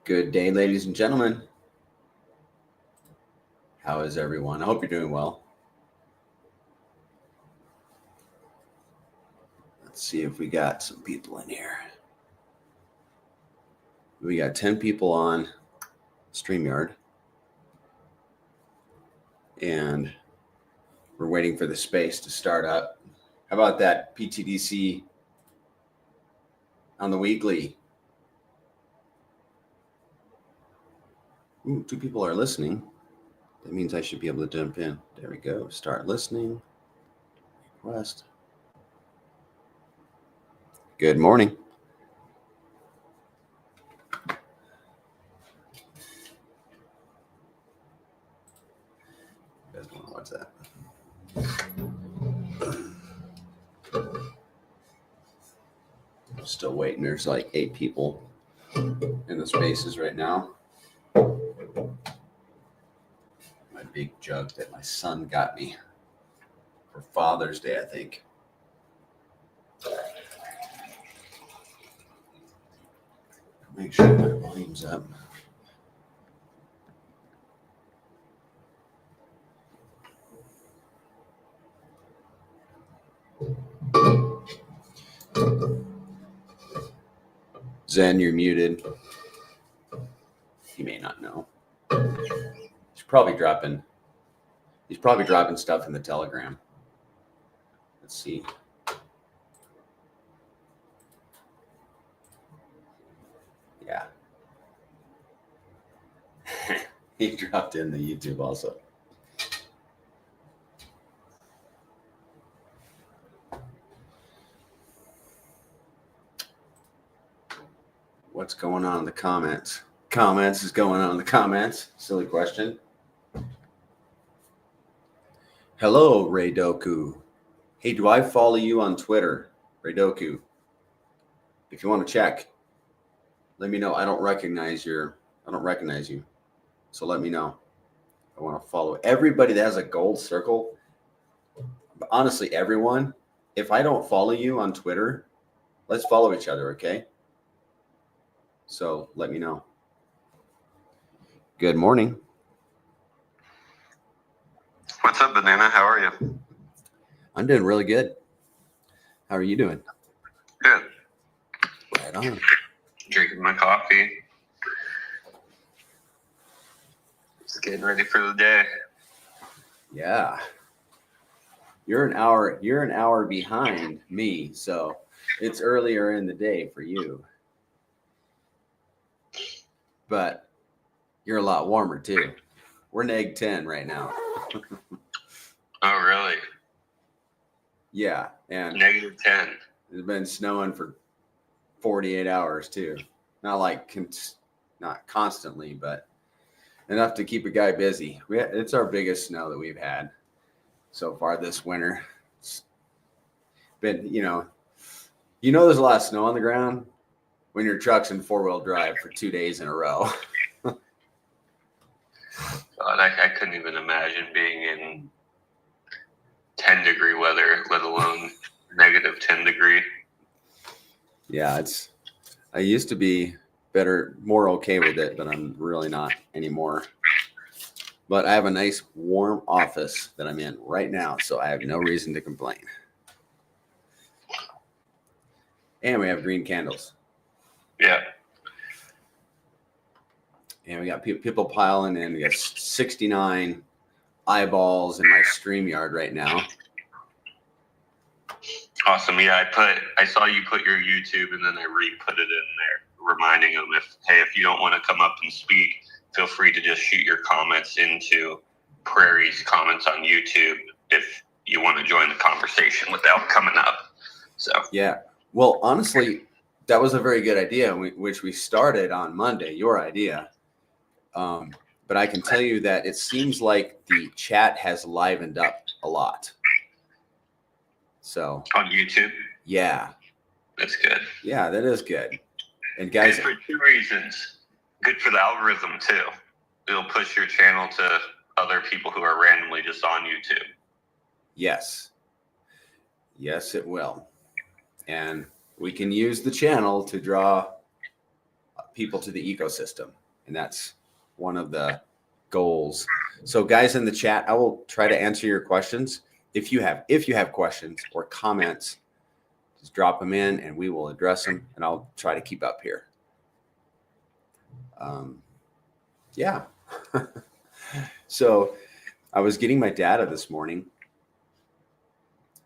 Good day, ladies and gentlemen. How is everyone? I hope you're doing well. Let's see if we got some people in here. We got 10 people on StreamYard. And we're waiting for the space to start up. How about that PTGC on the weekly? Ooh, 2 people are listening. That means I should be able to jump in. There we go. Start listening. Request. Good morning. You guys want to watch that? Still waiting. There's like 8 people in the spaces right now. My big jug that my son got me for Father's Day, I think. Make sure my volume's up. Zen, you're muted. He may not know. He's probably dropping stuff in the Telegram. Let's see. Yeah. He dropped in the YouTube also. What's going on in the comments? Comments is going on in the comments. Silly question. Hello, Ray Doku. Hey, do I follow you on Twitter, Ray Doku? If you want to check, let me know. I don't recognize you. So let me know. I want to follow everybody that has a gold circle. But honestly, everyone, if I don't follow you on Twitter, let's follow each other, okay? So let me know. Good morning. What's up, Banana? How are you? I'm doing really good. How are you doing? Good. Right on. Drinking my coffee. Just getting ready for the day. Yeah. You're an hour behind me, so it's earlier in the day for you. But you're a lot warmer too. We're -10 right now. Oh, really? Yeah, and -10. It's been snowing for 48 hours too. Not constantly, but enough to keep a guy busy. It's our biggest snow that we've had so far this winter. It's been, there's a lot of snow on the ground when your truck's in 4-wheel drive for 2 days in a row. God, I couldn't even imagine being in 10-degree weather, let alone -10 degree. Yeah, I used to be more okay with it, but I'm really not anymore. But I have a nice warm office that I'm in right now, so I have no reason to complain. And we have green candles. Yeah. And we got people piling in. We got 69 eyeballs in my StreamYard right now. Awesome. Yeah, I saw you put your YouTube, and then I re-put it in there, reminding them if you don't want to come up and speak, feel free to just shoot your comments into Prairie's comments on YouTube if you want to join the conversation without coming up. So yeah. Well, honestly, that was a very good idea, which we started on Monday, your idea. But I can tell you that it seems like the chat has livened up a lot. So on YouTube? Yeah. That's good. Yeah, that is good. And guys, good for 2 reasons. Good for the algorithm too. It'll push your channel to other people who are randomly just on YouTube. Yes. Yes, it will. And we can use the channel to draw people to the ecosystem, and that's one of the goals. So guys in the chat, I will try to answer your questions. If you have questions or comments, just drop them in and we will address them, and I'll try to keep up here. Yeah. So I was getting my data this morning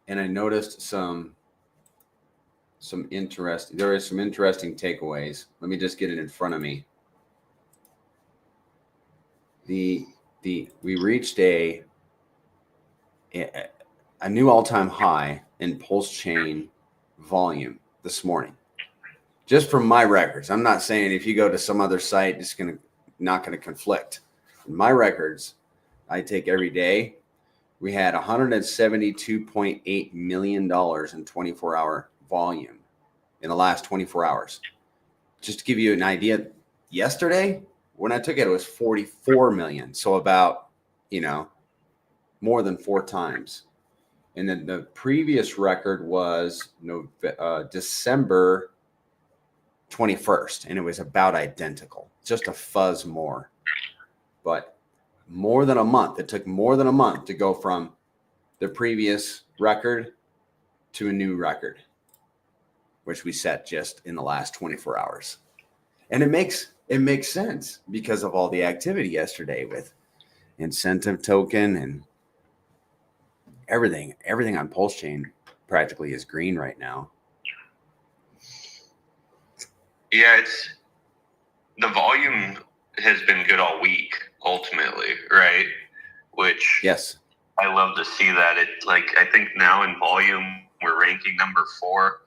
and I noticed some interesting takeaways. Let me just get it in front of me. We reached a new all-time high in PulseChain volume this morning. Just from my records. I'm not saying if you go to some other site, it's not going to conflict. In my records, I take every day. We had $172.8 million in 24-hour volume in the last 24 hours. Just to give you an idea, yesterday when I took it, it was 44 million. So about, more than 4 times. And then the previous record was December 21st, and it was about identical, just a fuzz more. But more than a month. It took more than a month to go from the previous record to a new record, which we set just in the last 24 hours. And it makes sense because of all the activity yesterday with incentive token and everything on PulseChain practically is green right now. Yeah, the volume has been good all week, ultimately, right? Which, yes, I love to see that. I think now in volume we're ranking number 4.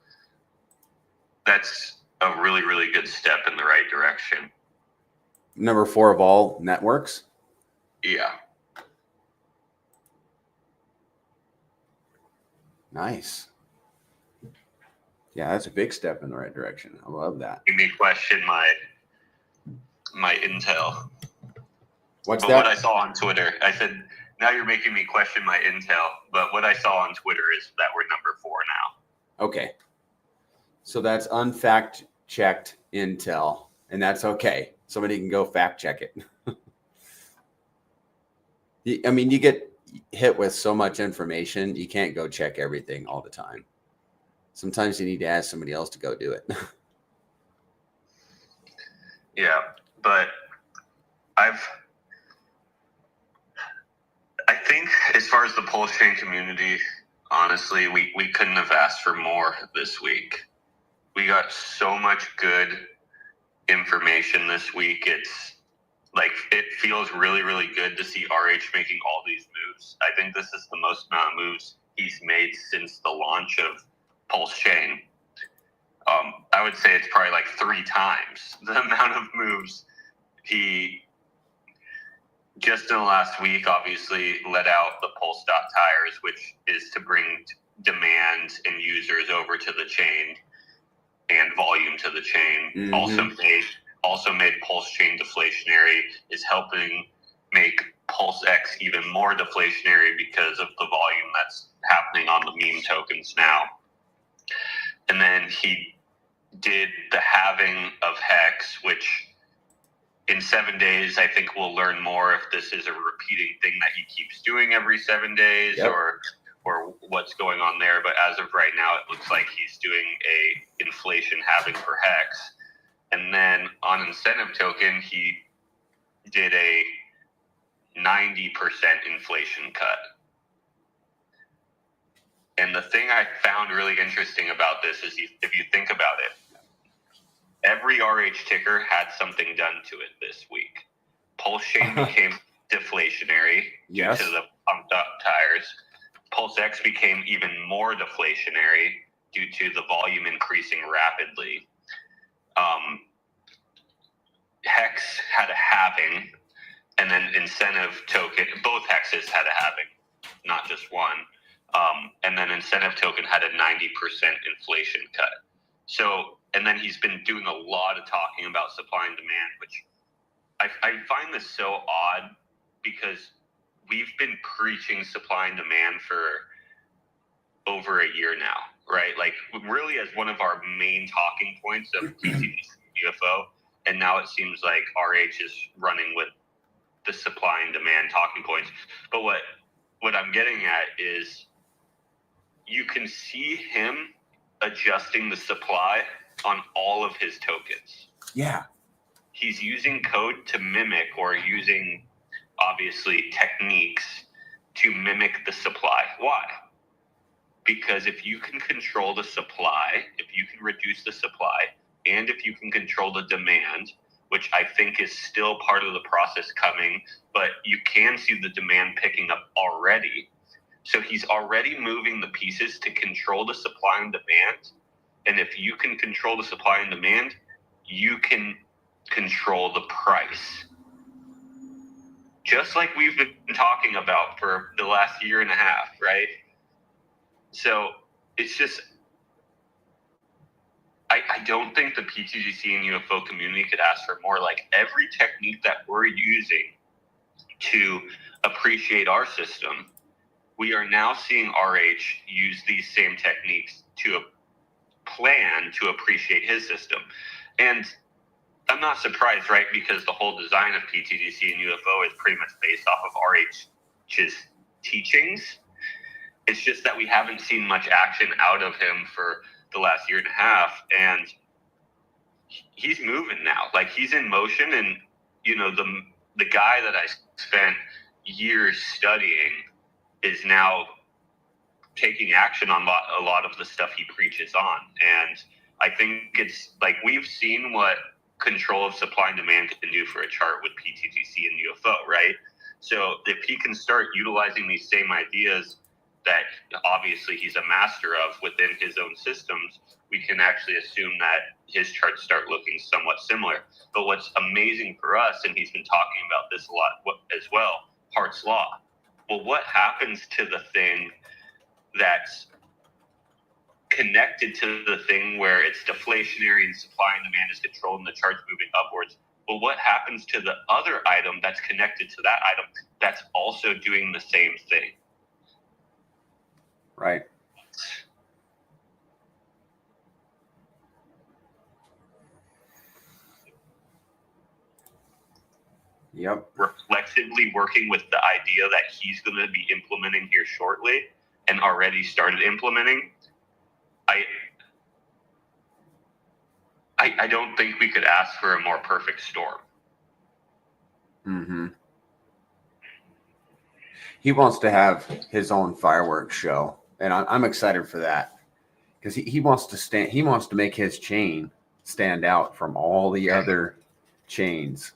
That's a really, really good step in the right direction. Number 4 of all networks. Yeah. Nice. Yeah, that's a big step in the right direction. I love that. You may question my intel. What's but that? What I saw on Twitter, I said, now you're making me question my intel. But what I saw on Twitter is that we're number 4 now. Okay. So that's unfact-checked intel, and that's okay. Somebody can go fact check it. I mean, you get hit with so much information, you can't go check everything all the time. Sometimes you need to ask somebody else to go do it. Yeah, but I think as far as the PulseChain community, honestly, we couldn't have asked for more this week. We got so much good information this week. It feels really, really good to see RH making all these moves. I think this is the most amount of moves he's made since the launch of PulseChain. I would say it's probably like 3 times the amount of moves he just in the last week obviously let out the Pulse.tires, which is to bring demand and users over to the chain and volume to the chain. Mm-hmm. Also made PulseChain deflationary, is helping make PulseX even more deflationary because of the volume that's happening on the meme tokens now. And then he did the halving of Hex, which in 7 days, I think we'll learn more if this is a repeating thing that he keeps doing every 7 days. Yep. or what's going on there. But as of right now, it looks like he's doing a inflation halving for Hex. And then on incentive token, he did a 90% inflation cut. And the thing I found really interesting about this is if you think about it, every RH ticker had something done to it this week. PulseChain became deflationary due to the pumped up tires. PulseX became even more deflationary due to the volume increasing rapidly. Hex had a halving, and then incentive token, both Hexes had a halving, not just one. And then incentive token had a 90% inflation cut. So, and then he's been doing a lot of talking about supply and demand, which I find this so odd because we've been preaching supply and demand for over a year now, right? Like really as one of our main talking points of PTGC and UFO. and now it seems like RH is running with the supply and demand talking points. But what I'm getting at is you can see him adjusting the supply on all of his tokens. Yeah. He's using code to mimic, or using obviously techniques to mimic the supply. Why? Because if you can control the supply, if you can reduce the supply, and if you can control the demand, which I think is still part of the process coming, but you can see the demand picking up already. So he's already moving the pieces to control the supply and demand. And if you can control the supply and demand, you can control the price. Just like we've been talking about for the last year and a half, right? So it's just, I don't think the PTGC and UFO community could ask for more. Like, every technique that we're using to appreciate our system, we are now seeing RH use these same techniques to plan to appreciate his system. And I'm not surprised, right? Because the whole design of PTGC and UFO is pretty much based off of RH's teachings. It's just that we haven't seen much action out of him for the last year and a half, and he's moving now. Like, he's in motion, and you know, the guy that I spent years studying is now taking action on a lot of the stuff he preaches on. And I think it's like, we've seen what control of supply and demand can do for a chart with PTGC and UFO, right? So if he can start utilizing these same ideas that obviously he's a master of within his own systems, we can actually assume that his charts start looking somewhat similar. But what's amazing for us, and he's been talking about this a lot as well, Hart's Law. Well, what happens to the thing that's connected to the thing where it's deflationary and supply and demand is controlled and the chart's moving upwards? Well, what happens to the other item that's connected to that item that's also doing the same thing? Right. Yep. Reflexively working with the idea that he's going to be implementing here shortly and already started implementing. I don't think we could ask for a more perfect storm. Mm-hmm. He wants to have his own fireworks show, and I'm excited for that, because he wants to stand. He wants to make his chain stand out from all the other chains,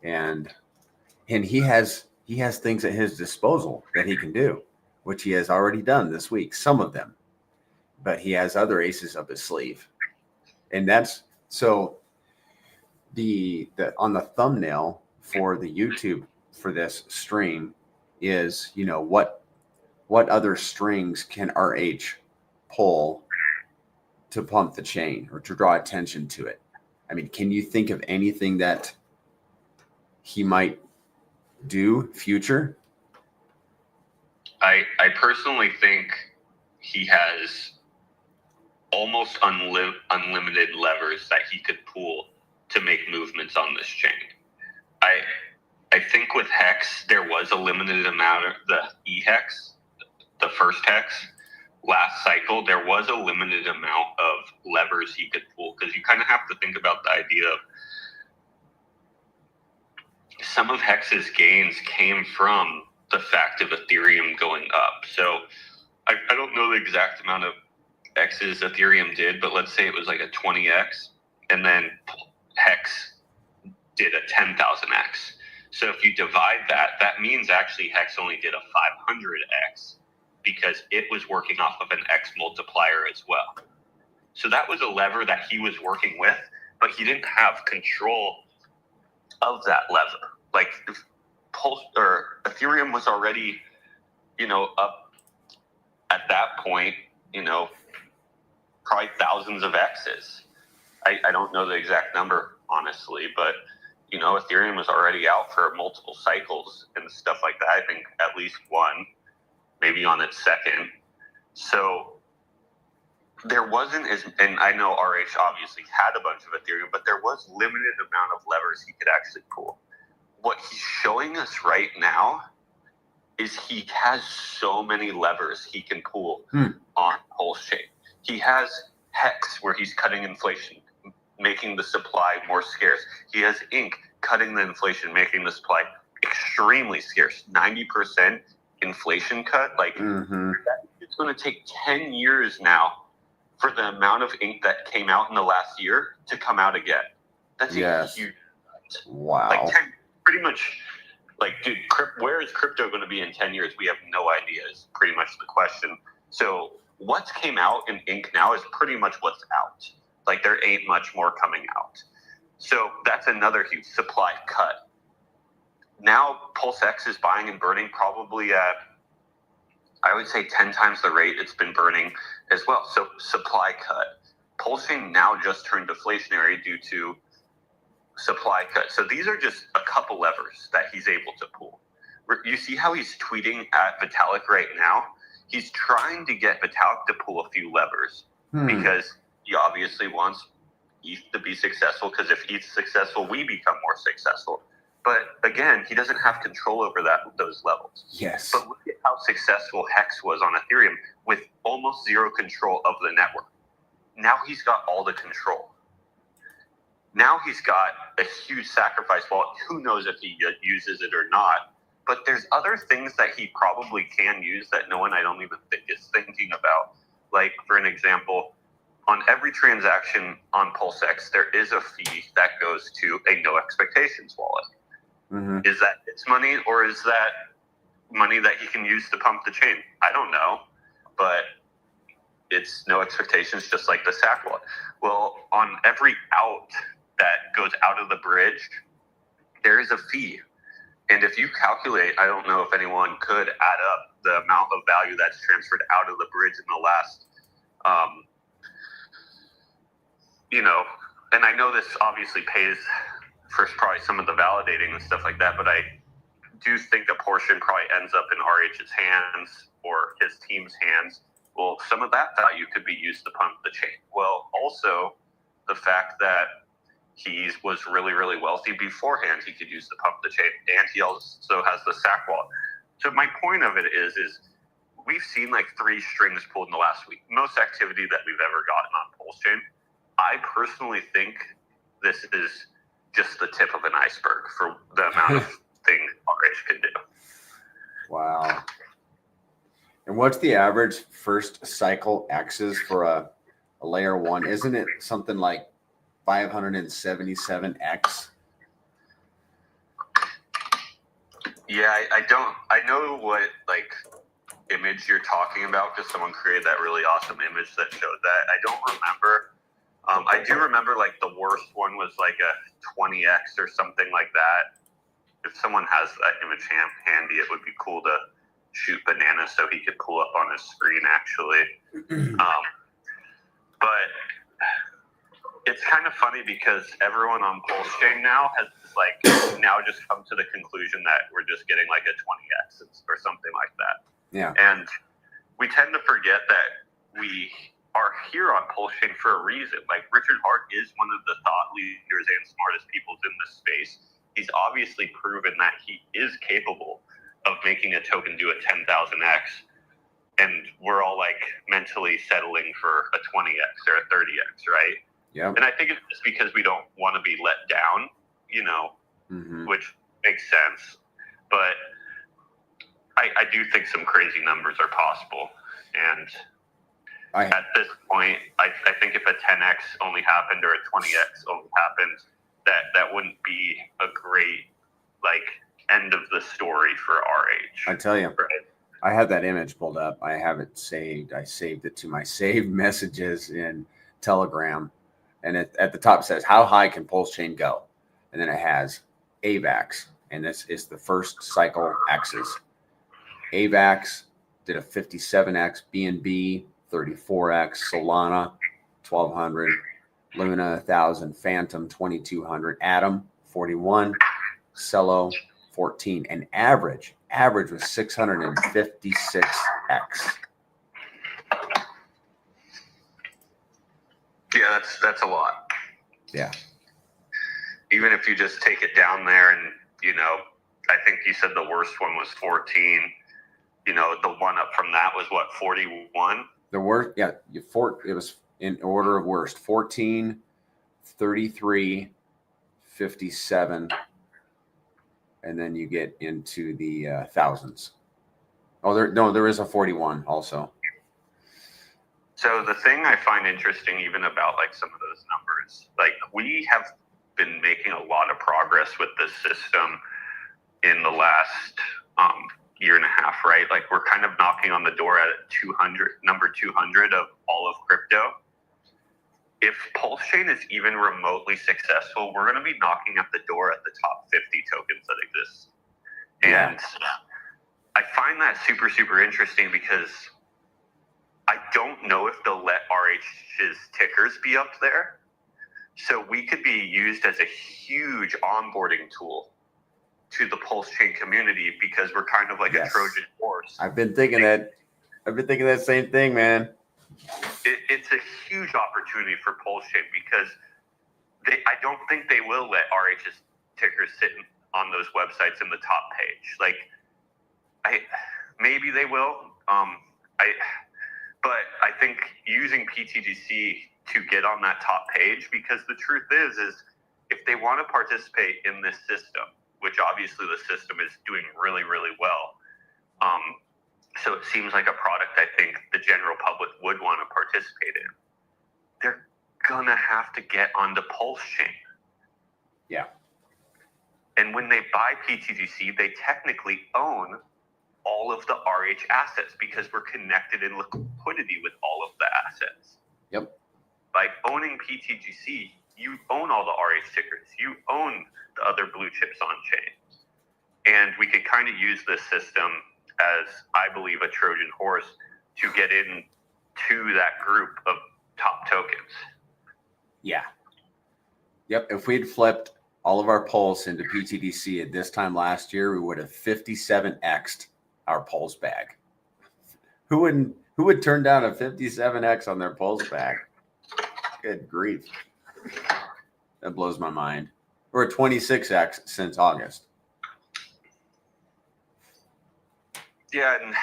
and he has things at his disposal that he can do, which he has already done this week. Some of them, but he has other aces up his sleeve, and that's so. The on the thumbnail for the YouTube for this stream is, you know, what other strings can RH pull to pump the chain or to draw attention to it? I mean, can you think of anything that he might do future? I personally think he has almost unlimited levers that he could pull to make movements on this chain. I think with Hex, there was a limited amount of the E-Hex, the first Hex. Last cycle, there was a limited amount of levers he could pull, because you kind of have to think about the idea of some of Hex's gains came from the fact of Ethereum going up. So I don't know the exact amount of X's Ethereum did, but let's say it was like a 20X, and then Hex did a 10,000X. So if you divide that, that means actually Hex only did a 500X, because it was working off of an X multiplier as well. So that was a lever that he was working with, but he didn't have control of that lever. Like, Ethereum was already, up at that point, probably thousands of X's. I don't know the exact number, honestly, but Ethereum was already out for multiple cycles and stuff like that. I think at least one, maybe on its second. So there wasn't and I know RH obviously had a bunch of Ethereum, but there was limited amount of levers he could actually pull. What he's showing us right now is he has so many levers he can pull on PulseChain. He has Hex, where he's cutting inflation, making the supply more scarce. He has Ink, cutting the inflation, making the supply extremely scarce. 90% inflation cut. Like, it's going to take 10 years now for the amount of Ink that came out in the last year to come out again. That's a huge. Wow. Like 10, pretty much. Like, dude, where is crypto going to be in 10 years? We have no idea is pretty much the question. So what came out in Ink now is pretty much what's out. Like, there ain't much more coming out. So that's another huge supply cut. Now PulseX is buying and burning probably at, I would say, 10 times the rate it's been burning as well. So supply cut. PulseChain now just turned deflationary due to supply cut. So these are just a couple levers that he's able to pull. You see how he's tweeting at Vitalik right now? He's trying to get Vitalik to pull a few levers because he obviously wants ETH to be successful, because if ETH's successful, we become more successful. But again, he doesn't have control over those levels. Yes. But look at how successful Hex was on Ethereum with almost zero control of the network. Now he's got all the control. Now he's got a huge sacrifice wallet. Who knows if he uses it or not? But there's other things that he probably can use that no one, I don't even think, is thinking about. Like, for an example, on every transaction on PulseX, there is a fee that goes to a no expectations wallet. Is that its money, or is that money that he can use to pump the chain? I don't know, but it's no expectations, just like the SAC wallet. Well, on every out that goes out of the bridge, there is a fee. And if you calculate, I don't know if anyone could add up the amount of value that's transferred out of the bridge in the last, and I know this obviously pays for probably some of the validating and stuff like that, but I do think a portion probably ends up in RH's hands or his team's hands. Well, some of that value could be used to pump the chain. Well, also the fact that he was really, really wealthy beforehand, he could use to pump the chain, and he also has the SAC wallet. So my point of it is we've seen like 3 strings pulled in the last week. Most activity that we've ever gotten on PulseChain. I personally think this is just the tip of an iceberg for the amount of things RH can do. Wow. And what's the average first cycle X's for a layer 1? Isn't it something like 577X? Yeah, I know what like image you're talking about, because someone created that really awesome image that showed that. I don't remember. I do remember like the worst one was like a 20X or something like that. If someone has that image handy, it would be cool to shoot Banana so he could pull up on his screen actually. But it's kind of funny because everyone on PulseChain now has like now just come to the conclusion that we're just getting like a 20X or something like that. Yeah. And we tend to forget that we are here on PulseChain for a reason. Like, Richard Hart is one of the thought leaders and smartest people in this space. He's obviously proven that he is capable of making a token do a 10,000X. And we're all like mentally settling for a 20X or a 30X, right? Yeah. And I think it's just because we don't want to be let down, which makes sense. But I do think some crazy numbers are possible. And at this point, I think if a 10X only happened or a 20X only happened, that wouldn't be a great like end of the story for RH. I tell you, right? I have that image pulled up. I have it saved. I saved it to my saved messages in Telegram. And at the top says, how high can PulseChain go? And then it has AVAX. And this is the first cycle X's. AVAX did a 57X, BNB 34X, Solana 1200, Luna 1000, Phantom 2200, Atom 41, Cello 14, and average was 656X. that's a lot. Yeah. Even if you just take it down there and, I think you said the worst one was 14. The one up from that was what, 41? The worst, yeah, it was in order of worst: 14, 33, 57, and then you get into the thousands. Oh, there is a 41 also. So the thing I find interesting even about like some of those numbers, like we have been making a lot of progress with this system in the last year and a half, right? Like we're kind of knocking on the door at number 200 of all of crypto. If PulseChain is even remotely successful, we're going to be knocking at the door at the top 50 tokens that exist. And I find that super, super interesting because I don't know if they'll let RH's tickers be up there. So we could be used as a huge onboarding tool to the PulseChain community because we're kind of like a Trojan horse. I've been thinking that same thing, man. It's a huge opportunity for PulseChain because I don't think they will let RH's tickers sit on those websites in the top page. Like, maybe they will. But I think using PTGC to get on that top page, because the truth is if they want to participate in this system, which obviously the system is doing really, really well. So it seems like a product I think the general public would want to participate in. They're going to have to get onto PulseChain. Yeah. And when they buy PTGC, they technically own all of the RH assets because we're connected in liquidity with all of the assets. Yep. By owning PTGC, you own all the RH tickers. You own the other blue chips on chain. And we could kind of use this system as, I believe, a Trojan horse to get into that group of top tokens. Yeah. Yep. If we'd flipped all of our Pulse into PTDC at this time last year, we would have 57x'd our Pulse bag. Who would turn down a 57x on their Pulse bag? Good grief. That blows my mind. Or a 26x since August. Yeah, and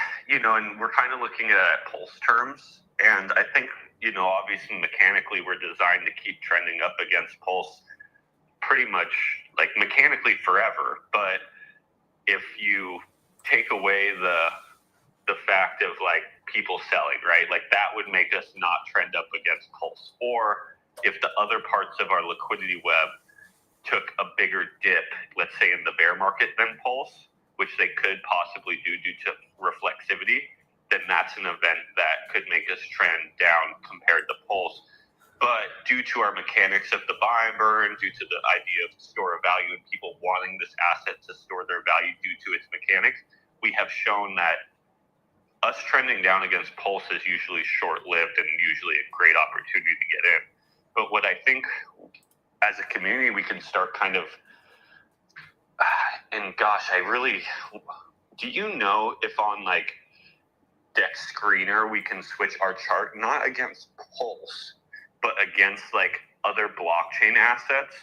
and we're kind of looking at Pulse terms, and I think obviously mechanically we're designed to keep trending up against Pulse pretty much like mechanically forever. But if you take away the fact of like people selling, right, like that would make us not trend up against Pulse. Or if the other parts of our liquidity web took a bigger dip, let's say in the bear market than Pulse, which they could possibly do due to reflexivity, then that's an event that could make us trend down compared to Pulse. But due to our mechanics of the buy and burn, due to the idea of store of value and people wanting this asset to store their value due to its mechanics, we have shown that us trending down against Pulse is usually short-lived and usually a great opportunity to get in. But what I think as a community we can start kind of, and gosh, do you know if on like Dex Screener we can switch our chart not against Pulse, but against like other blockchain assets?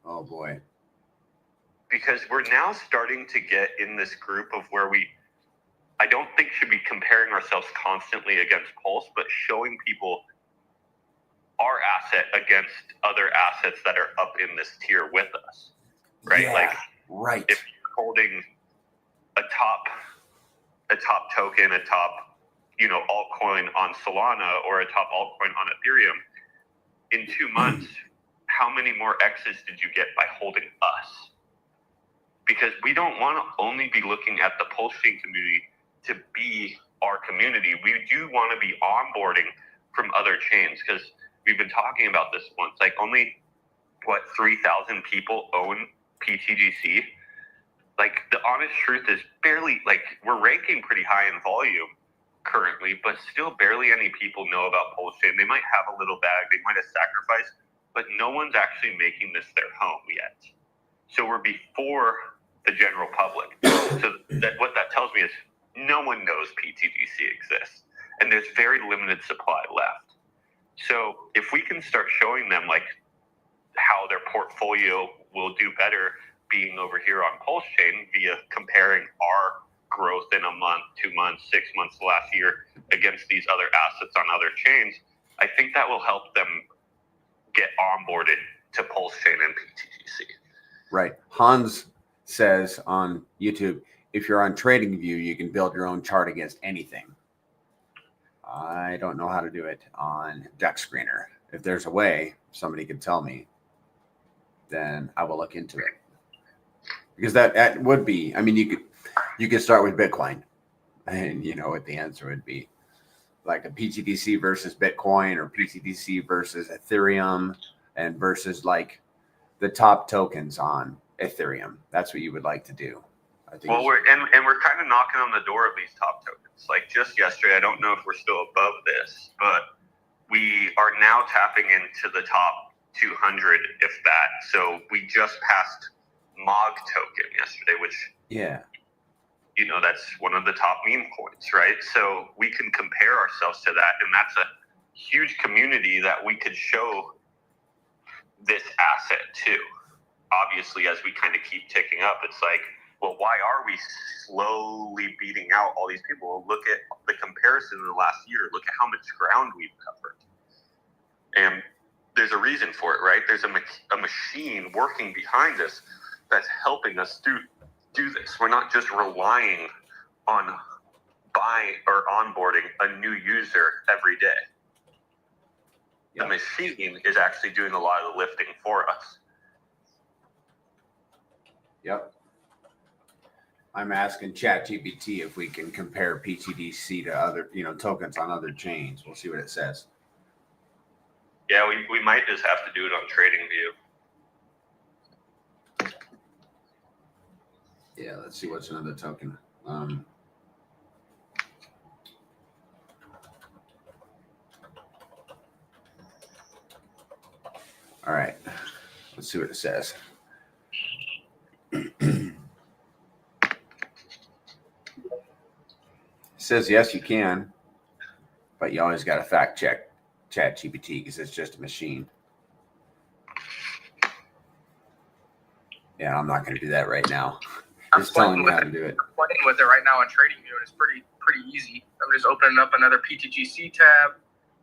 Oh boy. Because we're now starting to get in this group of where I don't think should be comparing ourselves constantly against Pulse, but showing people our asset against other assets that are up in this tier with us. Right? Yeah, like right. If you're holding a top token, a top, altcoin on Solana or a top altcoin on Ethereum, in 2 months, how many more X's did you get by holding us? Because we don't want to only be looking at the PulseChain community to be our community. We do want to be onboarding from other chains, because we've been talking about this once. Like only 3,000 people own PTGC. Like the honest truth is barely, like we're ranking pretty high in volume currently, but still barely any people know about PulseChain. They might have a little bag, they might have sacrificed, but no one's actually making this their home yet. So we're before the general public. So what that tells me is no one knows PTGC exists, and there's very limited supply left. So if we can start showing them like how their portfolio will do better being over here on PulseChain via comparing our growth in a month, 2 months, 6 months last year against these other assets on other chains, I think that will help them get onboarded to PulseChain and PTGC. Right. Hans says on YouTube, if you're on TradingView, you can build your own chart against anything. I don't know how to do it on Deck Screener. If there's a way somebody can tell me, then I will look into it. Because that would be, I mean, you could start with Bitcoin, and you know what the answer would be. Like a PTGC versus Bitcoin, or PTGC versus Ethereum, and versus like the top tokens on Ethereum. That's what you would like to do. I think. Well, we're kind of knocking on the door of these top tokens. Like just yesterday, I don't know if we're still above this, but we are now tapping into the top 200, if that. So we just passed MOG token yesterday, which you know, that's one of the top meme coins, right? So we can compare ourselves to that, and that's a huge community that we could show this asset to. Obviously, as we kind of keep ticking up, it's like, well, why are we slowly beating out all these people? Well, look at the comparison in the last year. Look at how much ground we've covered. And there's a reason for it, right? There's a machine working behind us that's helping us do this. We're not just relying on buying or onboarding a new user every day. The machine is actually doing a lot of the lifting for us. Yep. I'm asking ChatGPT if we can compare PTDC to other, tokens on other chains. We'll see what it says. Yeah, we might just have to do it on TradingView. Yeah, let's see what's another token. All right, let's see what it says. It says yes, you can, but you always got to fact check ChatGPT because it's just a machine. Yeah, I'm not going to do that right now. It's telling me how to do it. I'm playing with it right now on TradingView, and it's pretty easy. I'm just opening up another PTGC tab,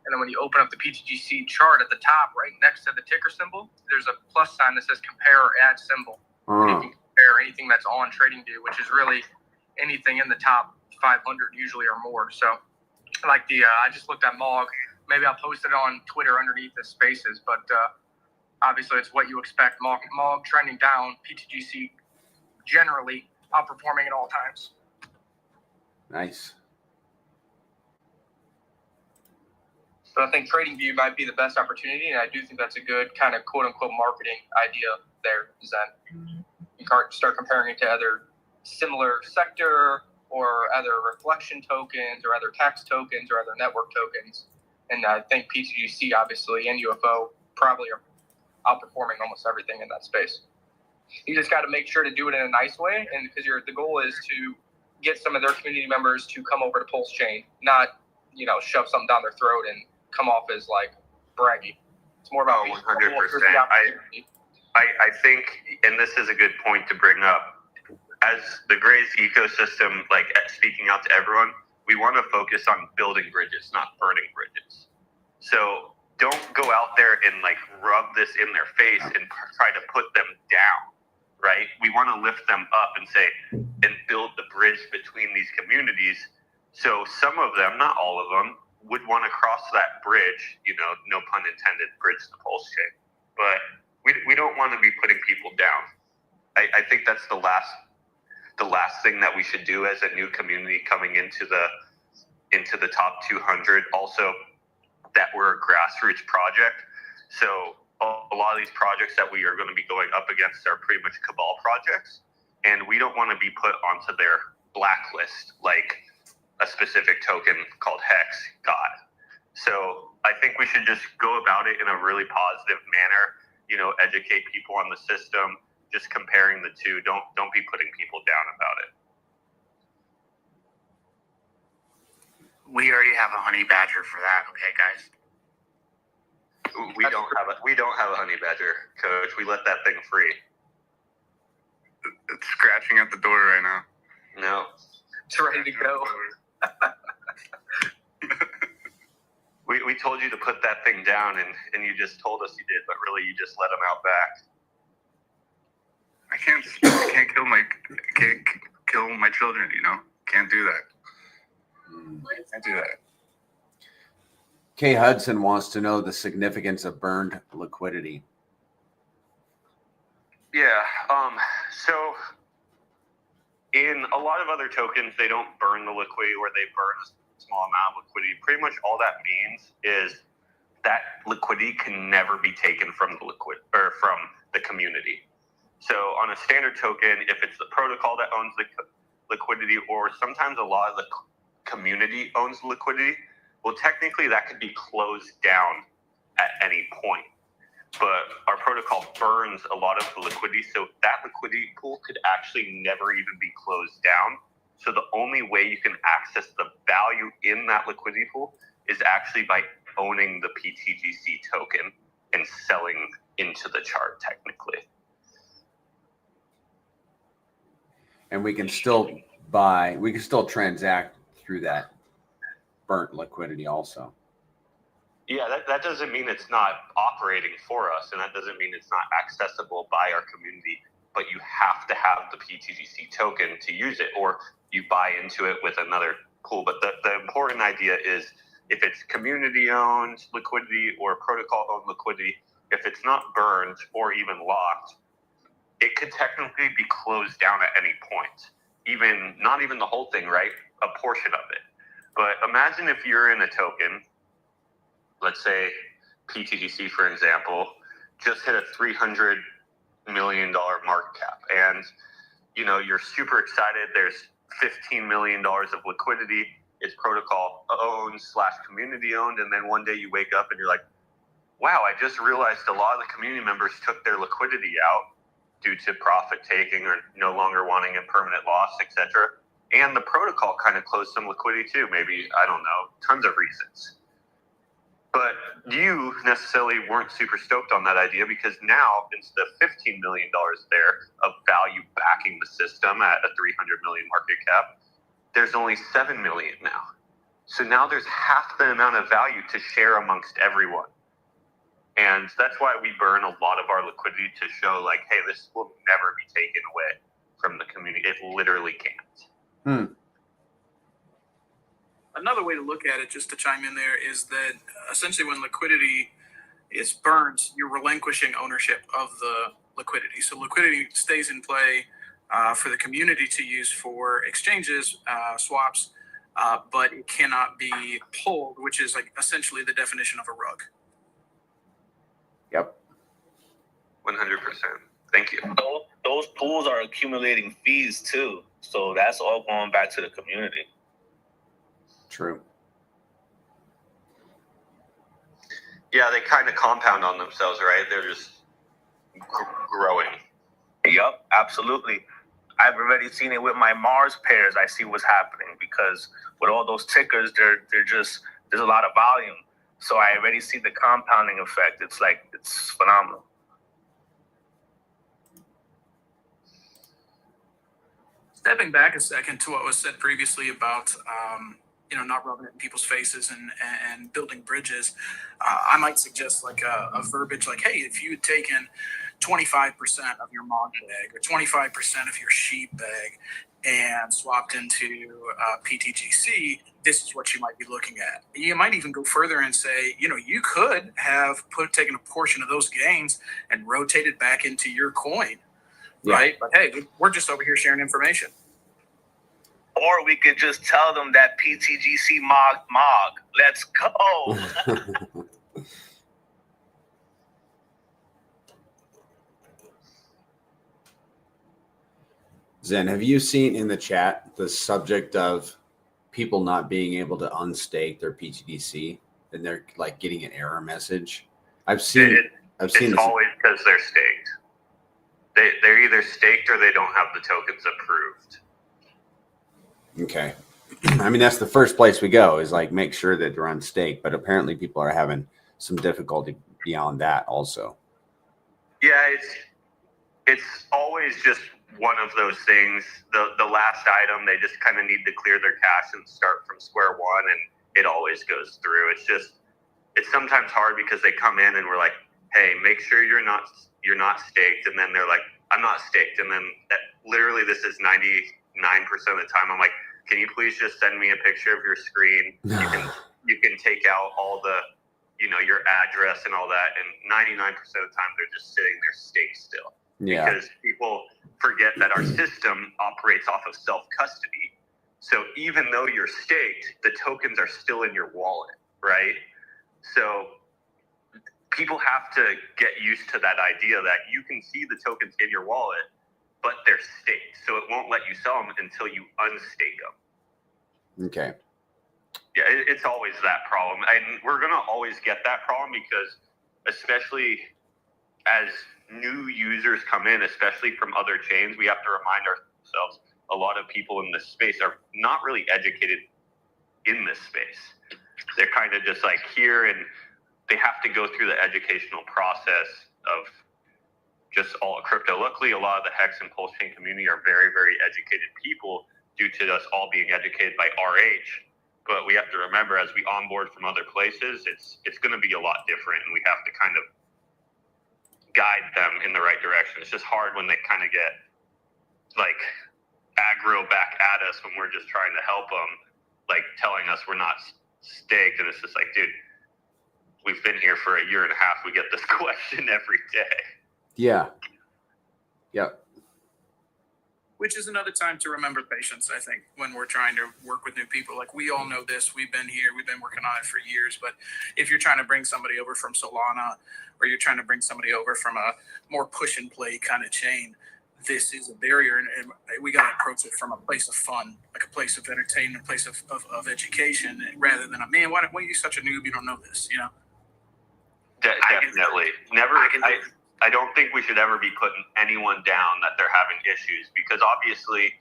and then when you open up the PTGC chart at the top, right next to the ticker symbol, there's a plus sign that says compare or add symbol. You can compare anything that's on TradingView, which is really anything in the top 500 usually or more. So like I just looked at MOG. Maybe I'll post it on Twitter underneath the spaces, but obviously it's what you expect. MOG trending down, PTGC generally outperforming at all times. Nice. So I think TradingView might be the best opportunity, and I do think that's a good kind of quote-unquote marketing idea there, Zen. You can start comparing it to other similar sector or other reflection tokens or other tax tokens or other network tokens. And I think PTGC, obviously, and UFO probably are outperforming almost everything in that space. You just got to make sure to do it in a nice way, and because the goal is to get some of their community members to come over to PulseChain, not shove something down their throat and come off as like braggy. It's more about 100%. I think, and this is a good point to bring up, as the Grays ecosystem, like speaking out to everyone, we want to focus on building bridges, not burning bridges. So don't go out there and like rub this in their face and try to put them down, right? We want to lift them up and build the bridge between these communities. So some of them, not all of them, would want to cross that bridge, no pun intended, bridge to PulseChain. But we don't want to be putting people down. I think that's the last thing that we should do as a new community coming into the top 200. Also, that we're a grassroots project. So a lot of these projects that we are going to be going up against are pretty much cabal projects, and we don't want to be put onto their blacklist like a specific token called Hex got. So I think we should just go about it in a really positive manner, educate people on the system, just comparing the two. Don't be putting people down about it. We already have a honey badger for that, okay, guys? We don't have a honey badger, Coach. We let that thing free. It's scratching at the door right now. No. It's ready to go. We told you to put that thing down, and you just told us you did, but really you just let him out back. I can't kill my children, you know? Can't do that. Can't do that. Kay Hudson wants to know the significance of burned liquidity. Yeah. So in a lot of other tokens, they don't burn the liquidity, or they burn a small amount of liquidity. Pretty much all that means is that liquidity can never be taken from the community. So on a standard token, if it's the protocol that owns the liquidity, or sometimes a lot of the community owns the liquidity, well, technically that could be closed down at any point. But our protocol burns a lot of the liquidity, so that liquidity pool could actually never even be closed down. So the only way you can access the value in that liquidity pool is actually by owning the PTGC token and selling into the chart, technically. And we can still transact through that burnt liquidity also. Yeah, that doesn't mean it's not operating for us, and that doesn't mean it's not accessible by our community, but you have to have the PTGC token to use it, or you buy into it with another pool. But the important idea is, if it's community-owned liquidity or protocol-owned liquidity, if it's not burned or even locked, it could technically be closed down at any point. Not even the whole thing, right? A portion of it. But imagine if you're in a token, let's say PTGC, for example, just hit a $300 million market cap, and you're super excited. There's $15 million of liquidity. It's protocol owned / community owned, and then one day you wake up and you're like, wow, I just realized a lot of the community members took their liquidity out due to profit taking or no longer wanting a permanent loss, etc. And the protocol kind of closed some liquidity too. Maybe, I don't know, tons of reasons. But you necessarily weren't super stoked on that idea, because now, instead of $15 million there of value backing the system at a $300 million market cap, there's only $7 million now. So now there's half the amount of value to share amongst everyone. And that's why we burn a lot of our liquidity, to show like, hey, this will never be taken away from the community. It literally can't. Another way to look at it, just to chime in there, is that essentially when liquidity is burned, you're relinquishing ownership of the liquidity. So liquidity stays in play for the community to use for exchanges, swaps, but it cannot be pulled, which is like essentially the definition of a rug. Yep. 100%. Thank you. Those pools are accumulating fees too. So that's all going back to the community. True. Yeah, they kind of compound on themselves, right? They're just growing. Yep, absolutely. I've already seen it with my Mars pairs. I see what's happening, because with all those tickers, they're just, there's a lot of volume. So I already see the compounding effect. It's phenomenal. Stepping back a second to what was said previously about not rubbing it in people's faces and building bridges, I might suggest like a verbiage like, hey, if you had taken 25% of your mod bag or 25% of your sheep bag and swapped into PTGC, this is what you might be looking at. You might even go further and say, you could have taken a portion of those gains and rotated back into your coin, right? But hey, we're just over here sharing information. Or we could just tell them that PTGC mog. Let's go. Zen, have you seen in the chat the subject of people not being able to unstake their PTGC, and they're like getting an error message? I've seen It's this. always because they're staked. They're either staked or they don't have the tokens approved. Okay. I mean, that's the first place we go, is like make sure that they're unstaked, but apparently people are having some difficulty beyond that also. Yeah, it's always just one of those things. The last item, they just kind of need to clear their cache and start from square one, and it always goes through. It's sometimes hard because they come in and we're like, hey, make sure you're not staked, and then they're like, I'm not staked, and then literally this is 99% of the time I'm like, can you please just send me a picture of your screen? You can take out all the, your address and all that, and 99% of the time they're just sitting there staked still. Yeah. Because people forget that our system operates off of self-custody. So even though you're staked, the tokens are still in your wallet, right? So people have to get used to that idea that you can see the tokens in your wallet, but they're staked. So it won't let you sell them until you unstake them. Okay. Yeah, it's always that problem. And we're going to always get that problem because especially as new users come in, especially from other chains, we have to remind ourselves a lot of people in this space are not really educated in this space. They're kind of just like here, and they have to go through the educational process of just all crypto. Luckily, a lot of the Hex and PulseChain community are very, very educated people due to us all being educated by RH. But we have to remember, as we onboard from other places, it's going to be a lot different, and we have to kind of guide them in the right direction. It's just hard when they kind of get like aggro back at us when we're just trying to help them, like telling us we're not staked, and it's just like, dude, we've been here for a year and a half. We get this question every day. Yeah. Yeah. Which is another time to remember patience, I think, when we're trying to work with new people. Like, we all know this. We've been here. We've been working on it for years. But if you're trying to bring somebody over from Solana, or you're trying to bring somebody over from a more push and play kind of chain, this is a barrier. And we got to approach it from a place of fun, like a place of entertainment, a place of education, rather than, man, why are you such a noob? You don't know this, Definitely. I don't think we should ever be putting anyone down that they're having issues, because obviously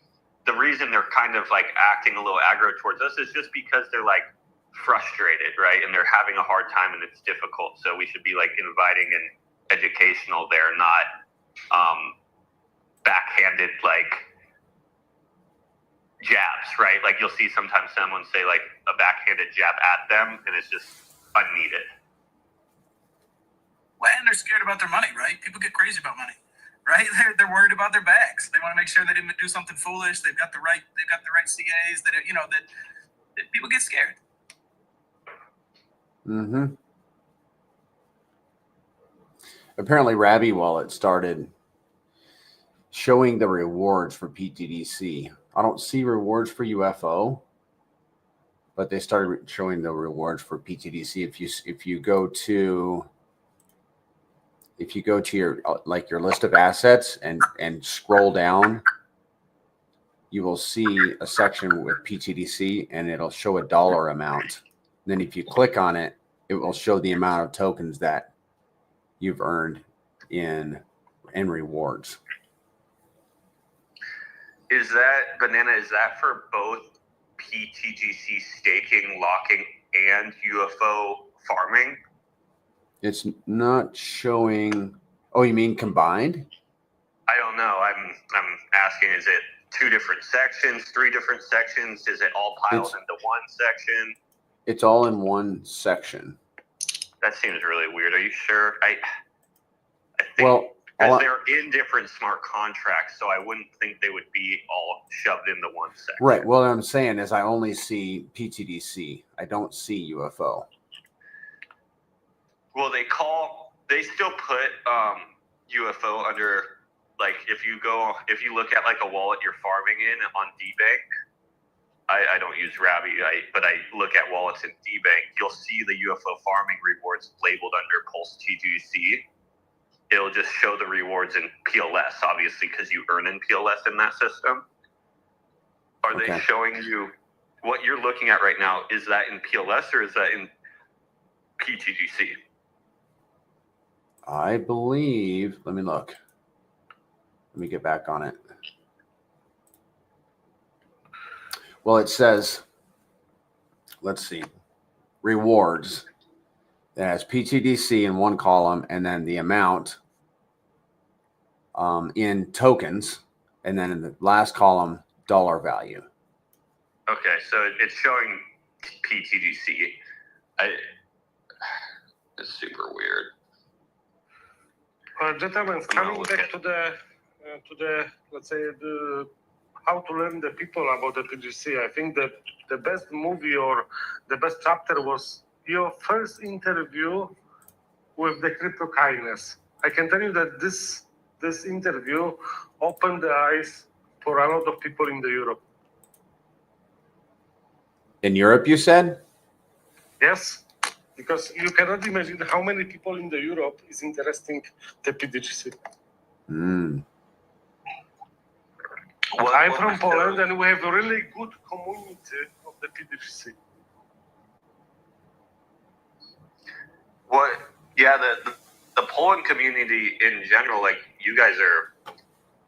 the reason they're kind of like acting a little aggro towards us is just because they're like frustrated, right? And they're having a hard time and it's difficult. So we should be like inviting and educational there, not backhanded like jabs, right? Like you'll see sometimes someone say like a backhanded jab at them and it's just unneeded. Well, and they're scared about their money, right? People get crazy about money, right? They're worried about their bags. They want to make sure they didn't do something foolish. They've got the right CAs. That people get scared. Mm-hmm. Apparently, Rabby Wallet started showing the rewards for PTGC. I don't see rewards for UFO, but they started showing the rewards for PTGC. If you go to your your list of assets and scroll down, you will see a section with PTGC and it'll show a dollar amount. Then if you click on it, it will show the amount of tokens that you've earned in rewards. Is that for both PTGC staking, locking, and UFO farming? It's not showing. Oh, you mean combined? I don't know. I'm asking, is it 2 different sections, 3 different sections? Is it all piled into one section? It's all in one section. That seems really weird. Are you sure? I think because they're in different smart contracts, so I wouldn't think they would be all shoved into one section. Right. Well, what I'm saying is I only see PTGC. I don't see UFO. Well, they still put UFO under, like, if you look at like a wallet you're farming in on DBank. I don't use Rabby, but I look at wallets in DBank. You'll see the UFO farming rewards labeled under PulseTGC. It'll just show the rewards in PLS, obviously, because you earn in PLS in that system. Are they showing you what you're looking at right now? Is that in PLS or is that in PTGC? I believe. Let me look. Let me get back on it. Well, it says, let's see, rewards. It has PTGC in one column, and then the amount in tokens, and then in the last column, dollar value. Okay, so it's showing PTGC. It's super weird. Gentlemen, coming back to the let's say the how to learn the people about the PTGC. I think that the best movie or the best chapter was your first interview with the crypto kindness. I can tell you that this interview opened the eyes for a lot of people in the Europe. In Europe, you said? Yes, because you cannot imagine how many people in the Europe is interesting the PTGC. Mm. I'm from Poland, and we have a really good community of the PTGC. What? Yeah, the Poland community in general, like you guys are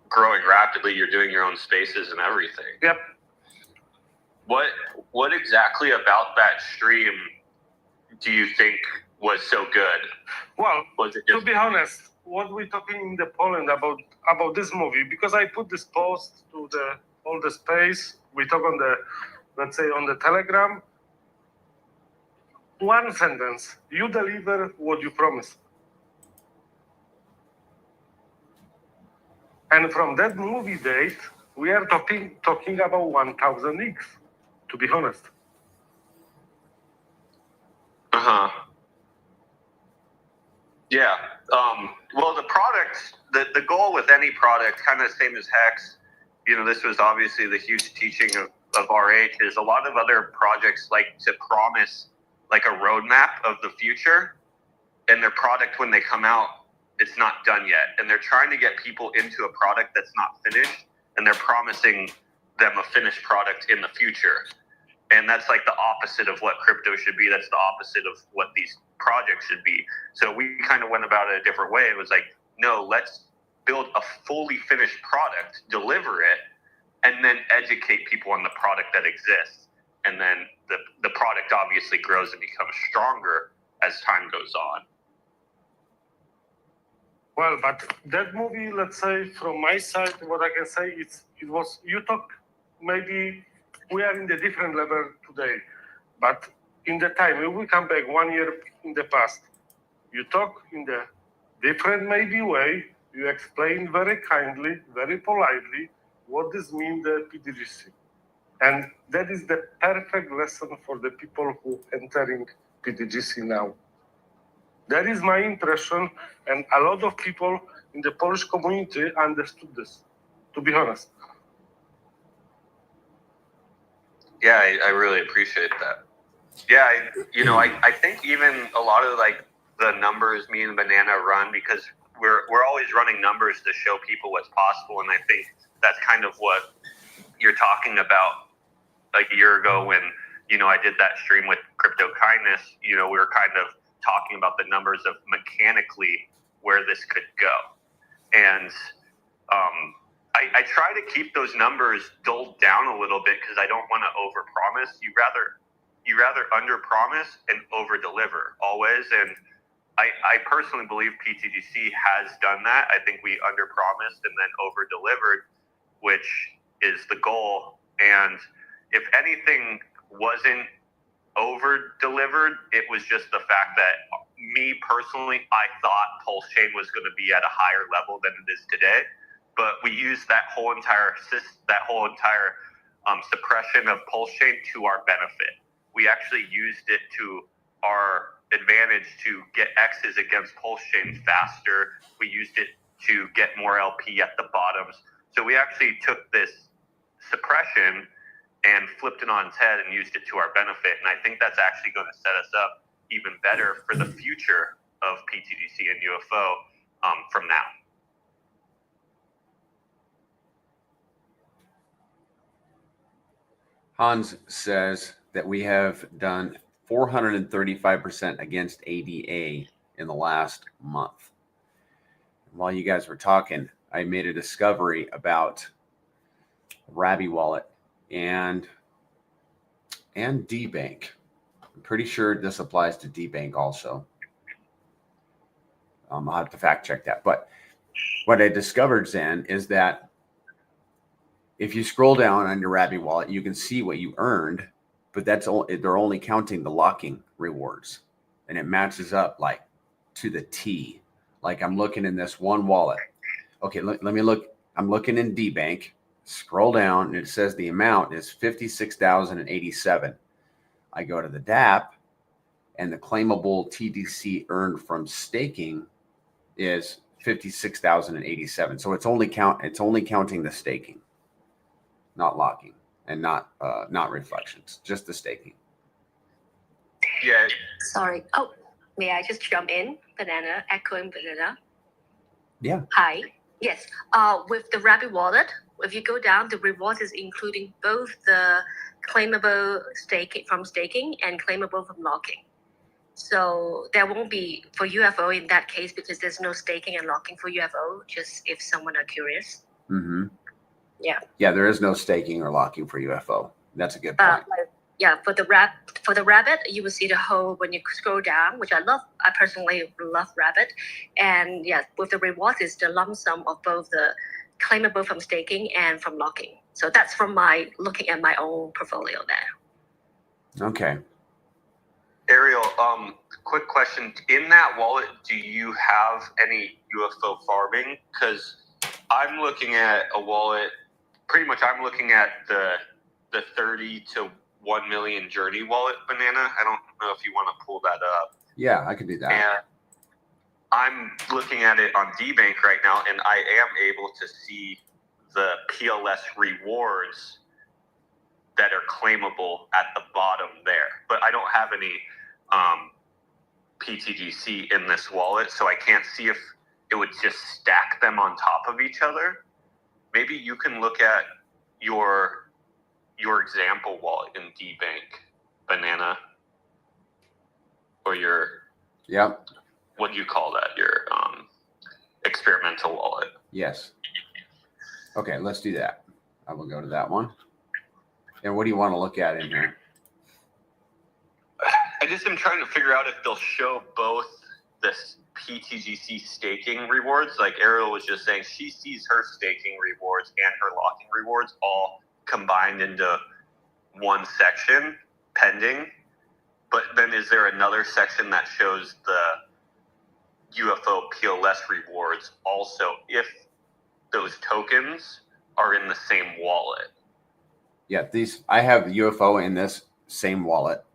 growing rapidly. You're doing your own spaces and everything. Yep. What exactly about that stream do you think was so good? Well, was it just- to be honest, what we're talking in the Poland about this movie, because I put this post to all the space. We talk on the, let's say, on the Telegram. One sentence: you deliver what you promise. And from that movie date, we are talking about 1,000x. To be honest. Yeah. Well, the product, the goal with any product, kind of the same as Hex, this was obviously the huge teaching of RH, is a lot of other projects like to promise like a roadmap of the future, and their product, when they come out, it's not done yet. And they're trying to get people into a product that's not finished, and they're promising them a finished product in the future. And that's like the opposite of what crypto should be. That's the opposite of what these projects should be. So we kind of went about it a different way. It was like, no, let's build a fully finished product, deliver it, and then educate people on the product that exists. And then the product obviously grows and becomes stronger as time goes on. Well, but that movie, let's say, from my side, what I can say, it was, you talk, maybe we are in the different level today, but in the time, if we come back 1 year in the past, you talk in the different maybe way, you explain very kindly, very politely, what this means the PTGC. And that is the perfect lesson for the people who entering PTGC now. That is my impression, and a lot of people in the Polish community understood this, to be honest. Yeah, I really appreciate that. Yeah, I think even a lot of like the numbers me and Banana run, because we're always running numbers to show people what's possible, and I think that's kind of what you're talking about. Like a year ago when, I did that stream with Crypto Kindness, we were kind of talking about the numbers of mechanically where this could go. And I try to keep those numbers dulled down a little bit because I don't want to overpromise. You rather underpromise and overdeliver always. And I personally believe PTGC has done that. I think we underpromised and then overdelivered, which is the goal. And if anything wasn't over-delivered, it was just the fact that me personally, I thought PulseChain was going to be at a higher level than it is today. But we used that whole entire suppression of PulseChain to our benefit. We actually used it to our advantage to get X's against PulseChain faster. We used it to get more LP at the bottoms. So we actually took this suppression and flipped it on its head and used it to our benefit. And I think that's actually going to set us up even better for the future of PTGC and UFO from now. Hans says that we have done 435% against ADA in the last month. While you guys were talking, I made a discovery about Rabby Wallet and DBank. I'm pretty sure this applies to DBank also. I'll have to fact check that. But what I discovered, Zen, is that if you scroll down on your Rabby wallet, you can see what you earned, but they're only counting the locking rewards, and it matches up like to the T. Like I'm looking in this one wallet. Okay, let me look. I'm looking in DBank. Scroll down, and it says the amount is 56,087. I go to the DApp, and the claimable TDC earned from staking is 56,087. So it's only counting the staking, not locking, and not reflections, just the staking. Yeah. Sorry. Oh, may I just jump in? Banana, echoing Banana. Yeah. Hi. Yes. With the Rabby wallet, if you go down, the reward is including both the claimable staking and claimable from locking. So there won't be for UFO in that case because there's no staking and locking for UFO. Just if someone are curious. Mm-hmm. Yeah. Yeah, there is no staking or locking for UFO. That's a good point. Yeah, for the rabbit, you will see the whole when you scroll down, which I love. I personally love rabbit, and yeah, with the reward is the lump sum of both the claimable from staking and from locking. So that's from my looking at my own portfolio there. Okay. Ariel, quick question. In that wallet, do you have any UFO farming? Because I'm looking at a wallet, pretty much I'm looking at the 30 to 1 million journey wallet, Banana. I don't know if you want to pull that up. Yeah, I could do that. And I'm looking at it on DBank right now, and I am able to see the PLS rewards that are claimable at the bottom there. But I don't have any PTGC in this wallet, so I can't see if it would just stack them on top of each other. Maybe you can look at your example wallet in DBank, Banana, or your what do you call that? Your experimental wallet. Yes. Okay, let's do that. I will go to that one. And what do you want to look at in here? I just am trying to figure out if they'll show both the PTGC staking rewards. Like Ariel was just saying, she sees her staking rewards and her locking rewards all combined into one section pending. But then is there another section that shows the UFO PLS rewards also if those tokens are in the same wallet? Yeah, I have UFO in this same wallet,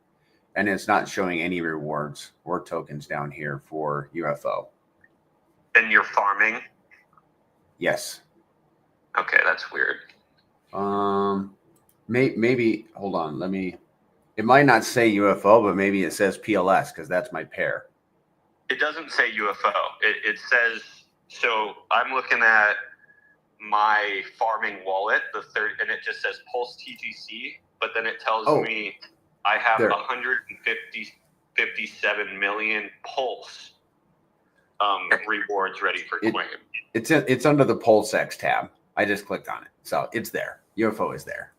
and it's not showing any rewards or tokens down here for UFO. And you're farming? Yes. Okay, that's weird. Maybe hold on. It might not say UFO, but maybe it says PLS because that's my pair. It doesn't say UFO. It says, so I'm looking at my farming wallet, and it just says Pulse TGC, but then it tells me I have 157 million Pulse rewards ready for claim. It's under the PulseX tab. I just clicked on it, so it's there. UFO is there.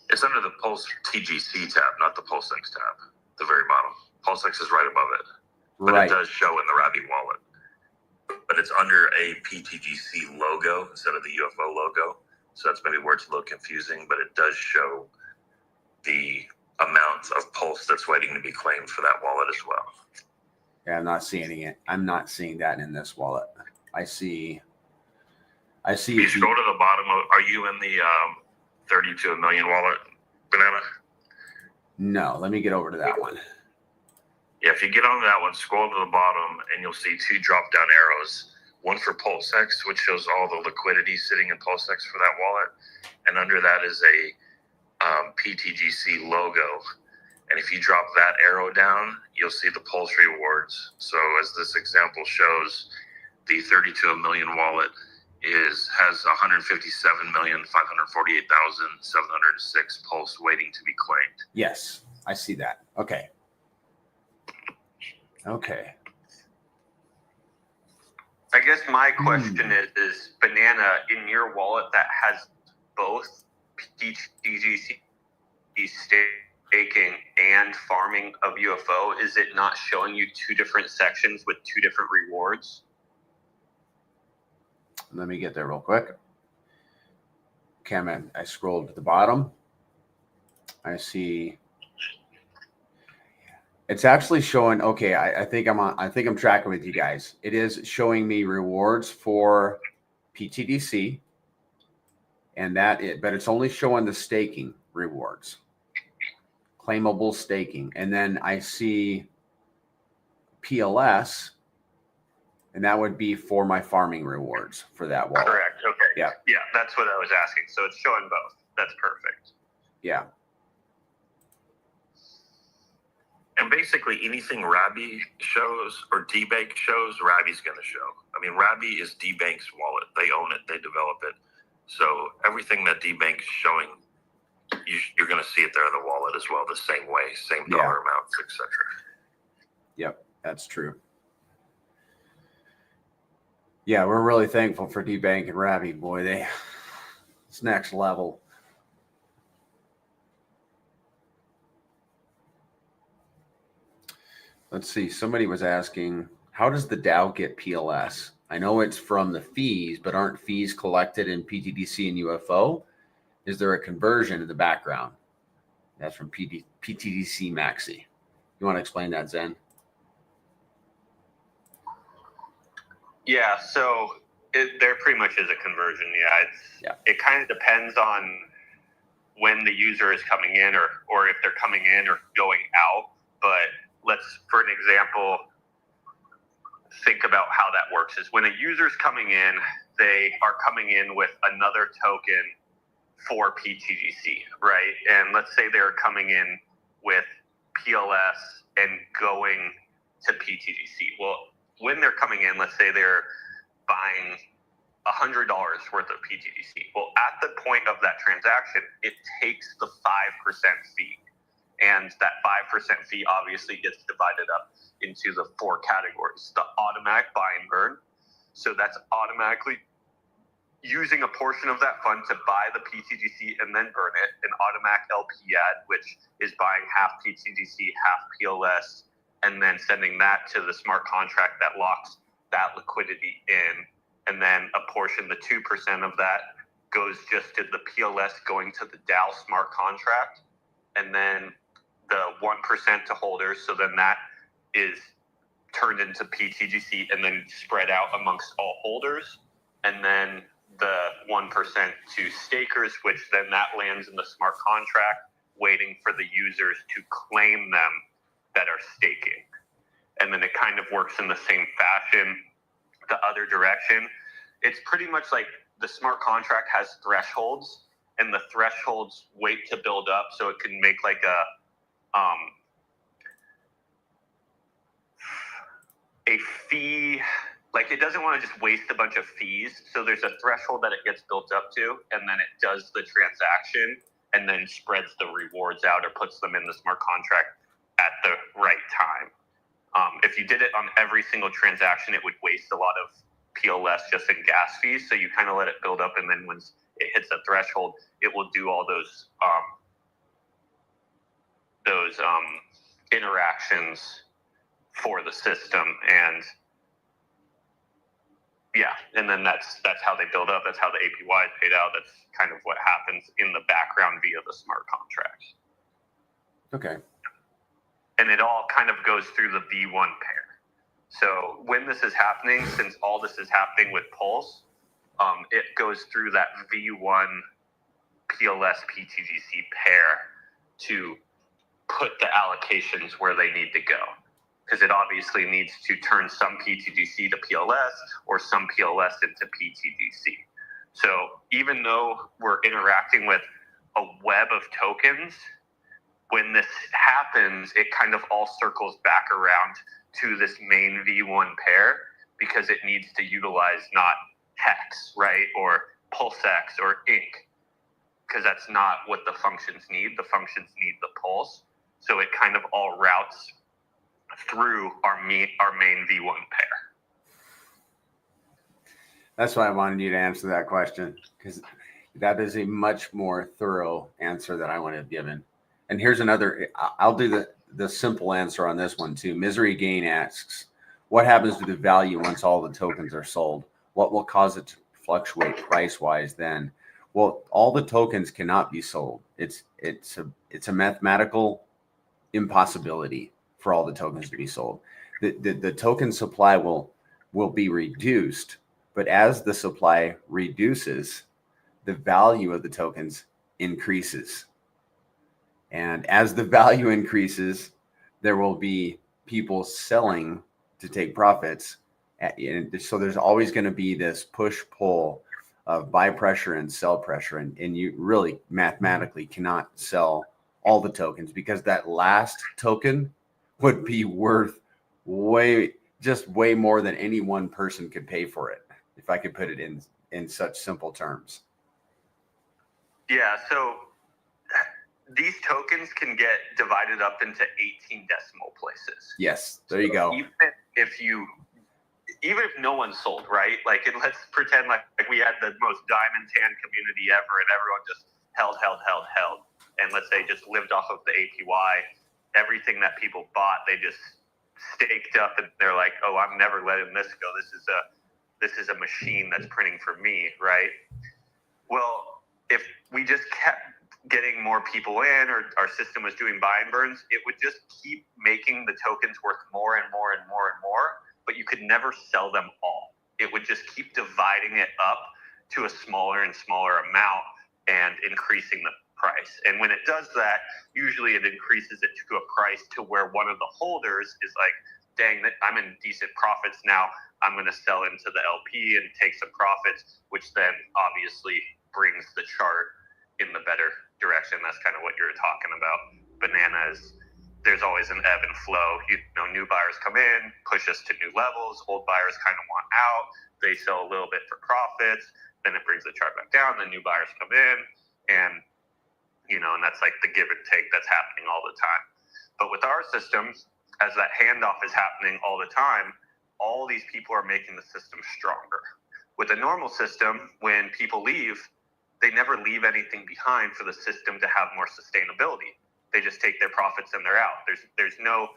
It's under the Pulse TGC tab, not the PulseX tab. The very bottom. PulseX is right above it, but Right. It does show in the Rabby wallet. But it's under a PTGC logo instead of the UFO logo, so that's maybe where it's a little confusing. But it does show the amount of Pulse that's waiting to be claimed for that wallet as well. Yeah, I'm not seeing it. I'm not seeing that in this wallet. I see. If you scroll to the bottom, are you in the 32 million wallet, Banana? No, let me get over to that one. Yeah, if you get onto that one, scroll to the bottom, and you'll see two drop-down arrows. One for PulseX, which shows all the liquidity sitting in PulseX for that wallet, and under that is a PTGC logo. And if you drop that arrow down, you'll see the Pulse rewards. So as this example shows, the 32 million wallet has 157,548,706 Pulse waiting to be claimed. Yes, I see that. Okay. I guess my question is Banana, in your wallet that has both PTGC staking and farming of UFO, is it not showing you two different sections with two different rewards? Let me get there real quick. Okay, I scrolled to the bottom. I see it's actually showing. Okay, I think I'm tracking with you guys. It is showing me rewards for PTGC, and but it's only showing the staking rewards, claimable staking, and then I see PLS, and that would be for my farming rewards for that wallet. Correct. Okay. Yeah. Yeah, that's what I was asking. So it's showing both. That's perfect. Yeah. And basically anything Rabbi shows or D-Bank shows, Rabbi's going to show. I mean, Rabbi is D-Bank's wallet. They own it. They develop it. So everything that D-Bank's showing, you're going to see it there in the wallet as well, the same way, same dollar amounts, etc. Yep, that's true. Yeah, we're really thankful for D-Bank and Rabbi. Boy, it's next level. Let's see. Somebody was asking, how does the DAO get PLS? I know it's from the fees, but aren't fees collected in PTGC and UFO? Is there a conversion in the background? That's from PTGC Maxi. You want to explain that, Zen? Yeah, so there pretty much is a conversion. It kind of depends on when the user is coming in or if they're coming in or going out. But for an example, think about how that works is when a user's coming in, they are coming in with another token for PTGC, right? And let's say they're coming in with PLS and going to PTGC. Well, when they're coming in, let's say they're buying $100 worth of PTGC. Well, at the point of that transaction, it takes the 5% fee. And that 5% fee obviously gets divided up into the 4 categories. The automatic buy and burn. So that's automatically using a portion of that fund to buy the PTGC and then burn it. An automatic LP add, which is buying half PTGC, half PLS, and then sending that to the smart contract that locks that liquidity in. And then a portion, the 2% of that, goes just to the PLS going to the DAO smart contract. And then the 1% to holders. So then that is turned into PTGC and then spread out amongst all holders. And then the 1% to stakers, which then that lands in the smart contract, waiting for the users to claim them that are staking. And then it kind of works in the same fashion the other direction. It's pretty much like the smart contract has thresholds, and the thresholds wait to build up so it can make like a fee. Like, it doesn't want to just waste a bunch of fees. So there's a threshold that it gets built up to, and then it does the transaction and then spreads the rewards out or puts them in the smart contract at the right time. If you did it on every single transaction, it would waste a lot of PLS just in gas fees. So you kind of let it build up, and then once it hits a threshold, it will do all those interactions for the system. And yeah, and then that's how they build up. That's how the APY is paid out. That's kind of what happens in the background via the smart contracts. Okay. And it all kind of goes through the V1 pair. So when this is happening, since all this is happening with Pulse, it goes through that V1 PLS PTGC pair to put the allocations where they need to go. Because it obviously needs to turn some PTGC to PLS or some PLS into PTGC. So even though we're interacting with a web of tokens, when this happens, it kind of all circles back around to this main V1 pair, because it needs to utilize not Hex, right, or PulseX or Ink, because that's not what the functions need. The functions need the Pulse. So it kind of all routes through our main V1 pair. That's why I wanted you to answer that question, because that is a much more thorough answer that I would have given. And here's another, I'll do the simple answer on this one too. Misery Gain asks, what happens to the value once all the tokens are sold? What will cause it to fluctuate price-wise then? Well, all the tokens cannot be sold. It's a mathematical impossibility for all the tokens to be sold. The token supply will be reduced, but as the supply reduces, the value of the tokens increases. And as the value increases, there will be people selling to take profits. And so there's always going to be this push-pull of buy pressure and sell pressure. And you really mathematically cannot sell all the tokens, because that last token would be worth way more than any one person could pay for it, if I could put it in such simple terms. Yeah, so these tokens can get divided up into 18 decimal places. Yes, there you go. Even if no one sold, right? Like, let's pretend like we had the most diamond tan community ever, and everyone just held. And let's say just lived off of the APY. Everything that people bought, they just staked up, and they're like, oh, I'm never letting this go. This is a machine that's printing for me, right? Well, if we just kept getting more people in, or our system was doing buy and burns, it would just keep making the tokens worth more and more and more and more, but you could never sell them all. It would just keep dividing it up to a smaller and smaller amount and increasing the price. And when it does that, usually it increases it to a price to where one of the holders is like, dang, I'm in decent profits now. I'm going to sell into the LP and take some profits, which then obviously brings the chart in the better direction. That's kind of what you're talking about. Bananas, there's always an ebb and flow. New buyers come in, push us to new levels. Old buyers kind of want out. They sell a little bit for profits. Then it brings the chart back down. Then new buyers come in, and and that's like the give and take that's happening all the time. But with our systems, as that handoff is happening all the time, all these people are making the system stronger. With a normal system, when people leave, they never leave anything behind for the system to have more sustainability. They just take their profits and they're out. There's no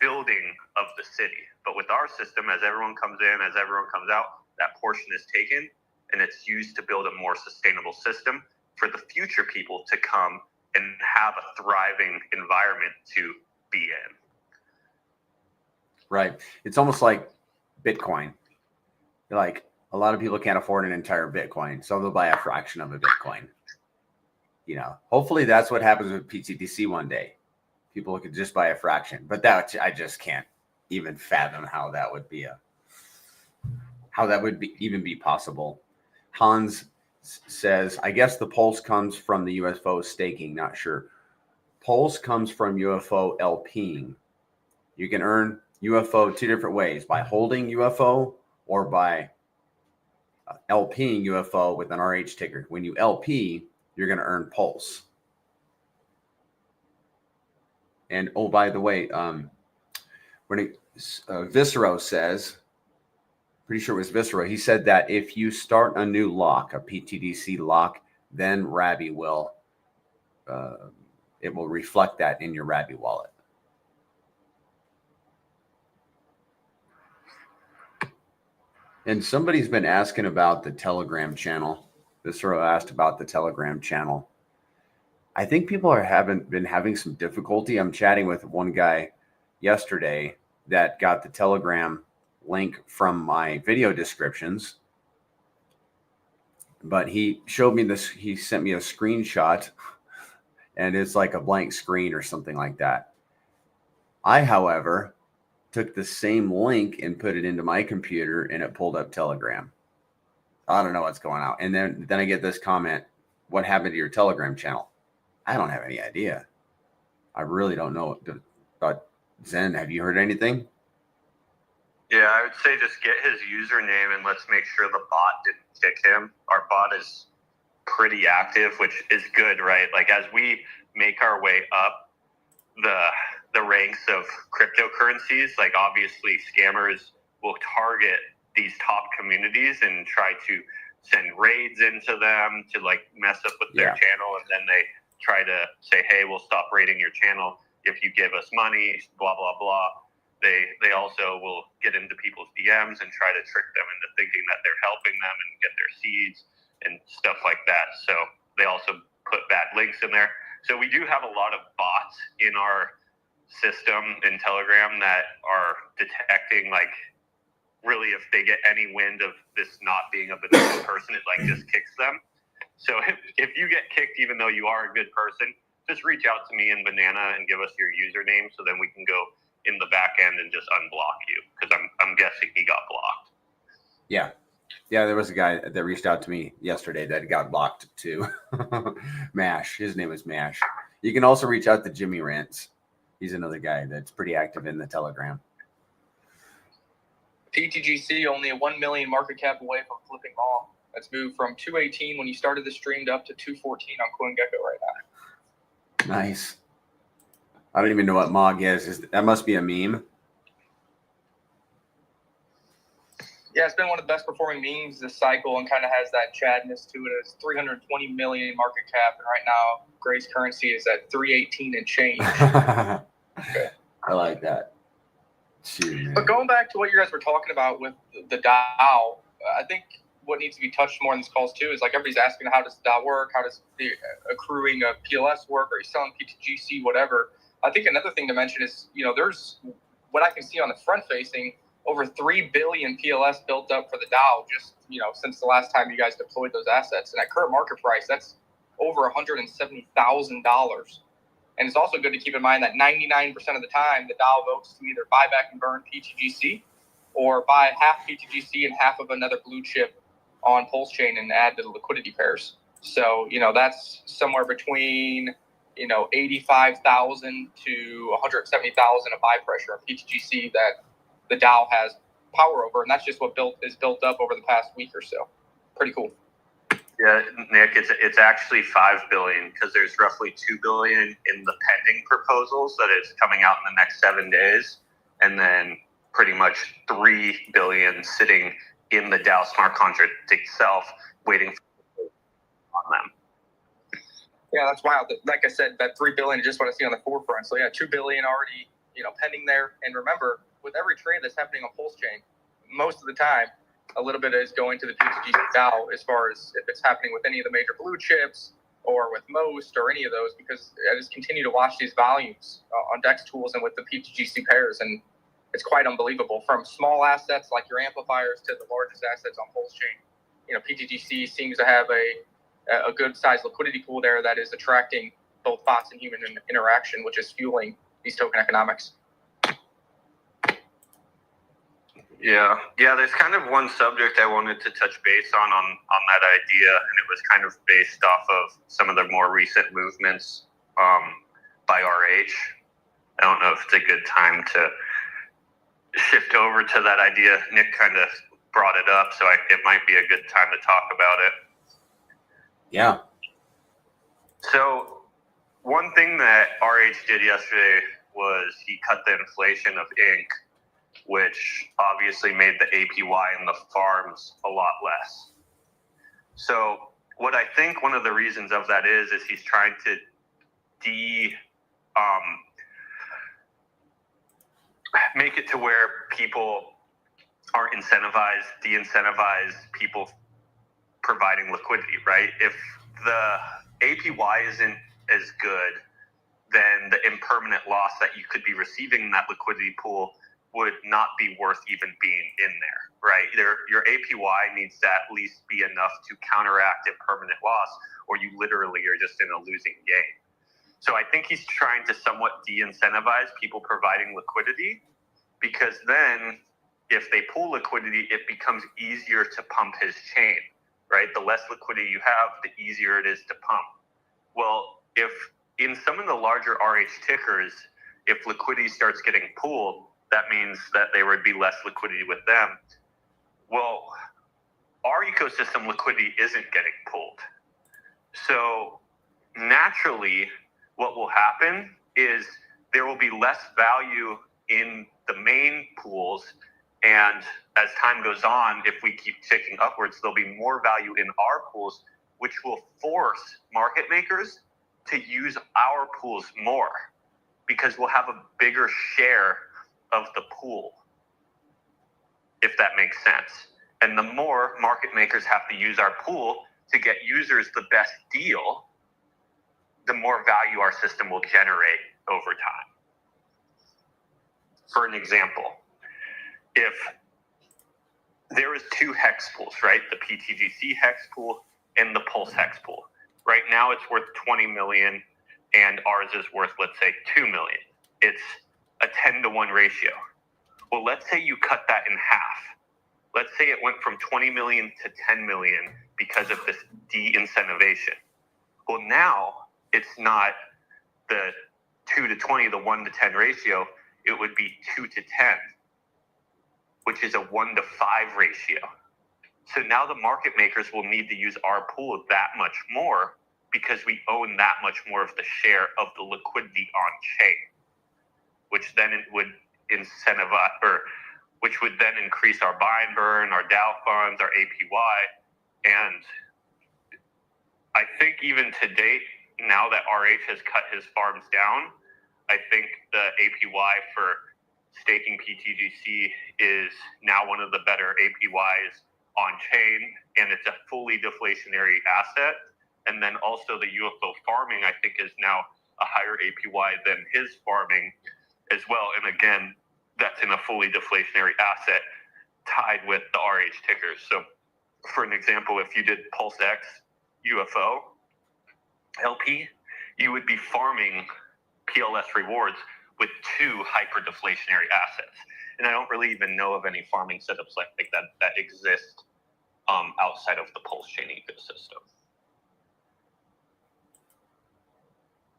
building of the city. But with our system, as everyone comes in, as everyone comes out, that portion is taken and it's used to build a more sustainable system for the future people to come and have a thriving environment to be in. Right. It's almost like Bitcoin. Like, a lot of people can't afford an entire Bitcoin, so they'll buy a fraction of a Bitcoin. Hopefully that's what happens with PTGC one day. People could just buy a fraction, but that I just can't even fathom how that would be even be possible. Hans says, I guess the pulse comes from the UFO staking. Not sure. Pulse comes from UFO LPing. You can earn UFO two different ways: by holding UFO or by LPing UFO with an RH ticker. When you LP, you're going to earn Pulse. And oh, by the way, Viscero says, pretty sure it was Viscero, he said that if you start a new lock, a PTGC lock, then Rabby will, it will reflect that in your Rabby wallet. And somebody's been asking about the Telegram channel. Viscero asked about the Telegram channel. I think people been having some difficulty. I'm chatting with one guy yesterday that got the Telegram link from my video descriptions, but he showed me this. He sent me a screenshot, and it's like a blank screen or something like that. I, however, took the same link and put it into my computer, and it pulled up Telegram. I don't know what's going on. And then I get this comment: what happened to your Telegram channel? I don't have any idea. I really don't know. But Zen, have you heard anything? Yeah, I would say just get his username and let's make sure the bot didn't kick him. Our bot is pretty active, which is good, right? Like, as we make our way up the ranks of cryptocurrencies, like, obviously scammers will target these top communities and try to send raids into them to like mess up with their channel, and then they try to say, hey, we'll stop rating your channel if you give us money, blah, blah, blah. They also will get into people's DMs and try to trick them into thinking that they're helping them and get their seeds and stuff like that. So they also put bad links in there. So we do have a lot of bots in our system in Telegram that are detecting, like, really if they get any wind of this not being a benevolent person, it like just kicks them. So if you get kicked even though you are a good person, just reach out to me in Banana and give us your username so then we can go in the back end and just unblock you, because I'm guessing he got blocked. Yeah, there was a guy that reached out to me yesterday that got blocked too. Mash, his name is Mash. You can also reach out to Jimmy Rants. He's another guy that's pretty active in the Telegram. PTGC only a 1 million market cap away from flipping all. That's moved from 218 when you started the stream up to 214 on CoinGecko right now. Nice. I don't even know what MOG is. That must be a meme. Yeah, it's been one of the best performing memes this cycle and kind of has that Chadness to it. It's 320 million market cap, and right now Gray's currency is at 318 and change. Okay. I like that. Shoot, man. But going back to what you guys were talking about with the DAO, I think what needs to be touched more in this calls too is, like, everybody's asking, how does DAO work? How does the accruing of PLS work? Are you selling PTGC, whatever? I think another thing to mention is, there's what I can see on the front facing, over 3 billion PLS built up for the DAO just, since the last time you guys deployed those assets. And at current market price, that's over $170,000. And it's also good to keep in mind that 99% of the time, the DAO votes to either buy back and burn PTGC or buy half PTGC and half of another blue chip on PulseChain and add to the liquidity pairs. So, that's somewhere between 85,000 to 170,000 of buy pressure on PTGC that the DAO has power over, and that's just what is built up over the past week or so. Pretty cool. Yeah, Nick, it's actually 5 billion, because there's roughly 2 billion in the pending proposals that is coming out in the next 7 days, and then pretty much 3 billion sitting in the DAO smart contract itself, waiting on them. Yeah, that's wild. Like I said, that 3 billion is just what I see on the forefront. So yeah, 2 billion already, pending there. And remember, with every trade that's happening on PulseChain, most of the time, a little bit is going to the PTGC DAO, as far as if it's happening with any of the major blue chips or with most or any of those, because I just continue to watch these volumes on DEX tools and with the PTGC pairs, and it's quite unbelievable. From small assets like your amplifiers to the largest assets on PulseChain, PTGC seems to have a good sized liquidity pool there that is attracting both bots and human interaction, which is fueling these token economics. Yeah. There's kind of one subject I wanted to touch base on that idea, and it was kind of based off of some of the more recent movements by RH. I don't know if it's a good time to shift over to that idea. Nick kind of brought it up, so it might be a good time to talk about it. Yeah. So one thing that RH did yesterday was he cut the inflation of ink, which obviously made the APY in the farms a lot less. So what I think one of the reasons of that is he's trying to make it to where people aren't incentivized, de-incentivize people providing liquidity, right? If the APY isn't as good, then the impermanent loss that you could be receiving in that liquidity pool would not be worth even being in there, right? Your APY needs to at least be enough to counteract impermanent loss, or you literally are just in a losing game. So I think he's trying to somewhat de-incentivize people providing liquidity, because then if they pull liquidity, it becomes easier to pump his chain, right? The less liquidity you have, the easier it is to pump. Well, if in some of the larger RH tickers, if liquidity starts getting pulled, that means that there would be less liquidity with them. Well, our ecosystem liquidity isn't getting pulled. So naturally, what will happen is there will be less value in the main pools. And as time goes on, if we keep ticking upwards, there'll be more value in our pools, which will force market makers to use our pools more because we'll have a bigger share of the pool, if that makes sense. And the more market makers have to use our pool to get users the best deal, the more value our system will generate over time. For an example, if there is 2 hex pools, right? The PTGC hex pool and the Pulse hex pool. Right now it's worth 20 million and ours is worth, let's say, 2 million. It's a 10-to-1 ratio. Well, let's say you cut that in half. Let's say it went from 20 million to 10 million because of this de-incentivization. Well, now it's not the 2 to 20, the 1 to 10 ratio. It would be 2 to 10, which is a 1 to 5 ratio. So now the market makers will need to use our pool that much more because we own that much more of the share of the liquidity on chain, which then it would incentivize, or which would then increase our buy and burn, our DAO funds, our APY. And I think even to date, now that RH has cut his farms down, I think the APY for staking PTGC is now one of the better APYs on chain, and it's a fully deflationary asset. And then also the UFO farming, I think, is now a higher APY than his farming as well. And again, that's in a fully deflationary asset tied with the RH tickers. So for an example, if you did PulseX UFO LP, you would be farming PLS rewards with 2 hyper deflationary assets. And I don't really even know of any farming setups like that exist outside of the PulseChain ecosystem.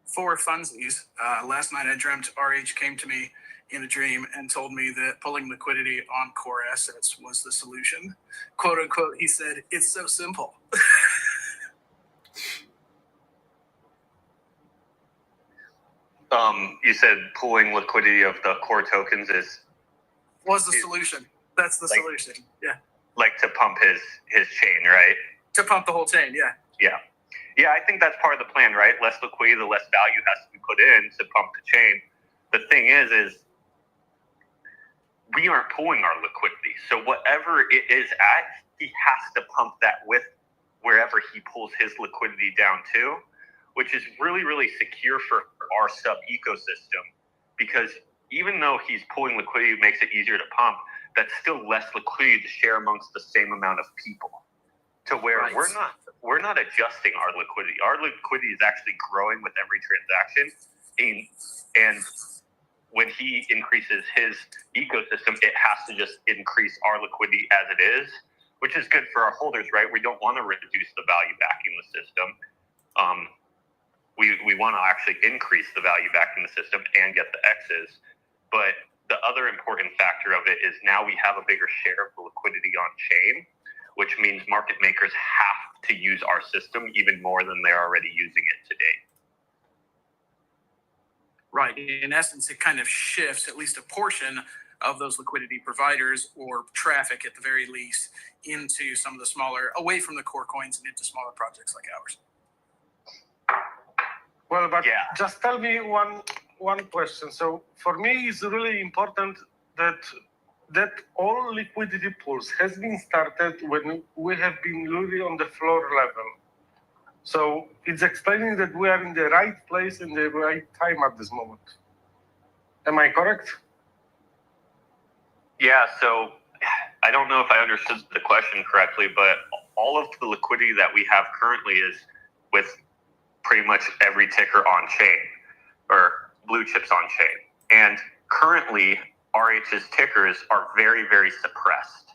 For funsies, last night I dreamt RH came to me in a dream and told me that pulling liquidity on core assets was the solution. Quote unquote, he said, "It's so simple." You said pulling liquidity of the core tokens was the solution. That's the solution. Yeah. Like to pump his chain, right? To pump the whole chain, yeah. Yeah, I think that's part of the plan, right? Less liquidity, the less value has to be put in to pump the chain. The thing is we aren't pulling our liquidity. So whatever it is at, he has to pump that with wherever he pulls his liquidity down to, which is really, really secure for our sub ecosystem, because even though he's pulling liquidity, makes it easier to pump, that's still less liquidity to share amongst the same amount of people. To where we're not adjusting our liquidity. Our liquidity is actually growing with every transaction, and when he increases his ecosystem, it has to just increase our liquidity as it is, which is good for our holders, right? We don't want to reduce the value backing the system. We want to actually increase the value backing the system and get the X's. But the other important factor of it is now we have a bigger share of the liquidity on chain, which means market makers have to use our system even more than they're already using it today. Right. In essence, it kind of shifts at least a portion of those liquidity providers, or traffic at the very least, into some of the smaller, away from the core coins and into smaller projects like ours. Well, but just tell me one question. So for me, it's really important that all liquidity pools has been started when we have been really on the floor level. So it's explaining that we are in the right place in the right time at this moment. Am I correct? Yeah, so I don't know if I understood the question correctly, but all of the liquidity that we have currently is with pretty much every ticker on chain, or blue chips on chain. And currently, RH's tickers are very, very suppressed.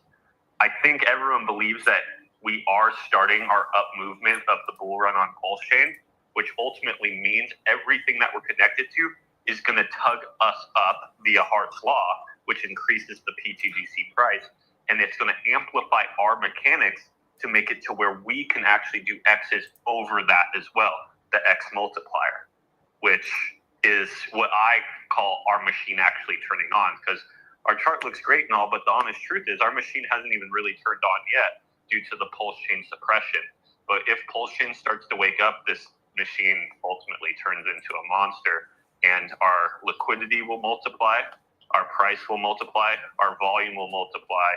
I think everyone believes that we are starting our up movement of the bull run on PulseChain, which ultimately means everything that we're connected to is going to tug us up via Hart's Law, which increases the PTGC price. And it's going to amplify our mechanics to make it to where we can actually do X's over that as well, the X multiplier, which is what I call our machine actually turning on, because our chart looks great and all, but the honest truth is our machine hasn't even really turned on yet due to the PulseChain suppression. But if PulseChain starts to wake up, this machine ultimately turns into a monster, and our liquidity will multiply, our price will multiply, our volume will multiply,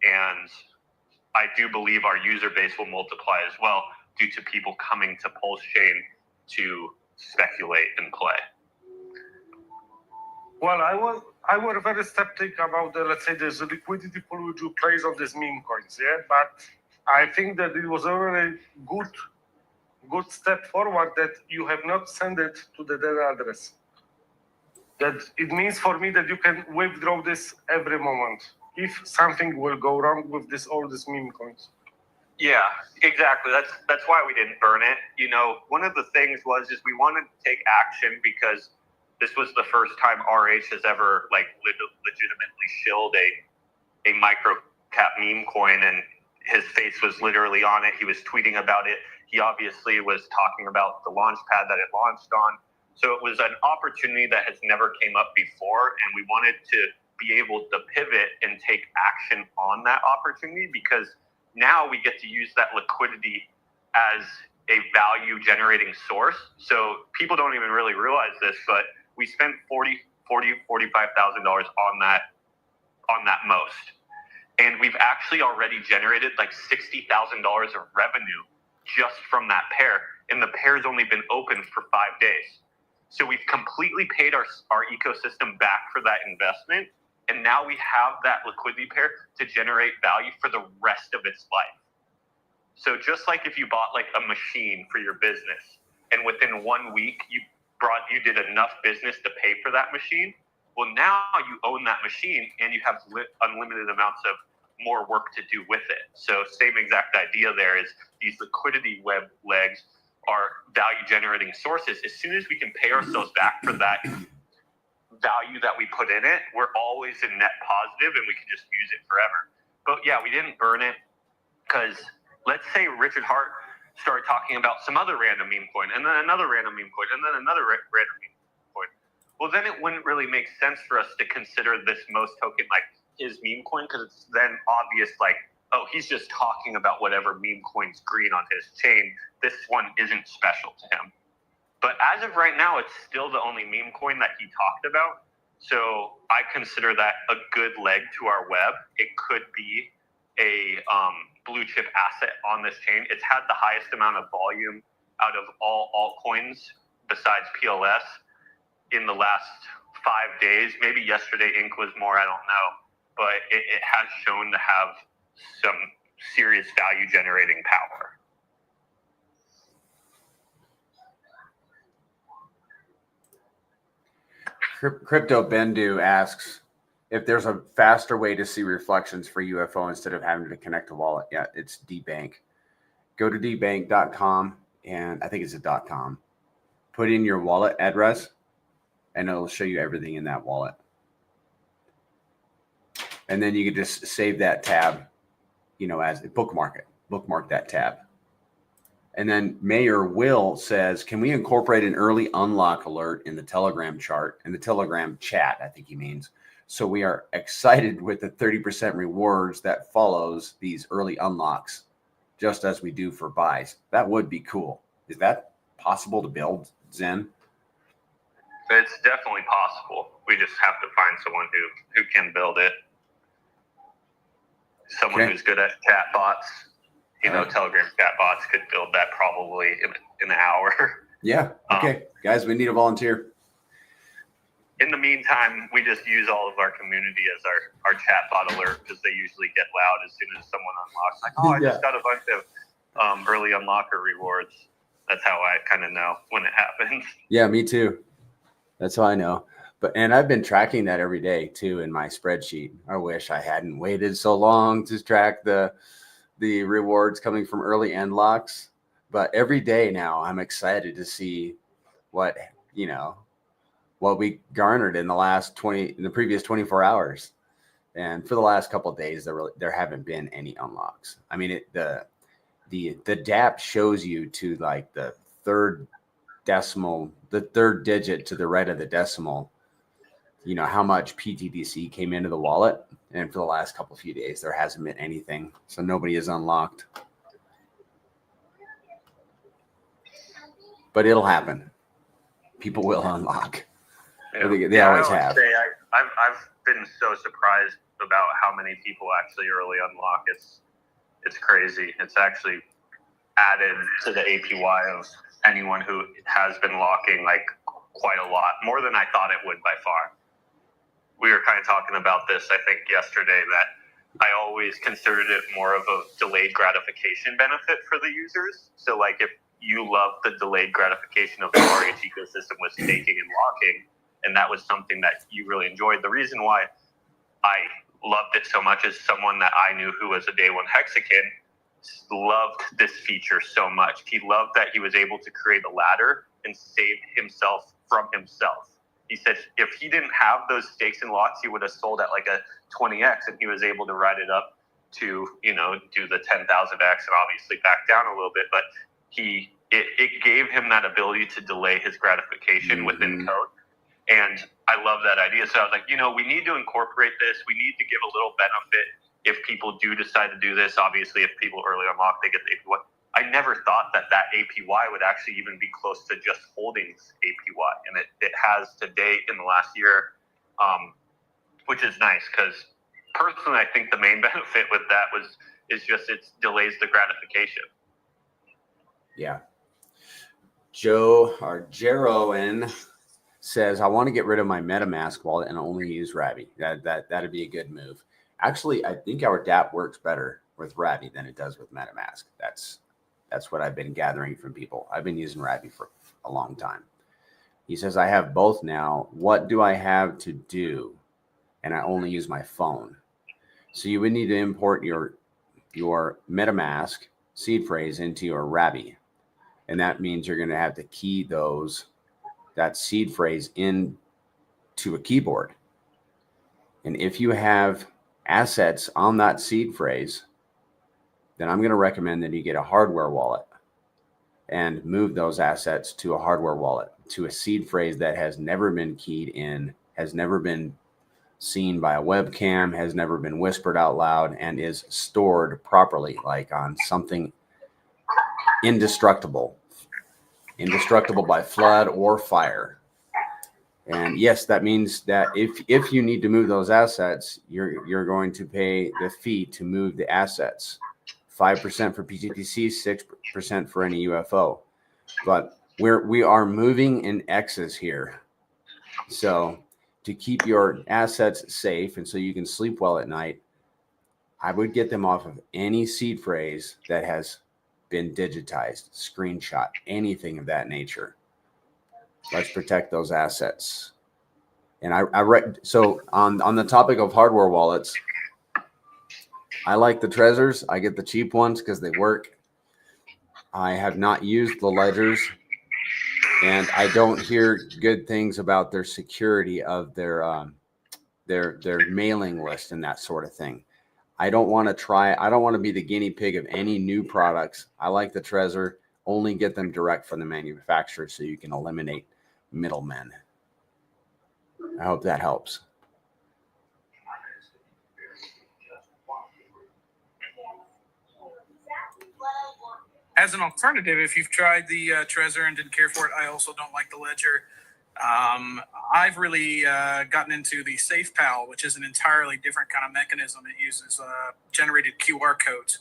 and I do believe our user base will multiply as well due to people coming to PulseChain to speculate and play. Well, I was very skeptic about the, let's say, the liquidity pool which you place on these meme coins, yeah. But I think that it was a very good step forward that you have not sent it to the dead address. That it means for me that you can withdraw this every moment if something will go wrong with all these meme coins. Yeah, exactly. That's why we didn't burn it. You know, one of the things is we wanted to take action because this was the first time RH has ever legitimately shilled a micro cap meme coin, and his face was literally on it. He was tweeting about it. He obviously was talking about the launch pad that it launched on. So it was an opportunity that has never came up before, and we wanted to be able to pivot and take action on that opportunity because now we get to use that liquidity as a value generating source. So people don't even really realize this, but we spent $45,000 on that most. And we've actually already generated like $60,000 of revenue just from that pair. And the pair's only been open for 5 days. So we've completely paid our ecosystem back for that investment. And now we have that liquidity pair to generate value for the rest of its life. So just like if you bought like a machine for your business and within 1 week you did enough business to pay for that machine, well, now you own that machine and you have unlimited amounts of more work to do with it. So same exact idea there is these liquidity web legs are value generating sources. As soon as we can pay ourselves back for that value that we put in it, we're always in net positive and we can just use it forever. But yeah, we didn't burn it because let's say Richard Hart started talking about some other random meme coin and then another random meme coin and then another random meme coin. Well, then it wouldn't really make sense for us to consider this most token like his meme coin because it's then obvious like, oh, he's just talking about whatever meme coin's green on his chain. This one isn't special to him. But as of right now, it's still the only meme coin that he talked about. So I consider that a good leg to our web. It could be a blue chip asset on this chain. It's had the highest amount of volume out of all altcoins besides PLS in the last 5 days. Maybe yesterday Inc was more, I don't know. But it has shown to have some serious value generating power. Crypto Bendu asks if there's a faster way to see reflections for UFO instead of having to connect a wallet. Yeah, it's dbank. Go to dbank.com, and I think it's a .com. Put in your wallet address, and it'll show you everything in that wallet. And then you can just save that tab, as a bookmark that tab. And then Mayor Will says, can we incorporate an early unlock alert in the Telegram chart, in the Telegram chat, I think he means. So we are excited with the 30% rewards that follows these early unlocks, just as we do for buys. That would be cool. Is that possible to build, Zen? It's definitely possible. We just have to find someone who can build it. Someone who's good at chat bots. Telegram chat bots could build that probably in an hour. Yeah. Okay. Guys, we need a volunteer. In the meantime, we just use all of our community as our chat bot alert because they usually get loud as soon as someone unlocks. Like, I just got a bunch of early unlocker rewards. That's how I kind of know when it happens. Yeah, me too. That's how I know. And I've been tracking that every day too in my spreadsheet. I wish I hadn't waited so long to track the rewards coming from early unlocks. But every day now I'm excited to see what we garnered in the previous 24 hours. And for the last couple of days, there haven't been any unlocks. I mean, the DApp shows you to like the third digit to the right of the decimal, how much PTGC came into the wallet. And for the last couple of few days, there hasn't been anything. So nobody is unlocked. but it'll happen. People will unlock. Yeah. They always I have. Say I've been so surprised about how many people actually early unlock. It's crazy. It's actually added to the APY of anyone who has been locking like quite a lot, more than I thought it would by far. We were kind of talking about this, I think, yesterday, that I always considered it more of a delayed gratification benefit for the users. So like if you love the delayed gratification of the RH ecosystem with staking and locking, and that was something that you really enjoyed. The reason why I loved it so much is someone that I knew who was a day one Hexakin loved this feature so much. He loved that he was able to create a ladder and save himself from himself. He said if he didn't have those stakes and locks, he would have sold at like a 20x, and he was able to ride it up to, do the 10,000x and obviously back down a little bit. But it gave him that ability to delay his gratification within code. And I love that idea. So I was like, we need to incorporate this. We need to give a little benefit if people do decide to do this. Obviously, if people early unlock, they get the APY. I never thought that APY would actually even be close to just holdings APY. And it has to date in the last year, which is nice because personally, I think the main benefit with that is just it delays the gratification. Yeah. Jeroen says, I want to get rid of my MetaMask wallet and only use Rabby. That'd be a good move. Actually, I think our DApp works better with Rabby than it does with MetaMask. That's what I've been gathering from people. I've been using Rabby for a long time. He says, I have both now. What do I have to do? And I only use my phone. So you would need to import your MetaMask seed phrase into your Rabby. And that means you're going to have to key that seed phrase into a keyboard. And if you have assets on that seed phrase, then I'm going to recommend that you get a hardware wallet and move those assets to a hardware wallet, to a seed phrase that has never been keyed in, has never been seen by a webcam, has never been whispered out loud, and is stored properly, like on something indestructible by flood or fire. And yes, that means that if you need to move those assets, you're going to pay the fee to move the assets. 5% for PTGC, 6% for any UFO. But we are moving in X's here. So to keep your assets safe and so you can sleep well at night, I would get them off of any seed phrase that has been digitized, screenshot, anything of that nature. Let's protect those assets. And so on the topic of hardware wallets, I like the Trezors. I get the cheap ones because they work. I have not used the Ledgers, and I don't hear good things about their security of their mailing list and that sort of thing. I don't want to be the guinea pig of any new products. I like the Trezor. Only get them direct from the manufacturer so you can eliminate middlemen. I hope that helps. As an alternative, if you've tried the Trezor and didn't care for it, I also don't like the Ledger. I've really gotten into the SafePal, which is an entirely different kind of mechanism. It uses generated QR codes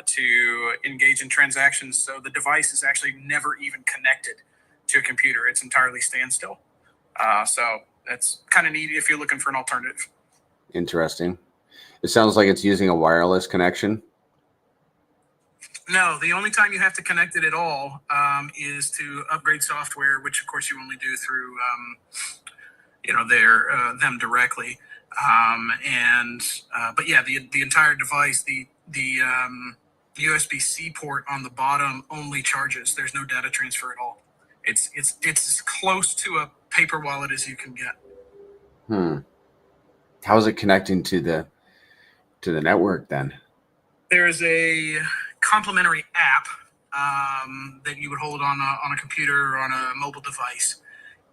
to engage in transactions. So the device is actually never even connected to a computer. It's entirely standstill. So that's kind of neat if you're looking for an alternative. Interesting. It sounds like it's using a wireless connection. No, the only time you have to connect it at all is to upgrade software, which of course you only do through, them directly. But yeah, the entire device, the USB-C port on the bottom only charges. There's no data transfer at all. It's as close to a paper wallet as you can get. How is it connecting to the network then? There is a complementary app that you would hold on a computer or on a mobile device,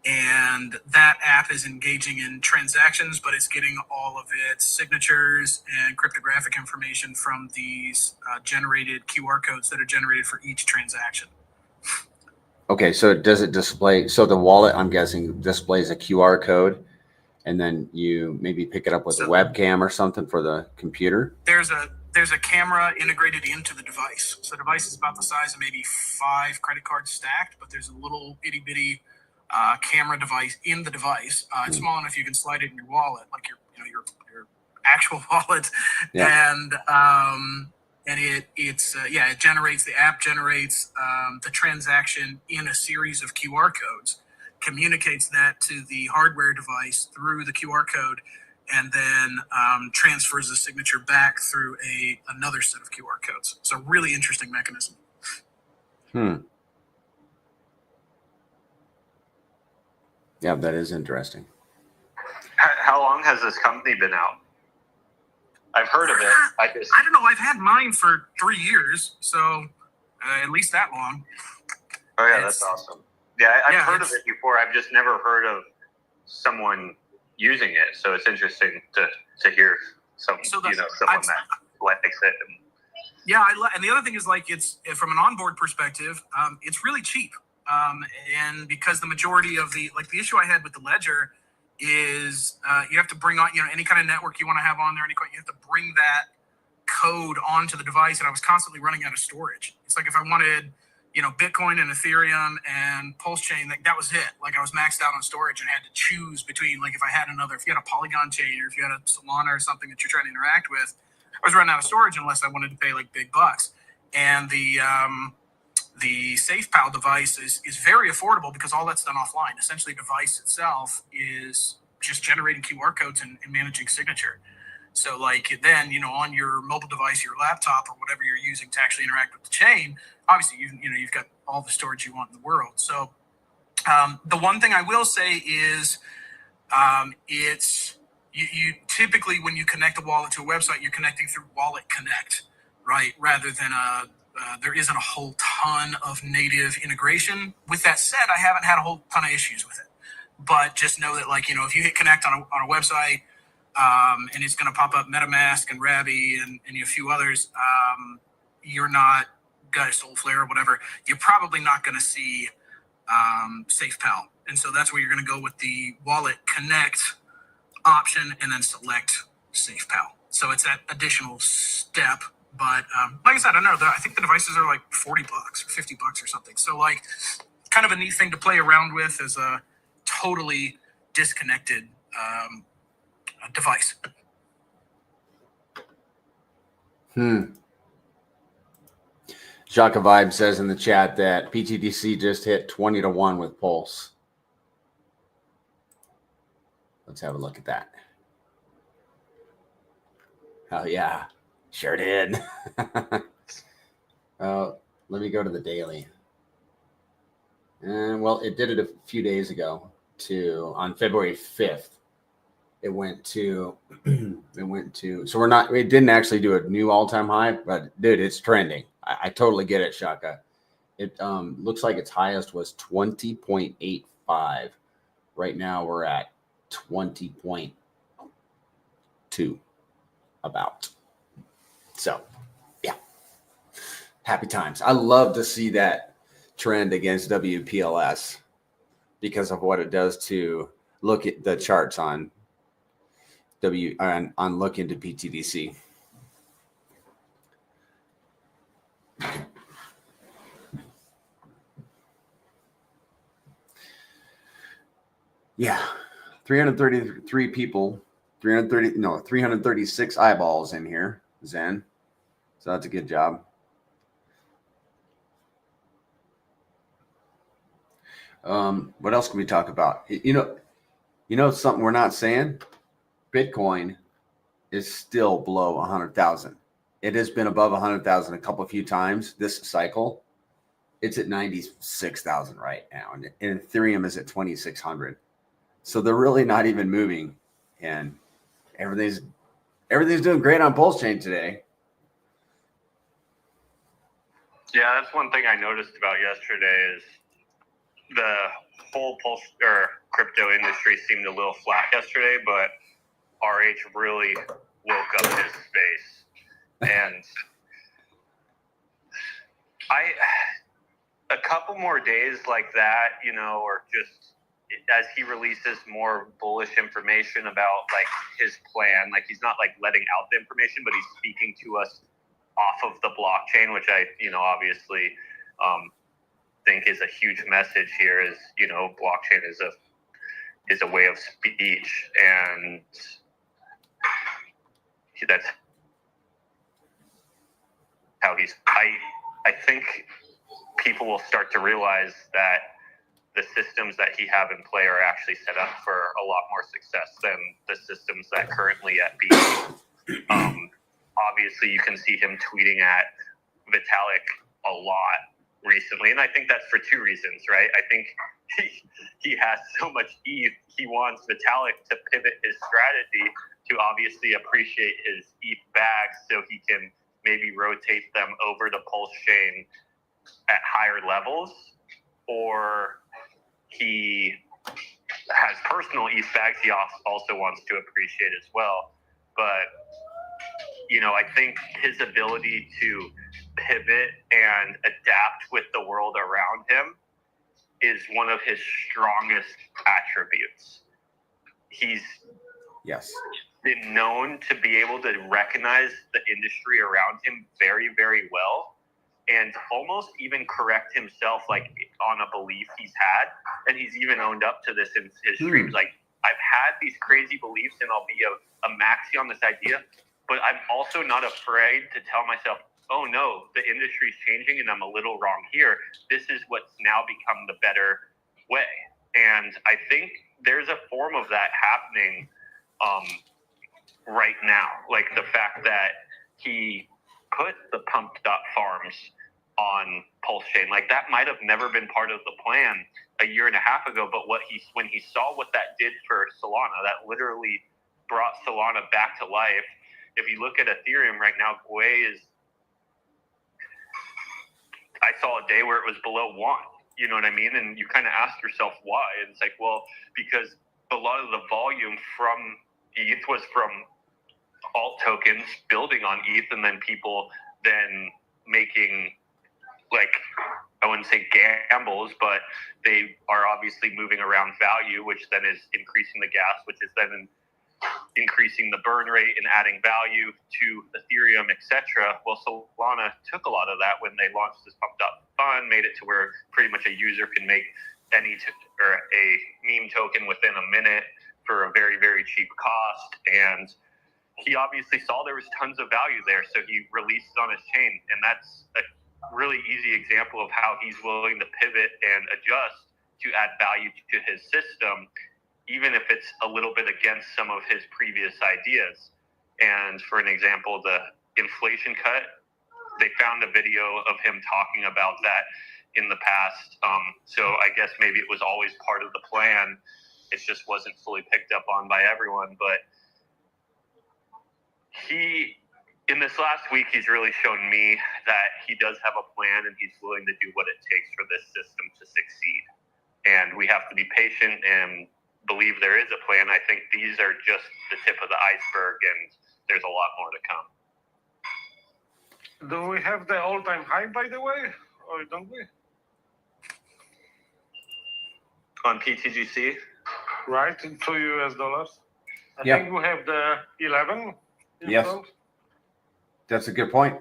and that app is engaging in transactions, but it's getting all of its signatures and cryptographic information from these generated QR codes that are generated for each transaction. Okay, so does it display? So the wallet, I'm guessing, displays a QR code, and then you maybe pick it up with a webcam or something for the computer. There's a camera integrated into the device. So the device is about the size of maybe 5 credit cards stacked, but there's a little itty bitty camera device in the device. It's small enough you can slide it in your wallet, like your actual wallet, and it generates, the app generates the transaction in a series of QR codes, communicates that to the hardware device through the QR code, and then transfers the signature back through another set of QR codes. So really interesting mechanism. Yeah, that is interesting. How long has this company been out? I've heard of it. I don't know. I've had mine for 3 years, so at least that long. Oh yeah, that's awesome. Yeah, I've heard of it before. I've just never heard of someone using it. So it's interesting to hear someone that likes it. Yeah, and the other thing is, like, it's from an onboard perspective, it's really cheap. And because the majority of the issue I had with the Ledger is you have to bring on, any kind of network you want to have on there, you have to bring that code onto the device, and I was constantly running out of storage. It's like if I wanted, Bitcoin and Ethereum and PulseChain, that was it. Like I was maxed out on storage and had to choose between, like, if you had a Polygon chain or if you had a Solana or something that you're trying to interact with, I was running out of storage unless I wanted to pay like big bucks. And the SafePal device is very affordable because all that's done offline. Essentially, the device itself is just generating QR codes and managing signature. So, like, then, on your mobile device, your laptop, or whatever you're using to actually interact with the chain, obviously, you've got all the storage you want in the world. So, the one thing I will say is, you typically, when you connect a wallet to a website, you're connecting through Wallet Connect, right? Rather than there isn't a whole ton of native integration. With that said, I haven't had a whole ton of issues with it. But just know that, like, if you hit connect on a website, and it's going to pop up MetaMask and Rabby and a few others, you're not got Soulflare or whatever, you're probably not going to see SafePal. And so that's where you're going to go with the Wallet Connect option and then select SafePal. So it's that additional step. But like I said, I don't know. I think the devices are like $40 or $50 or something. So, like, kind of a neat thing to play around with as a totally disconnected device. Shaka Vibe says in the chat that PTGC just hit 20-1 with Pulse. Let's have a look at that. Oh, yeah. Sure did. Let me go to the daily. And, well, it did it a few days ago, on February 5th. It went to, so it didn't actually do a new all-time high, but dude, it's trending. I totally get it, Shaka. It looks like its highest was 20.85. Right now we're at 20.2 about. So, yeah. Happy times. I love to see that trend against WPLS because of what it does to look at the charts on look into PTDC. Yeah, 333 people, 336 eyeballs in here, Zen. So that's a good job. What else can we talk about? You know something we're not saying? Bitcoin is still below 100,000. It has been above 100,000 a few times this cycle. It's at 96,000 right now, and Ethereum is at 2,600. So they're really not even moving, and everything's doing great on PulseChain today. Yeah, that's one thing I noticed about yesterday is the whole crypto industry seemed a little flat yesterday, but RH really woke up his space. And a couple more days like that, you know, or just as he releases more bullish information about like his plan, like he's not like letting out the information, but he's speaking to us off of the blockchain, which I, you know, obviously think is a huge message here. Is, you know, blockchain is a way of speech, and that's how he's. I think people will start to realize that the systems that he have in play are actually set up for a lot more success than the systems that currently at B. Obviously, you can see him tweeting at Vitalik a lot recently, and I think that's for two reasons, right? I think he has so much ETH, he wants Vitalik to pivot his strategy to obviously appreciate his ETH bags so he can maybe rotate them over to PulseChain at higher levels, or he has personal ETH bags he also wants to appreciate as well. But, you know, I think his ability to pivot and adapt with the world around him is one of his strongest attributes. He's been known to be able to recognize the industry around him very, very well, and almost even correct himself, like on a belief he's had. And he's even owned up to this in his streams. Like, I've had these crazy beliefs and I'll be a maxi on this idea, but I'm also not afraid to tell myself, oh no, the industry's changing and I'm a little wrong here. This is what's now become the better way. And I think there's a form of that happening right now. Like the fact that he put the pump.farms on PulseChain, like that might have never been part of the plan a year and a half ago, but when he saw what that did for Solana, that literally brought Solana back to life. If you look at Ethereum right now, Gwei is, I saw a day where it was below 1, you know what I mean? And you kind of ask yourself why. And it's like, well, because a lot of the volume from ETH was from alt tokens building on ETH, and then people then making, like, I wouldn't say gambles, but they are obviously moving around value, which then is increasing the gas, which is then increasing the burn rate and adding value to Ethereum, etc. Well, Solana took a lot of that when they launched this pumped up fund, made it to where pretty much a user can make or a meme token within a minute for a very, very cheap cost. And he obviously saw there was tons of value there, so he released it on his chain. And that's a really easy example of how he's willing to pivot and adjust to add value to his system, even if it's a little bit against some of his previous ideas. And for an example, the inflation cut, they found a video of him talking about that in the past. So I guess maybe it was always part of the plan. It just wasn't fully picked up on by everyone. But in this last week, he's really shown me that he does have a plan and he's willing to do what it takes for this system to succeed. And we have to be patient and believe there is a plan. I think these are just the tip of the iceberg, and there's a lot more to come. Do we have the all-time high, by the way, or don't we? On PTGC? Right, $2. I Yeah. think we have the 11. Yes. That's a good point.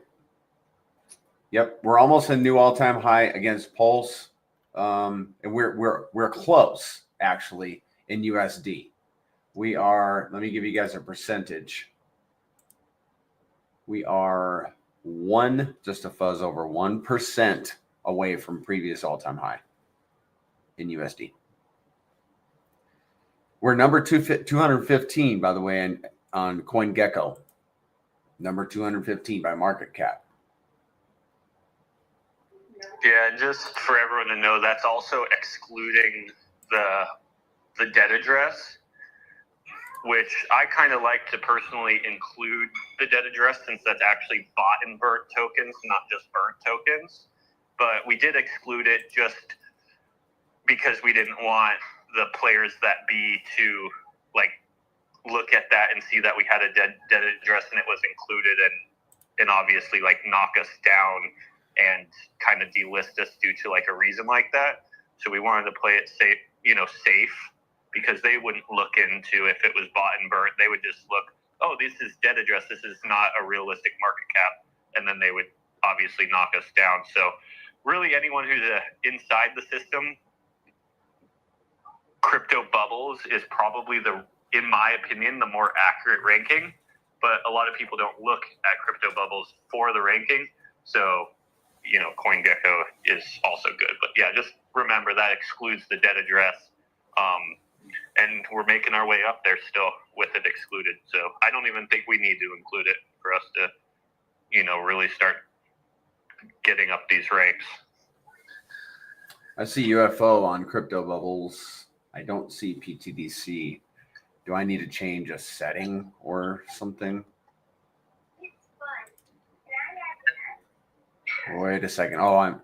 Yep, we're almost a new all-time high against Pulse, and we're close actually in USD. We are. Let me give you guys a percentage. We are just a fuzz over 1% away from previous all-time high in USD. We're number 215, by the way, on CoinGecko. Number 215 by market cap. Yeah, and just for everyone to know, that's also excluding the debt address, which I kind of like to personally include the debt address since that's actually bought and burnt tokens, not just burnt tokens. But we did exclude it just because we didn't want the players that be to like look at that and see that we had a debt address and it was included and obviously like knock us down and kind of delist us due to like a reason like that. So we wanted to play it safe, safe, because they wouldn't look into if it was bought and burnt. They would just look, oh, this is dead address. This is not a realistic market cap. And then they would obviously knock us down. So really anyone who's inside the system, crypto bubbles is probably in my opinion, the more accurate ranking. But a lot of people don't look at crypto bubbles for the ranking. So, CoinGecko is also good. But yeah, just remember that excludes the dead address. And we're making our way up there still with it excluded. So I don't even think we need to include it for us to, really start getting up these ranks. I see UFO on crypto bubbles. I don't see PTGC. Do I need to change a setting or something? Wait a second. Oh,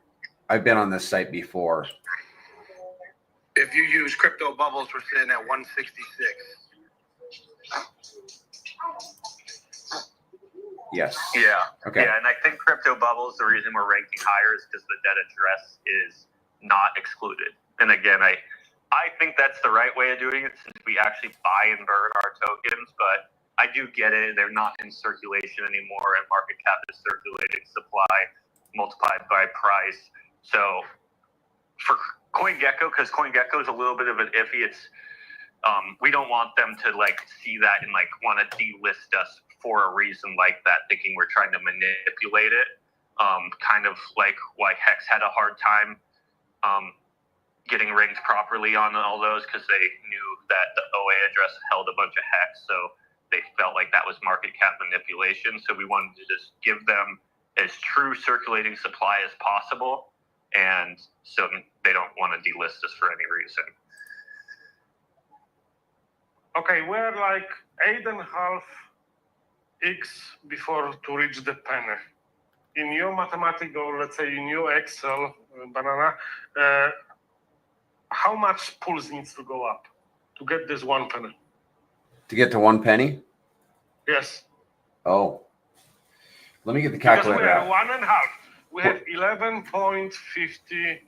I've been on this site before. If you use crypto bubbles, we're sitting at 166. Yes. Yeah. Okay. Yeah, and I think crypto bubbles, the reason we're ranking higher is because the dead address is not excluded. And again, I think that's the right way of doing it since we actually buy and burn our tokens, but I do get it. They're not in circulation anymore, and market cap is circulating supply multiplied by price. So for CoinGecko, because CoinGecko is a little bit of an iffy, it's we don't want them to see that and want to delist us for a reason like that, thinking we're trying to manipulate it. Kind of like why Hex had a hard time getting ranked properly on all those, because they knew that the OA address held a bunch of Hex, so they felt like that was market cap manipulation. So we wanted to just give them as true circulating supply as possible, and so they don't want to delist us for any reason. Okay, we're 8.5x before to reach the penny. In your mathematical, let's say in your Excel, banana, how much pulse needs to go up to get this 1 penny? To get to 1 penny? Yes. Oh. Let me get the Because calculator we are out. 1.5. We have 11.50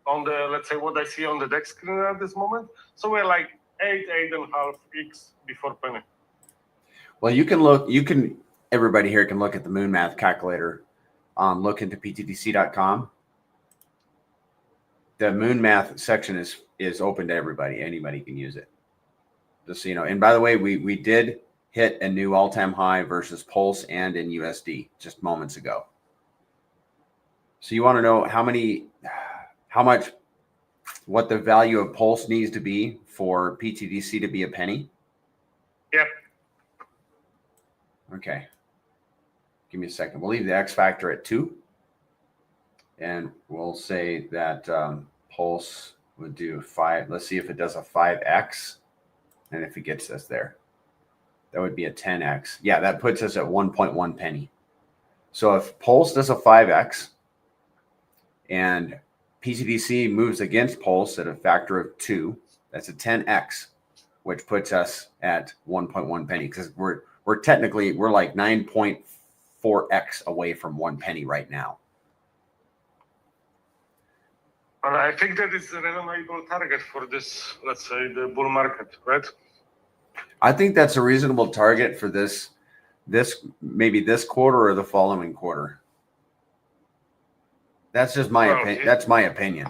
on the, let's say, what I see on the DEX screen at this moment. So we're 8.5x before penny. Well, everybody here can look at the moon math calculator. Look into PTGC.com. The moon math section is open to everybody. Anybody can use it. Just so you know. And by the way, we did hit a new all-time high versus Pulse and in USD just moments ago. So you want to know what the value of Pulse needs to be for PTGC to be a penny? Yep. Okay. Give me a second. We'll leave the X factor at 2. And we'll say that Pulse would do 5. Let's see if it does a 5X. And if it gets us there, that would be a 10X. Yeah, that puts us at 1.1 penny. So if Pulse does a 5X and PTGC moves against Pulse at a factor of 2, that's a 10X, which puts us at 1.1 penny, because we're technically 9.4X away from 1 penny right now. And I think that is a reasonable target for this, let's say, the bull market, right? I think that's a reasonable target for this maybe this quarter or the following quarter. That's just my opinion. That's my opinion.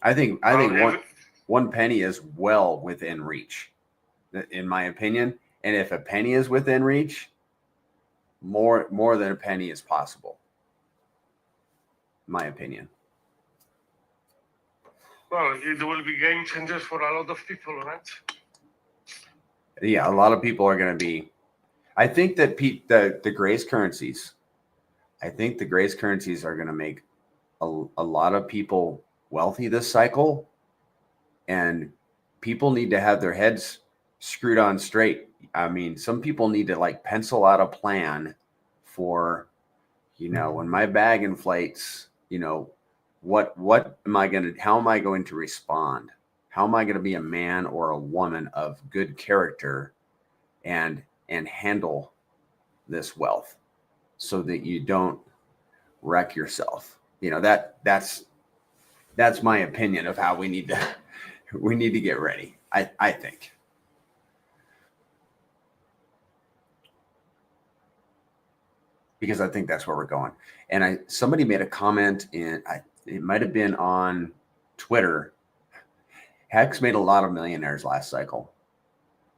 I think 1 penny is well within reach, in my opinion. And if a penny is within reach, more than a penny is possible, in my opinion. Well, it will be game changers for a lot of people, right? Yeah, a lot of people are going to be. I think that the Grace currencies. I think the Grace currencies are going to make a lot of people wealthy this cycle, and people need to have their heads screwed on straight. I mean, some people need to pencil out a plan for, when my bag inflates, what am I going to, how am I going to respond? How am I going to be a man or a woman of good character and handle this wealth so that you don't wreck yourself. That's my opinion of how we need to get ready. I think. Because I think that's where we're going. And somebody made a comment it might have been on Twitter. Hex made a lot of millionaires last cycle.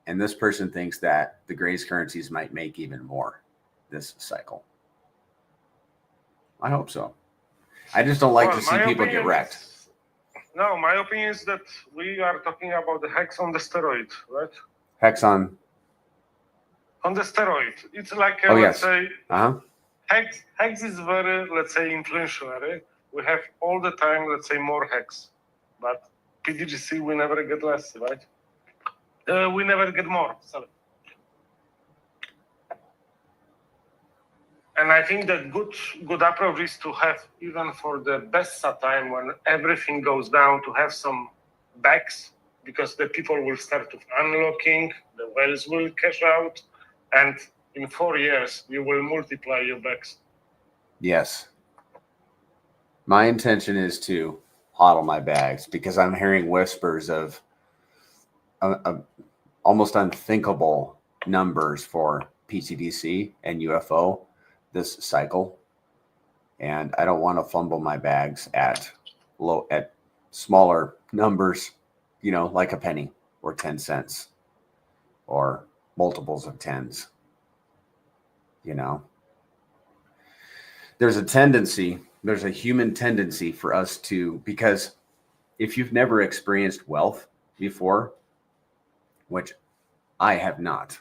And this person thinks that the Grace currencies might make even more this cycle. I hope so. I just don't like to see people get wrecked. No, my opinion is that we are talking about the Hex on the steroid, right? Hex on the steroid. It's like, let's say, uh-huh. Hex is very, let's say, inflationary. We have all the time, let's say, more Hex. But PTGC, we never get less, right? We never get more, sorry. And I think that good approach is to have, even for the best time when everything goes down, to have some backs, because the people will start to unlocking, the whales will cash out, and in 4 years, you will multiply your backs. Yes. My intention is to hodl my bags because I'm hearing whispers of almost unthinkable numbers for PTGC and UFO this cycle. And I don't want to fumble my bags at smaller numbers, like a penny or 10 cents or multiples of tens. There's a human tendency for us to, because if you've never experienced wealth before, which I have not,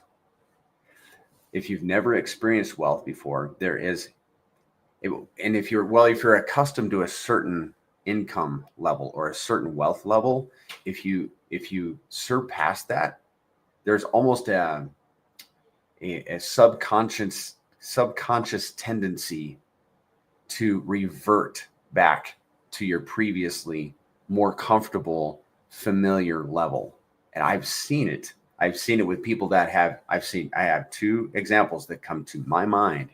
if you've never experienced wealth before, and if you're accustomed to a certain income level or a certain wealth level, if you surpass that, there's almost a subconscious tendency to revert back to your previously more comfortable, familiar level. And I've seen it. I've seen it with people that I have two examples that come to my mind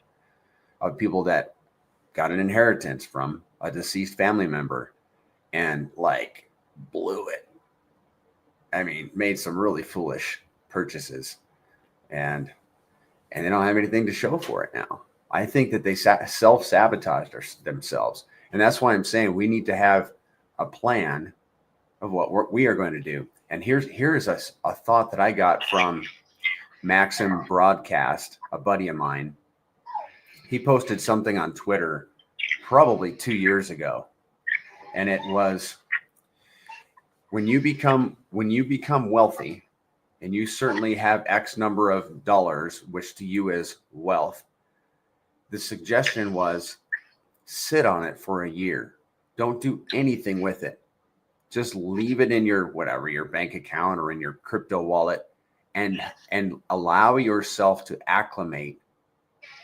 of people that got an inheritance from a deceased family member and blew it. I mean, made some really foolish purchases and they don't have anything to show for it now. I think that they self-sabotaged themselves. And that's why I'm saying we need to have a plan of what we are going to do. And here's a thought that I got from Maxim Broadcast, a buddy of mine. He posted something on Twitter probably 2 years ago. And it was, when you become wealthy, and you certainly have X number of dollars, which to you is wealth, the suggestion was sit on it for a year. Don't do anything with it. Just leave it in your bank account or in your crypto wallet and allow yourself to acclimate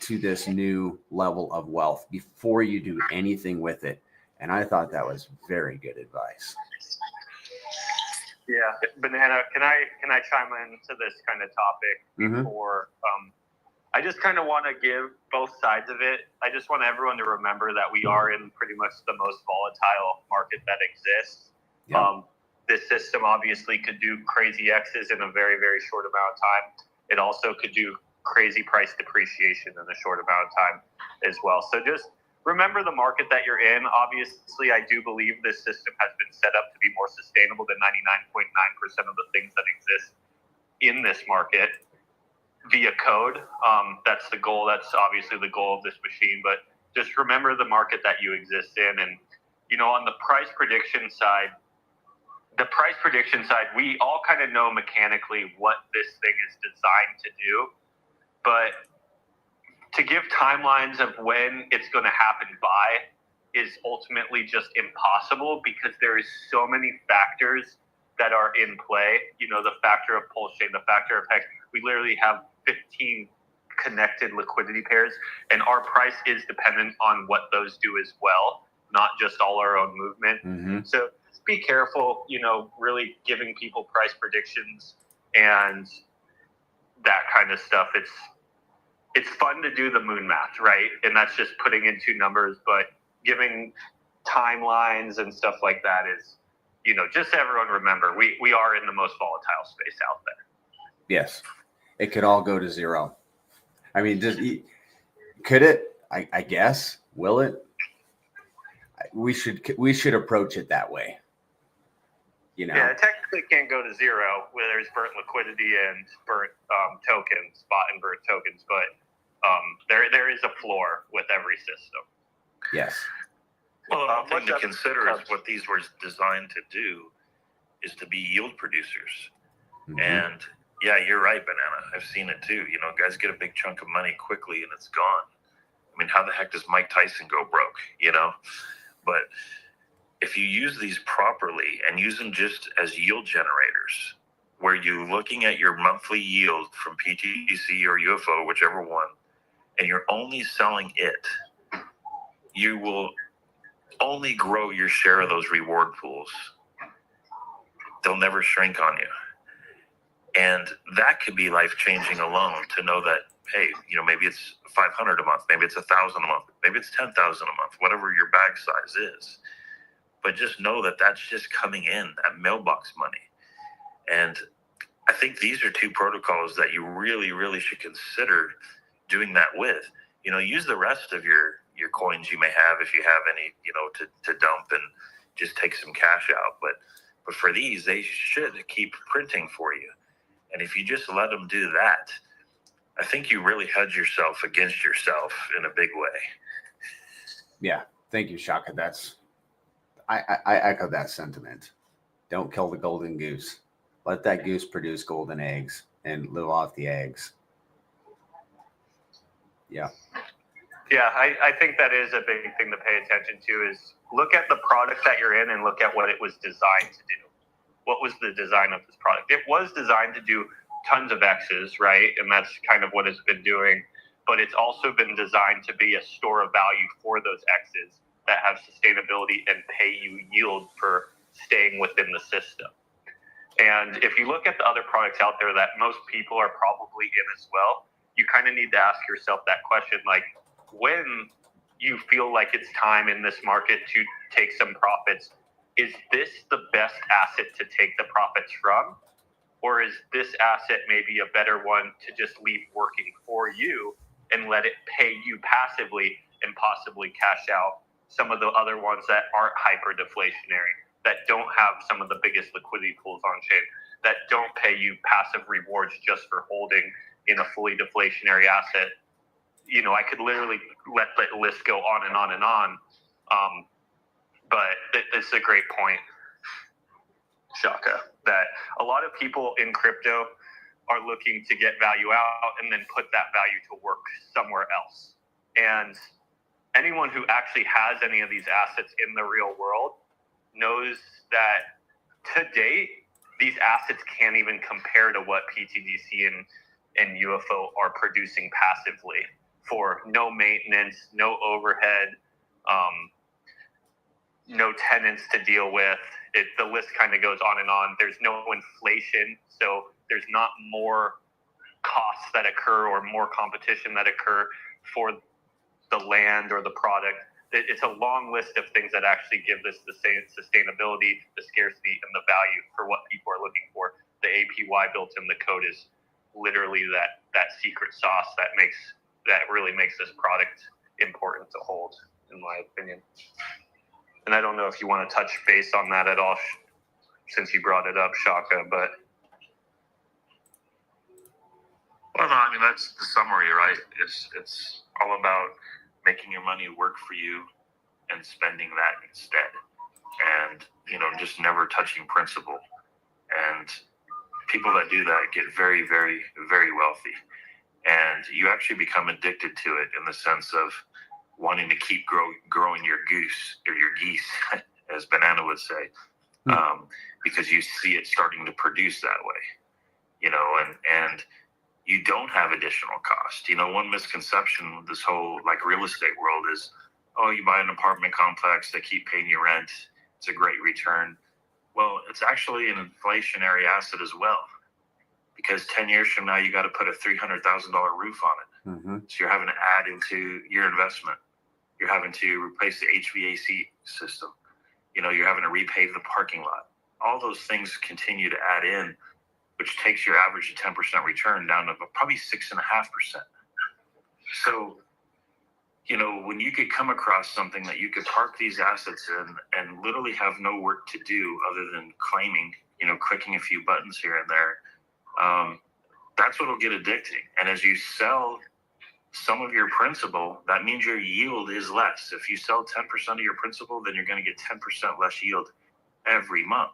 to this new level of wealth before you do anything with it. And I thought that was very good advice. Yeah, Banana, can I chime into this kind of topic before? I just kind of want to give both sides of it. I just want everyone to remember that we are in pretty much the most volatile market that exists. Yeah. This system obviously could do crazy X's in a very, very short amount of time. It also could do crazy price depreciation in a short amount of time as well. So just remember the market that you're in. Obviously, I do believe this system has been set up to be more sustainable than 99.9% of the things that exist in this market via code. That's the goal. That's obviously the goal of this machine. But just remember the market that you exist in. And, on the price prediction side, we all kind of know mechanically what this thing is designed to do. But to give timelines of when it's going to happen by is ultimately just impossible because there is so many factors that are in play. The factor of PulseChain, the factor of Hex. We literally have 15 connected liquidity pairs, and our price is dependent on what those do as well, not just all our own movement. Mm-hmm. So just be careful, really giving people price predictions and that kind of stuff. it's fun to do the moon math, right? And that's just putting in two numbers, but giving timelines and stuff like that is, just so everyone remember, we are in the most volatile space out there. Yes. It could all go to zero. I mean, could it? I guess. Will it? We should approach it that way. Yeah, it technically can't go to zero where there's burnt liquidity and burnt tokens, spot and burnt tokens, but there is a floor with every system. Yes. Well, one thing to consider is what these were designed to do is to be yield producers. Mm-hmm. And yeah, you're right, Banana. I've seen it too. Guys get a big chunk of money quickly and it's gone. I mean, how the heck does Mike Tyson go broke? But if you use these properly and use them just as yield generators, where you're looking at your monthly yield from PTGC or UFO, whichever one, and you're only selling it, you will only grow your share of those reward pools. They'll never shrink on you. And that could be life-changing alone, to know that, hey, maybe it's $500 a month, maybe it's $1,000 a month, maybe it's $10,000 a month, whatever your bag size is. But just know that that's just coming in, that mailbox money. And I think these are two protocols that you really, really should consider doing that with. Use the rest of your coins you may have, if you have any, to dump and just take some cash out. But for these, they should keep printing for you. And if you just let them do that, I think you really hedge yourself against yourself in a big way. Yeah. Thank you, Shaka. I echo that sentiment. Don't kill the golden goose. Let that goose produce golden eggs and live off the eggs. Yeah. Yeah, I think that is a big thing to pay attention to, is look at the product that you're in and look at what it was designed to do. What was the design of this product? It was designed to do tons of X's, right? And that's kind of what it's been doing. But it's also been designed to be a store of value for those X's that have sustainability and pay you yield for staying within the system. And if you look at the other products out there that most people are probably in as well, you kind of need to ask yourself that question, like, when you feel like it's time in this market to take some profits, is this the best asset to take the profits from? Or is this asset maybe a better one to just leave working for you and let it pay you passively and possibly cash out some of the other ones that aren't hyper deflationary, that don't have some of the biggest liquidity pools on chain, that don't pay you passive rewards just for holding in a fully deflationary asset? I could literally let the list go on and on and on. But it's a great point, Shaka, that a lot of people in crypto are looking to get value out and then put that value to work somewhere else. And anyone who actually has any of these assets in the real world knows that to date, these assets can't even compare to what PTGC and UFO are producing passively, for no maintenance, no overhead, no tenants to deal with. The list kind of goes on and on. There's no inflation, so there's not more costs that occur or more competition that occur for the land or the product. It's a long list of things that actually give this the same sustainability, the scarcity, and the value for what people are looking for. The APY built in the code is literally that secret sauce that really makes this product important to hold, in my opinion. And I don't know if you want to touch base on that at all, since you brought it up, Shaka, but. Well, no, I mean, that's the summary, right? It's all about making your money work for you and spending that instead. And, just never touching principal. And people that do that get very, very, very wealthy. And you actually become addicted to it, in the sense of wanting to keep growing your goose, or your geese, as Banana would say, because you see it starting to produce that way, and you don't have additional cost. One misconception with this whole real estate world is, oh, you buy an apartment complex, they keep paying you rent, it's a great return. Well, it's actually an inflationary asset as well, because 10 years from now, you got to put a $300,000 roof on it. Mm-hmm. So you're having to add into your investment. You're having to replace the HVAC system. You're having to repave the parking lot. All those things continue to add in, which takes your average 10% return down to probably 6.5%. So, when you could come across something that you could park these assets in and literally have no work to do other than claiming, clicking a few buttons here and there, that's what will get addicting. And as you sell some of your principal, that means your yield is less. If you sell 10% of your principal, then you're going to get 10% less yield every month.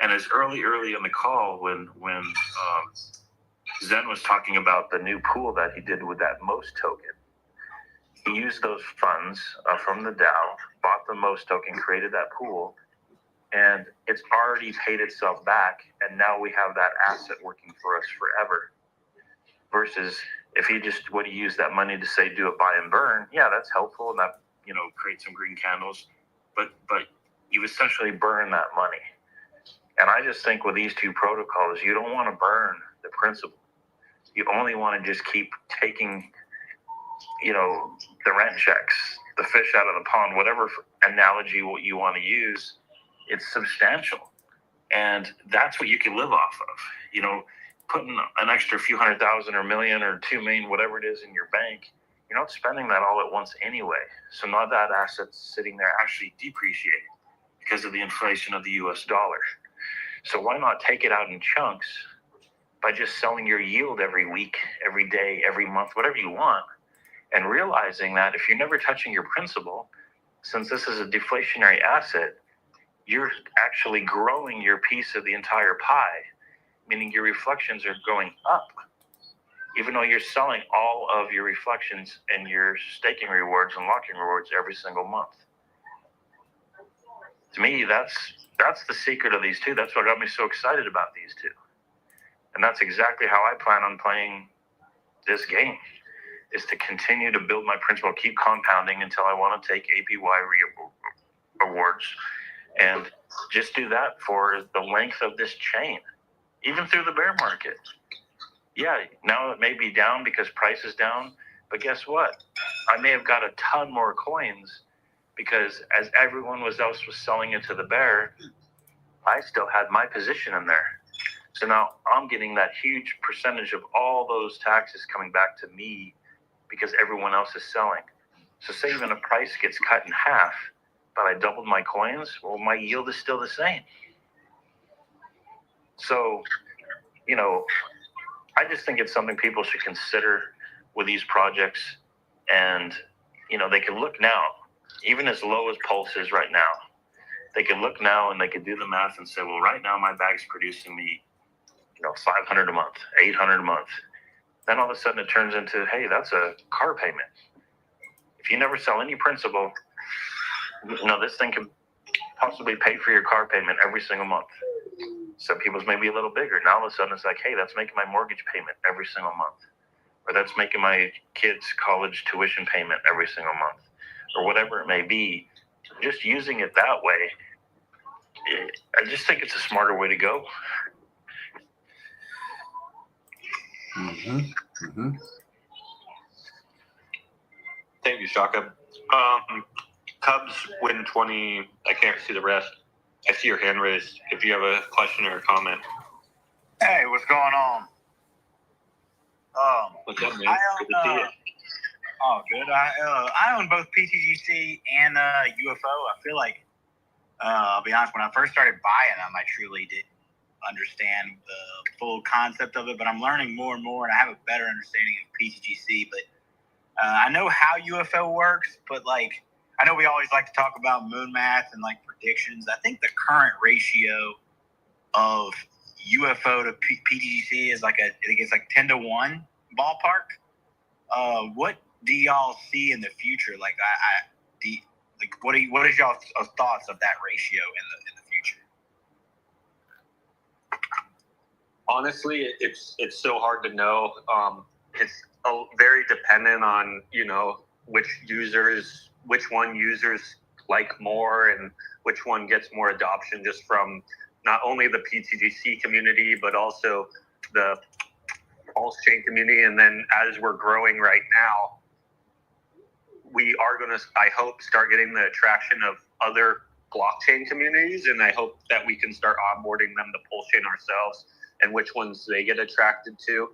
And as early in the call, when Zen was talking about the new pool that he did with that MOST token, he used those funds from the DAO, bought the MOST token, created that pool, and it's already paid itself back. And now we have that asset working for us forever. Versus if he just would have used that money to say do a buy and burn, yeah, that's helpful and that create some green candles, but you essentially burn that money. And I just think with these two protocols, you don't want to burn the principal. You only want to just keep taking, the rent checks, the fish out of the pond, whatever analogy you want to use. It's substantial, and that's what you can live off of. Putting an extra few $100,000 or $1 million or $2 million, whatever it is, in your bank, you're not spending that all at once anyway. So now that asset's sitting there actually depreciating because of the inflation of the US dollar. So why not take it out in chunks by just selling your yield every week, every day, every month, whatever you want, and realizing that if you're never touching your principal, since this is a deflationary asset, you're actually growing your piece of the entire pie, meaning your reflections are going up, even though you're selling all of your reflections and your staking rewards and locking rewards every single month. To me, that's the secret of these two. That's what got me so excited about these two. And that's exactly how I plan on playing this game, is to continue to build my principal, keep compounding until I want to take APY rewards, and just do that for the length of this chain, even through the bear market. Yeah, now it may be down because price is down, but guess what? I may have got a ton more coins because as everyone else was selling into the bear, I still had my position in there. So now I'm getting that huge percentage of all those taxes coming back to me because everyone else is selling. So say even a price gets cut in half, but I doubled my coins, well, my yield is still the same. So, I just think it's something people should consider with these projects. And, they can look now, even as low as Pulse is right now, they can look now and they can do the math and say, well, right now my bag's producing me, $500 a month, $800 a month. Then all of a sudden it turns into, hey, that's a car payment. If you never sell any principal, this thing can possibly pay for your car payment every single month. Some people's may be a little bigger. Now all of a sudden it's like, hey, that's making my mortgage payment every single month. Or that's making my kids' college tuition payment every single month. Or whatever it may be. Just using it that way, I just think it's a smarter way to go. Mm-hmm. Mm-hmm. Thank you, Shaka. Cubs win 20. I can't see the rest. I see your hand raised. If you have a question or a comment. Hey, what's going on? What's up, man? Good to see you. Oh, good. I own both PTGC and UFO. I feel like, I'll be honest, when I first started buying them, I truly didn't understand the full concept of it, but I'm learning more and more, and I have a better understanding of PTGC. But I know how UFO works, but I know we always like to talk about moon math and predictions. I think the current ratio of UFO to PTGC is I think it's 10-1 ballpark. What do y'all see in the future? What is y'all's thoughts of that ratio in the future? Honestly, it's so hard to know. It's very dependent on which one users like more and which one gets more adoption, just from not only the PTGC community but also the PulseChain community, and then as we're growing right now, we are going to, I hope, start getting the attraction of other blockchain communities, and I hope that we can start onboarding them to PulseChain ourselves and which ones they get attracted to.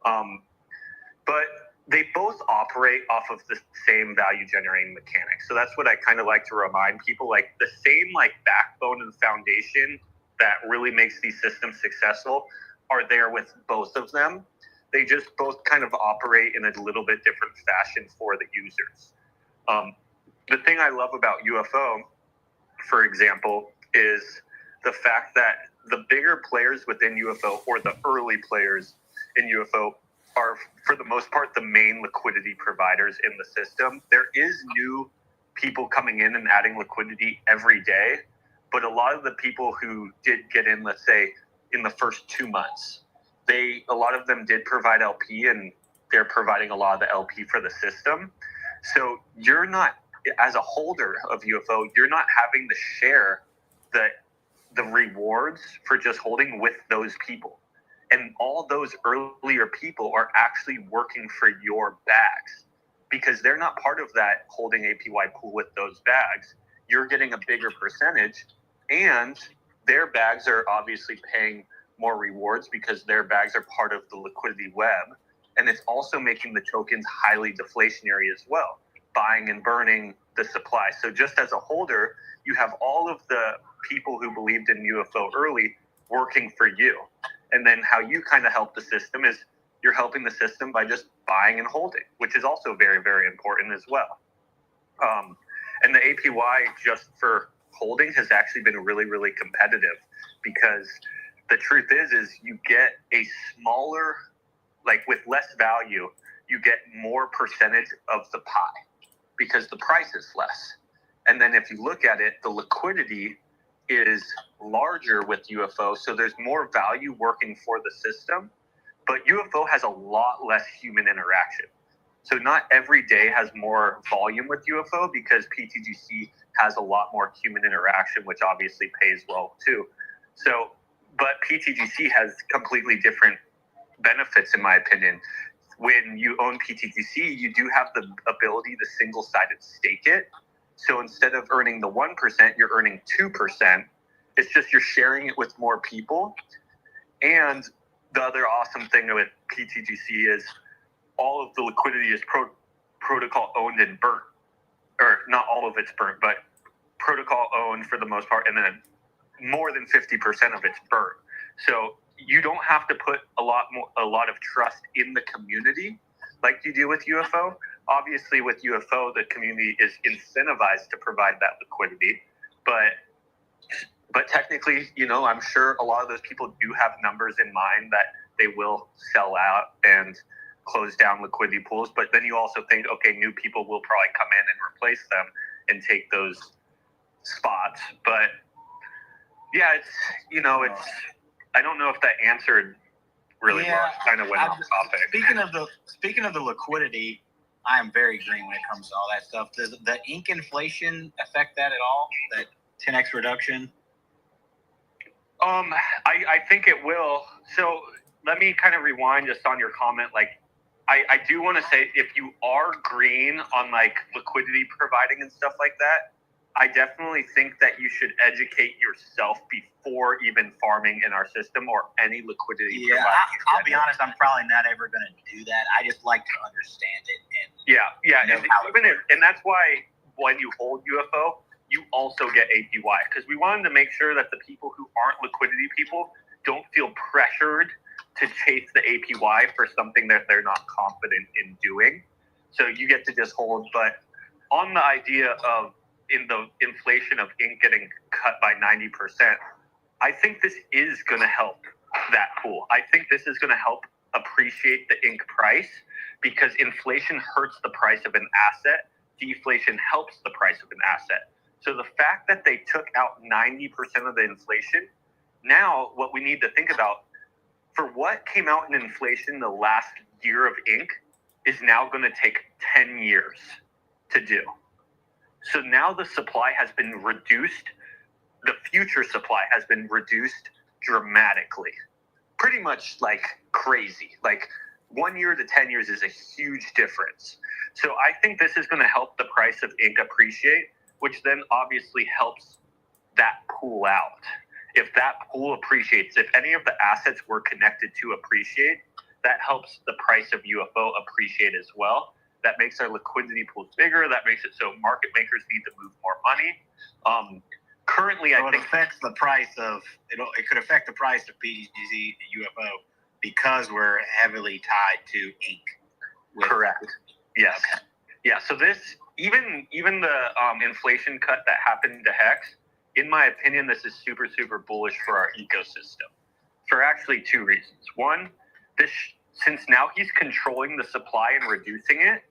But they both operate off of the same value generating mechanics. So that's what I kind of like to remind people, like the same like backbone and foundation that really makes these systems successful are there with both of them. They just both kind of operate in a little bit different fashion for the users. The thing I love about UFO, for example, is the fact that the bigger players within UFO, or the early players in UFO, are for the most part the main liquidity providers in the system. There is new people coming in and adding liquidity every day, but a lot of the people who did get in, let's say in the first 2 months, a lot of them did provide LP, and they're providing a lot of the LP for the system. So you're not, as a holder of UFO, you're not having to share the rewards for just holding with those people. And all those earlier people are actually working for your bags because they're not part of that holding APY pool with those bags. You're getting a bigger percentage, and their bags are obviously paying more rewards because their bags are part of the liquidity web. And it's also making the tokens highly deflationary as well, buying and burning the supply. So just as a holder, you have all of the people who believed in UFO early working for you. And then how you kind of help the system is you're helping the system by just buying and holding, which is also very, very important as well. And the APY just for holding has actually been really, really competitive because the truth is you get a smaller, like with less value, you get more percentage of the pie because the price is less. And then if you look at it, the liquidity is larger with UFO, so there's more value working for the system, but UFO has a lot less human interaction. So not every day has more volume with UFO because PTGC has a lot more human interaction, which obviously pays well too. So, but PTGC has completely different benefits in my opinion. When you own PTGC, you do have the ability to single-sided stake it. So instead of earning the 1%, you're earning 2%. It's just you're sharing it with more people. And the other awesome thing with PTGC is all of the liquidity is protocol owned and burnt. Or not all of it's burnt, but protocol owned for the most part. And then more than 50% of it's burnt. So you don't have to put a lot of trust in the community like you do with UFO. Obviously, with UFO, the community is incentivized to provide that liquidity, but technically, you know, I'm sure a lot of those people do have numbers in mind that they will sell out and close down liquidity pools. But then you also think, okay, new people will probably come in and replace them and take those spots. But yeah, it's, you know, it's, I don't know if that answered really well. Kind of went off topic. Speaking of the liquidity, I am very green when it comes to all that stuff. Does the ink inflation affect that at all? That 10x reduction? I think it will. So let me kind of rewind just on your comment. Like, I do want to say if you are green on like liquidity providing and stuff like that, I definitely think that you should educate yourself before even farming in our system or any liquidity. Yeah, I'll be honest, I'm probably not ever going to do that. I just like to understand it. And that's why when you hold UFO, you also get APY because we wanted to make sure that the people who aren't liquidity people don't feel pressured to chase the APY for something that they're not confident in doing. So you get to just hold. But on the idea of in the inflation of ink getting cut by 90%, I think this is going to help that pool. I think this is going to help appreciate the ink price because inflation hurts the price of an asset. Deflation helps the price of an asset. So the fact that they took out 90% of the inflation, now what we need to think about for what came out in inflation the last year of ink is now going to take 10 years to do. So now the supply has been reduced. The future supply has been reduced dramatically, pretty much like crazy. Like 1 year to 10 years is a huge difference. So I think this is going to help the price of ink appreciate, which then obviously helps that pool out. If that pool appreciates, if any of the assets we're connected to appreciate, that helps the price of UFO appreciate as well. That makes our liquidity pools bigger. That makes it so market makers need to move more money. Currently, so I think it affects the price of it could affect the price of PTGC and UFO because we're heavily tied to ink. Correct. Yes. Okay. Yeah. So this even the inflation cut that happened to Hex, in my opinion, this is super bullish for our ecosystem for actually two reasons. One, since now he's controlling the supply and reducing it,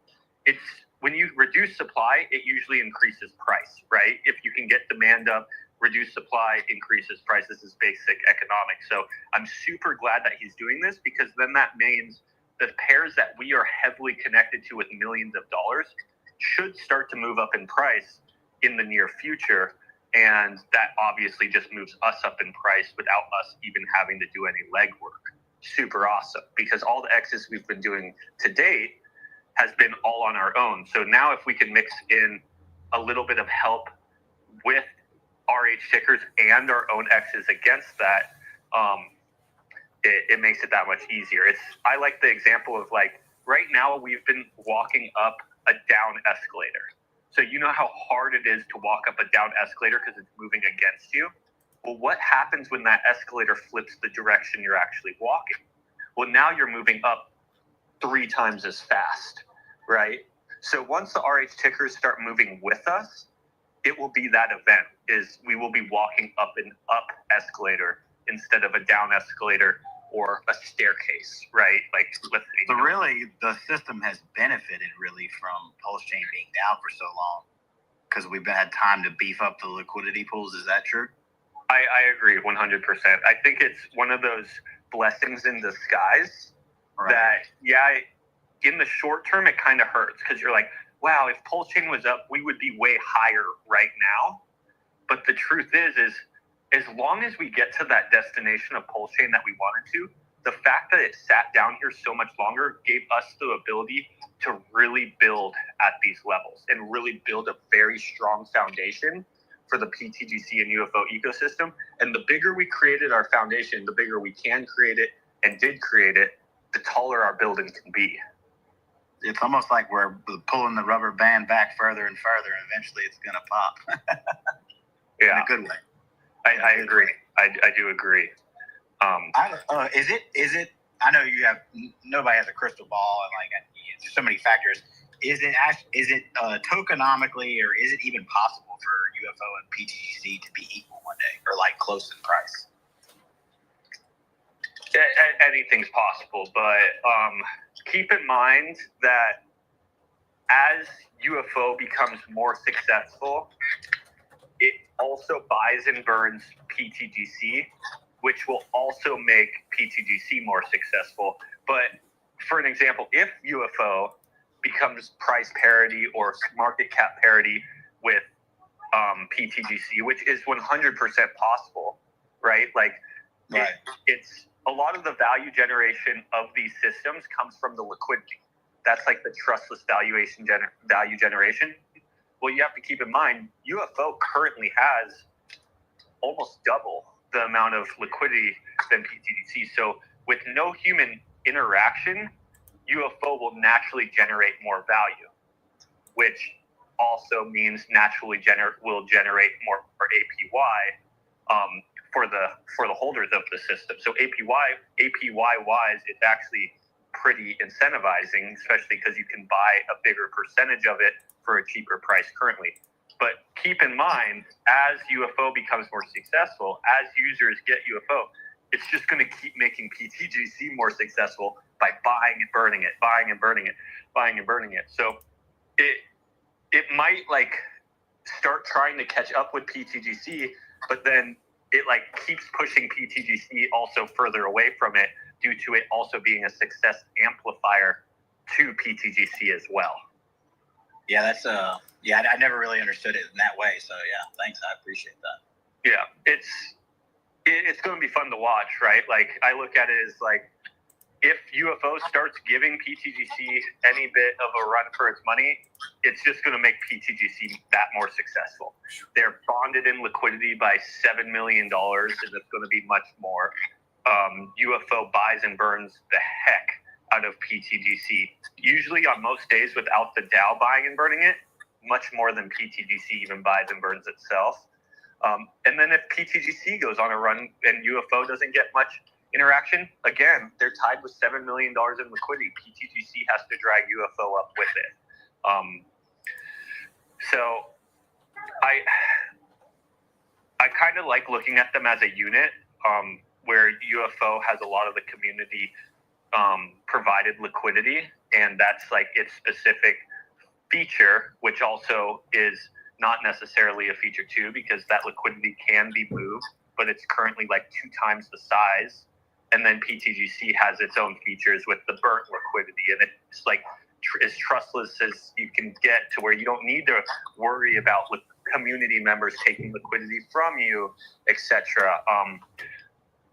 it's when you reduce supply, it usually increases price, right? If you can get demand up, reduce supply, increases price. This is basic economics. So I'm super glad that he's doing this, because then that means the pairs that we are heavily connected to with millions of dollars should start to move up in price in the near future. And that obviously just moves us up in price without us even having to do any legwork. Super awesome, because all the X's we've been doing to date has been all on our own. So now if we can mix in a little bit of help with RH tickers and our own X's against that, it makes it that much easier. I like the example of, like, right now we've been walking up a down escalator. So you know how hard it is to walk up a down escalator because it's moving against you? Well, what happens when that escalator flips the direction you're actually walking? Well, now you're moving up 3 times as fast, right? So once the RH tickers start moving with us, it will be that event, is we will be walking up an up escalator instead of a down escalator or a staircase, right? Like, let's say, so really, the system has benefited really from PulseChain being down for so long, because we've had time to beef up the liquidity pools. Is that true? I agree 100%. I think it's one of those blessings in disguise that, yeah, in the short term, it kind of hurts, because you're like, wow, if PulseChain was up, we would be way higher right now. But the truth is as long as we get to that destination of PulseChain that we wanted to, the fact that it sat down here so much longer gave us the ability to really build at these levels and really build a very strong foundation for the PTGC and UFO ecosystem. And the bigger we created our foundation, the bigger we can create it and did create it, the taller our building can be. It's almost like we're pulling the rubber band back further and further, and eventually it's going to pop. Yeah. In a good way. I agree. I do agree. Is it? I know you have. Nobody has a crystal ball, and like there's so many factors. Is it tokenomically, or is it even possible for UFO and PTGC to be equal one day, or like close in price? Anything's possible, but keep in mind that as UFO becomes more successful, it also buys and burns PTGC, which will also make PTGC more successful. But for an example, if UFO becomes price parity or market cap parity with PTGC, which is 100% possible, right? Like, right. It's a lot of the value generation of these systems comes from the liquidity. That's like the trustless value generation. Well, you have to keep in mind, UFO currently has almost double the amount of liquidity than PTGC. So with no human interaction, UFO will naturally generate more value, which also means naturally will generate more APY for the holders of the system. So APY wise, it's actually pretty incentivizing, especially because you can buy a bigger percentage of it for a cheaper price currently. But keep in mind, as UFO becomes more successful, as users get UFO, it's just going to keep making PTGC more successful by buying and burning it, buying and burning it, buying and burning it. So it might like start trying to catch up with PTGC, but then it like keeps pushing PTGC also further away from it due to it also being a success amplifier to PTGC as well. Yeah, that's I never really understood it in that way. So yeah, thanks. I appreciate that. Yeah, it's going to be fun to watch, right? Like, I look at it as like, if UFO starts giving PTGC any bit of a run for its money, it's just going to make PTGC that more successful. They're bonded in liquidity by $7 million, and it's going to be much more. UFO buys and burns the heck out of PTGC. Usually on most days without the DAO buying and burning it, much more than PTGC even buys and burns itself. And then if PTGC goes on a run and UFO doesn't get much interaction, again, they're tied with $7 million in liquidity. PTGC has to drag UFO up with it. So I kind of like looking at them as a unit, where UFO has a lot of the community provided liquidity, and that's like its specific feature, which also is not necessarily a feature too, because that liquidity can be moved, but it's currently like 2 times the size. And then PTGC has its own features with the burnt liquidity, and it's like as trustless as you can get, to where you don't need to worry about community members taking liquidity from you, etc.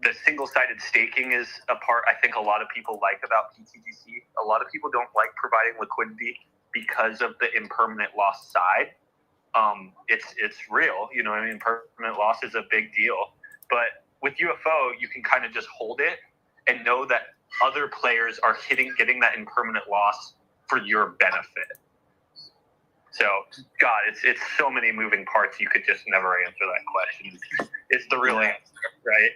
The single-sided staking is a part I think a lot of people like about PTGC. A lot of people don't like providing liquidity because of the impermanent loss side. It's real, you know what I mean? Permanent loss is a big deal. But with UFO, you can kind of just hold it and know that other players are getting that impermanent loss for your benefit. So, God, it's so many moving parts. You could just never answer that question. It's the real answer, right?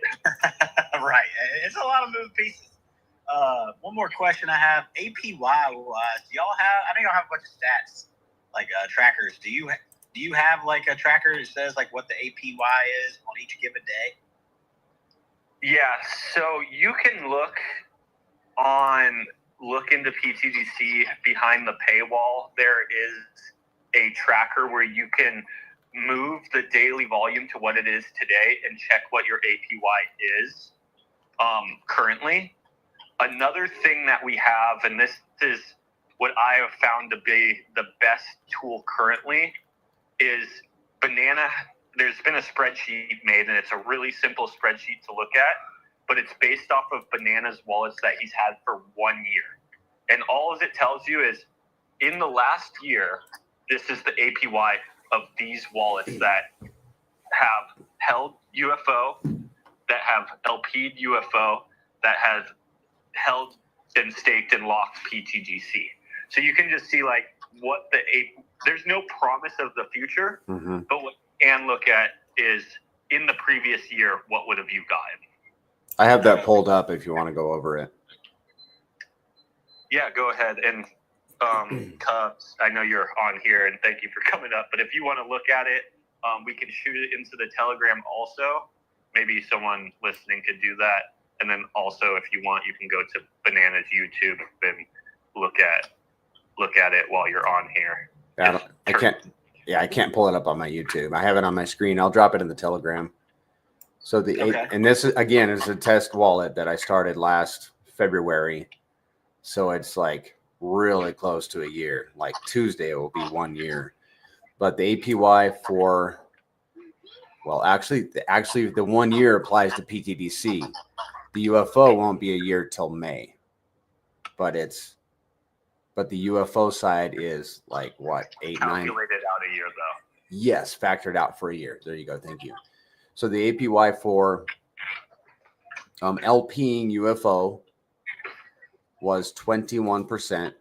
Right. It's a lot of moving pieces. One more question I have. APY wise, do y'all have? I know y'all have a bunch of stats, like trackers. Do you have like a tracker that says like what the APY is on each given day? Yeah. So you can look into PTGC behind the paywall. There is a tracker where you can move the daily volume to what it is today and check what your APY is currently. Another thing that we have, and this is what I have found to be the best tool currently, is Banana. There's been a spreadsheet made, and it's a really simple spreadsheet to look at, but it's based off of Banana's wallets that he's had for 1 year. And all it tells you is, in the last year, this is the APY of these wallets that have held UFO, that have LP'd UFO, that have held and staked and locked PTGC. So you can just see like what there's no promise of the future, but what you can look at is in the previous year, what would have you gotten? I have that pulled up if you want to go over it. Yeah, go ahead. And Cubs, I know you're on here, and thank you for coming up. But if you want to look at it, we can shoot it into the Telegram also. Maybe someone listening could do that. And then also, if you want, you can go to Banana's YouTube and look at it while you're on here. I can't pull it up on my YouTube. I have it on my screen. I'll drop it in the Telegram. So and this is again is a test wallet that I started last February. So it's like really close to a year. Like Tuesday it will be 1 year. But the APY for actually the 1 year applies to PTDC. The UFO won't be a year till May. But the UFO side is like what, 8, 9? Calculated out a year though. Yes, factored out for a year. There you go. Thank you. So the APY for LPing UFO was 21%.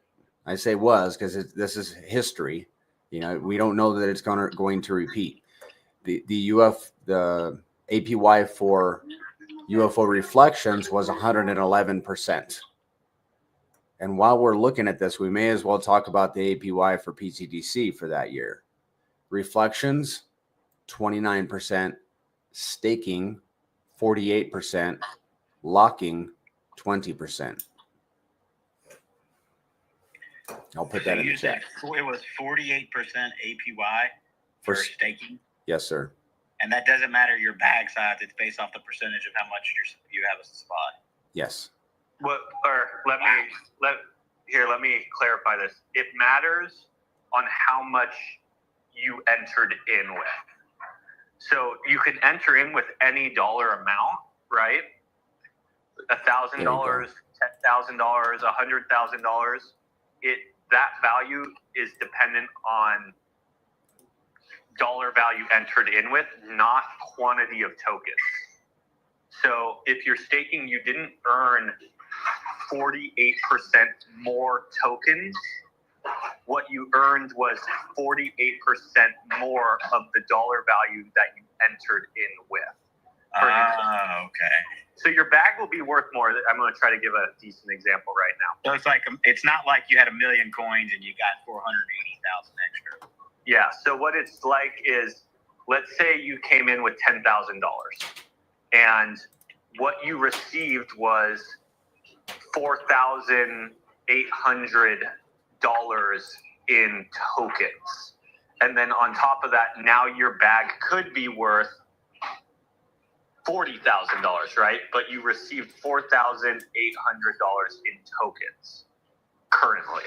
I say was because this is history. You know, we don't know that it's going to repeat. The APY for UFO reflections was 111%. And while we're looking at this, we may as well talk about the APY for PTDC for that year. Reflections, 29%. Staking, 48%. Locking, 20%. I'll put that in the chat. It was 48% APY for staking? Yes, sir. And that doesn't matter your bag size. It's based off the percentage of how much you have as a spot. Yes. Let me clarify this. It matters on how much you entered in with. So you can enter in with any dollar amount, right? $1,000, $10,000, $10,000, $100,000, that value is dependent on dollar value entered in with, not quantity of tokens. So if you're staking, you didn't earn 48% more tokens. What you earned was 48% more of the dollar value that you entered in with. Okay. So your bag will be worth more. I'm going to try to give a decent example right now. So it's like it's not like you had 1 million coins and you got 480,000 extra. Yeah. So what it's like is, let's say you came in with $10,000, and what you received was $4,800 in tokens, and then on top of that, now your bag could be worth $40,000, right? But you received $4,800 in tokens currently.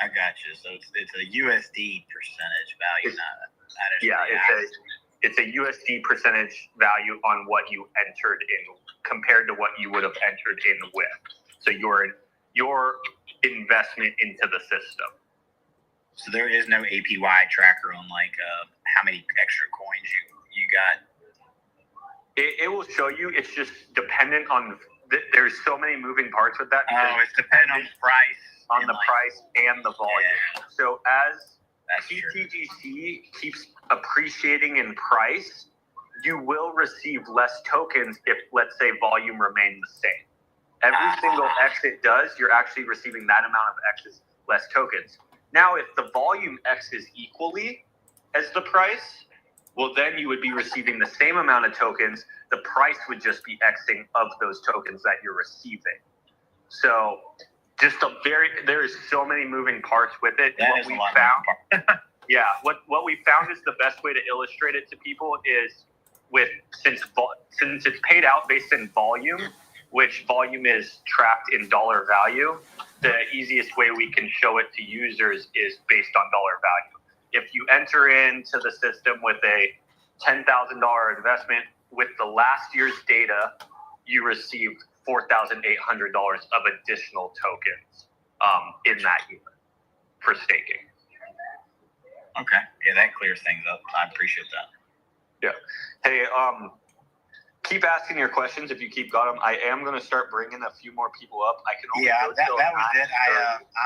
I got you. So it's a USD percentage value, It's a USD percentage value on what you entered in compared to what you would have entered in with. So your investment into the system. So there is no APY tracker on like how many extra coins you got. It will show you. It's just dependent on. There's so many moving parts with that. Oh, it's dependent on the price. On the price and the volume. Yeah. So as That's PTGC keeps appreciating in price, you will receive less tokens if, let's say, volume remained the same. Every single X it does, you're actually receiving that amount of X's less tokens. Now, if the volume X's equally as the price, well, then you would be receiving the same amount of tokens. The price would just be Xing of those tokens that you're receiving. So there is so many moving parts with it. What we found, what we found is the best way to illustrate it to people is since it's paid out based in volume, which volume is tracked in dollar value. The easiest way we can show it to users is based on dollar value. If you enter into the system with a $10,000 investment, with the last year's data, you received $4,800 of additional tokens in that year for staking. Okay. Yeah, that clears things up. I appreciate that. Yeah. Hey, keep asking your questions if you keep got them. I am going to start bringing a few more people up. I can only go that till was it.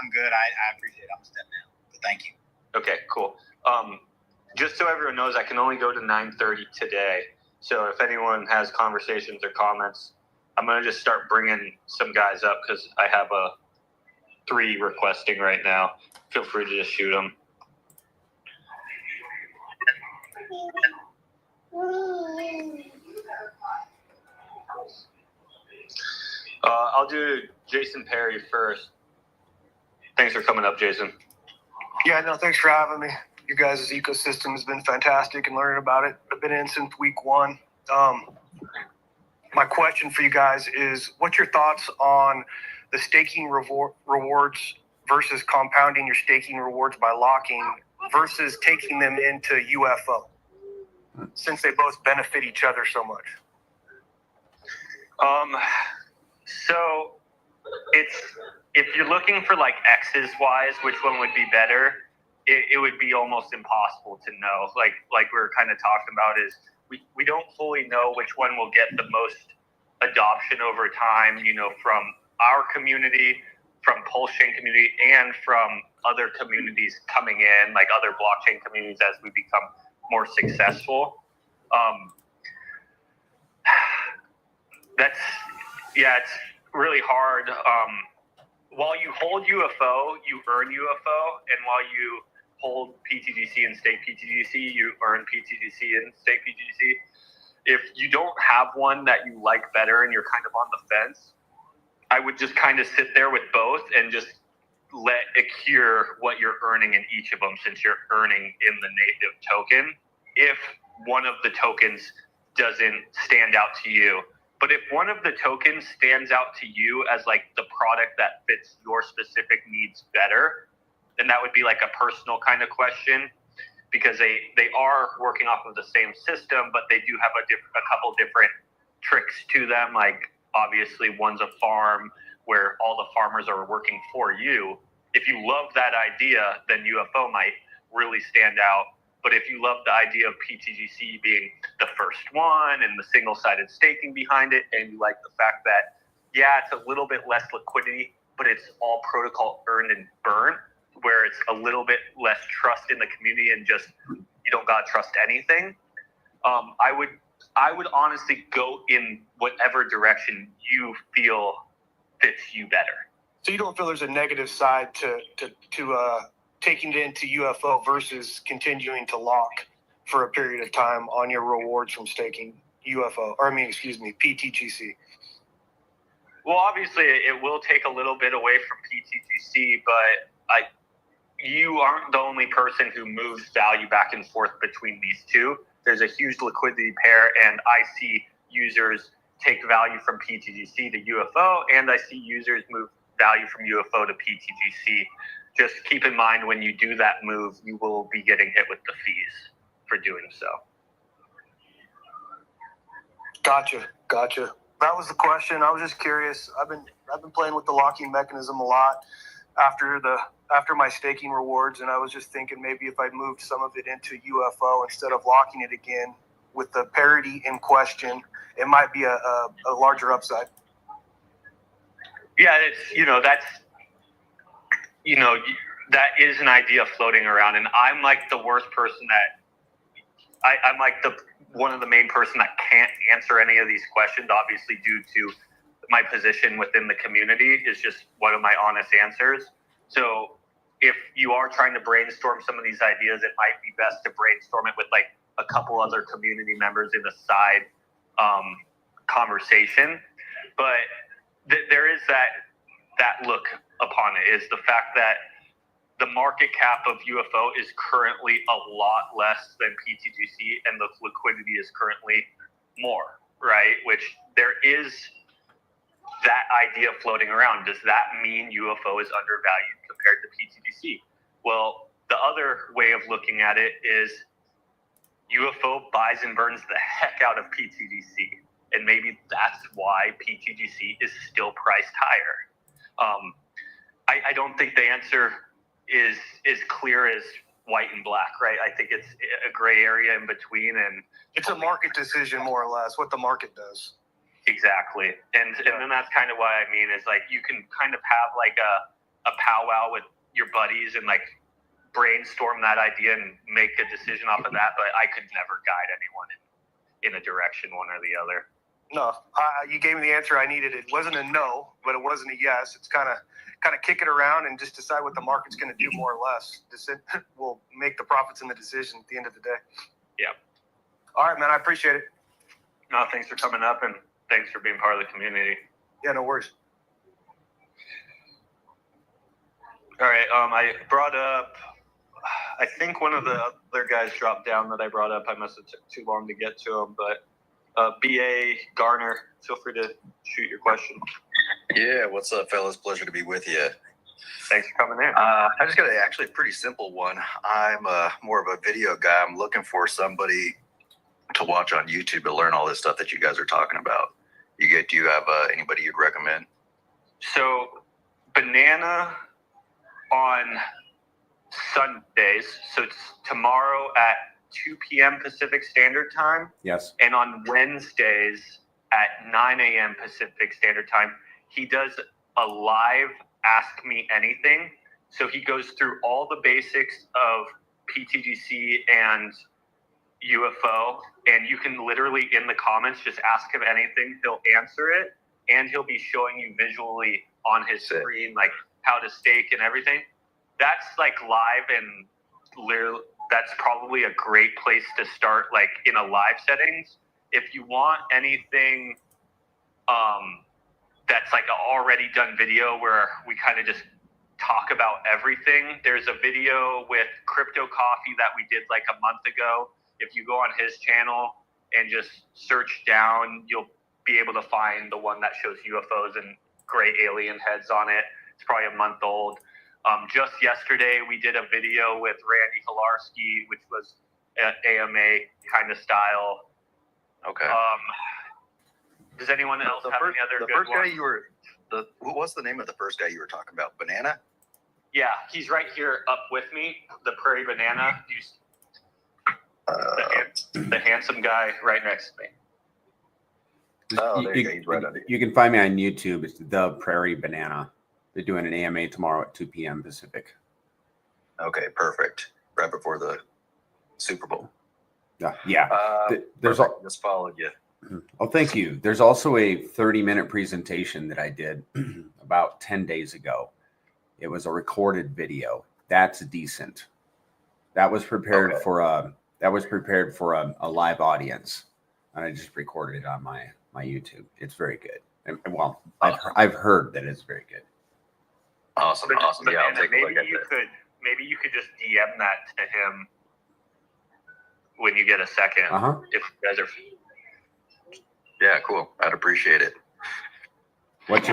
I'm good. I appreciate it. I'm stepping down. But thank you. Okay, cool. Just so everyone knows, I can only go to 9:30 today. So if anyone has conversations or comments, I'm going to just start bringing some guys up because I have 3 requesting right now. Feel free to just shoot them. I'll do Jason Perry first. Thanks for coming up, Jason. Yeah, no, thanks for having me. Your guys' ecosystem has been fantastic and learning about it. I've been in since week 1. My question for you guys is, what's your thoughts on the staking rewards versus compounding your staking rewards by locking versus taking them into UFO, since they both benefit each other so much? So if you're looking for like X's wise, which one would be better, it would be almost impossible to know. Like we were kind of talking about is we don't fully know which one will get the most adoption over time, from our community, from PulseChain community, and from other communities coming in, like other blockchain communities as we become more successful. It's really hard. While you hold UFO, you earn UFO, and while you hold PTGC and stake PTGC, you earn PTGC and stake PTGC. If you don't have one that you like better and you're kind of on the fence, I would just kind of sit there with both and just let it cure what you're earning in each of them, since you're earning in the native token, if one of the tokens doesn't stand out to you. But if one of the tokens stands out to you as like the product that fits your specific needs better, then that would be like a personal kind of question, because they are working off of the same system, but they do have a couple different tricks to them. Like Obviously, one's a farm where all the farmers are working for you. If you love that idea, then UFO might really stand out. But if you love the idea of PTGC being the first one and the single-sided staking behind it, and you like the fact that, yeah, it's a little bit less liquidity, but it's all protocol earned and burned, where it's a little bit less trust in the community and just you don't gotta trust anything. I would honestly go in whatever direction you feel fits you better. So you don't feel there's a negative side to taking it into UFO versus continuing to lock for a period of time on your rewards from staking PTGC? Well, obviously, it will take a little bit away from PTGC, but you aren't the only person who moves value back and forth between these two. There's a huge liquidity pair, and I see users take value from PTGC to UFO, and I see users move value from UFO to PTGC. Just keep in mind when you do that move, you will be getting hit with the fees for doing so. Gotcha. That was the question. I was just curious. I've been playing with the locking mechanism a lot after my staking rewards, and I was just thinking maybe if I moved some of it into UFO instead of locking it again with the parity in question, it might be a larger upside. Yeah, that is an idea floating around, and I'm like the worst person I'm like one of the main person that can't answer any of these questions, obviously due to my position within the community is just one of my honest answers. So if you are trying to brainstorm some of these ideas, it might be best to brainstorm it with like a couple other community members in a side conversation. But there is that look upon it, is the fact that the market cap of UFO is currently a lot less than PTGC, and the liquidity is currently more, right? Which there is that idea floating around. Does that mean UFO is undervalued compared to PTGC? Well, the other way of looking at it is UFO buys and burns the heck out of PTGC, and maybe that's why PTGC is still priced higher. I don't think the answer is as clear as white and black, right? I think it's a gray area in between, and it's a market decision more or less, what the market does. Exactly. And then that's kind of what I mean is like you can kind of have like a powwow with your buddies and like brainstorm that idea and make a decision off of that, but I could never guide anyone in a direction one or the other. No, you gave me the answer I needed. It wasn't a no, but it wasn't a yes. It's kind of kick it around and just decide what the market's going to do more or less. We'll make the profits in the decision at the end of the day. Yeah. All right, man. I appreciate it. No, thanks for coming up and thanks for being part of the community. Yeah, no worries. All right. I brought up, I think one of the other guys dropped down that I brought up. I must have took too long to get to him, but B.A. Garner, feel free to shoot your question. Yeah, what's up, fellas? Pleasure to be with you. Thanks for coming in. I just got actually a pretty simple one. I'm more of a video guy. I'm looking for somebody to watch on YouTube to learn all this stuff that you guys are talking about. Do you have anybody you'd recommend? So, Banana on Sundays. So it's tomorrow at 2 p.m. Pacific Standard Time. Yes. And on Wednesdays at 9 a.m. Pacific Standard Time, he does a live Ask Me Anything. So he goes through all the basics of PTGC and UFO, and you can literally in the comments just ask him anything. He'll answer it, and he'll be showing you visually on his screen like how to stake and everything. That's like live, and literally that's probably a great place to start, like in a live settings. If you want anything that's like an already done video where we kind of just talk about everything, there's a video with Crypto Coffee that we did like a month ago. If you go on his channel and just search down, you'll be able to find the one that shows UFOs and gray alien heads on it. It's probably a month old. Just yesterday, we did a video with Randy Hilarski, which was an AMA kind of style. Okay. Does anyone else have any other the good first guy ones? you were what's the name of the first guy you were talking about? Banana? Yeah, he's right here up with me. The Prairie Banana. The handsome guy right next to me. Oh, there you go. He's right under you. You can find me on YouTube. It's the Prairie Banana. They're doing an AMA tomorrow at 2 p.m. Pacific. Okay, perfect. Right before the Super Bowl. Yeah. There's just followed you. Oh, thank you. There's also a 30-minute presentation that I did about 10 days ago. It was a recorded video. That's decent. That was prepared for a live audience, and I just recorded it on my YouTube. It's very good. And well, I've heard that it's very good. Awesome. Yeah, I'll take a look at that. Maybe you could just DM that to him when you get a second. If you guys are. Yeah, cool. I'd appreciate it. What's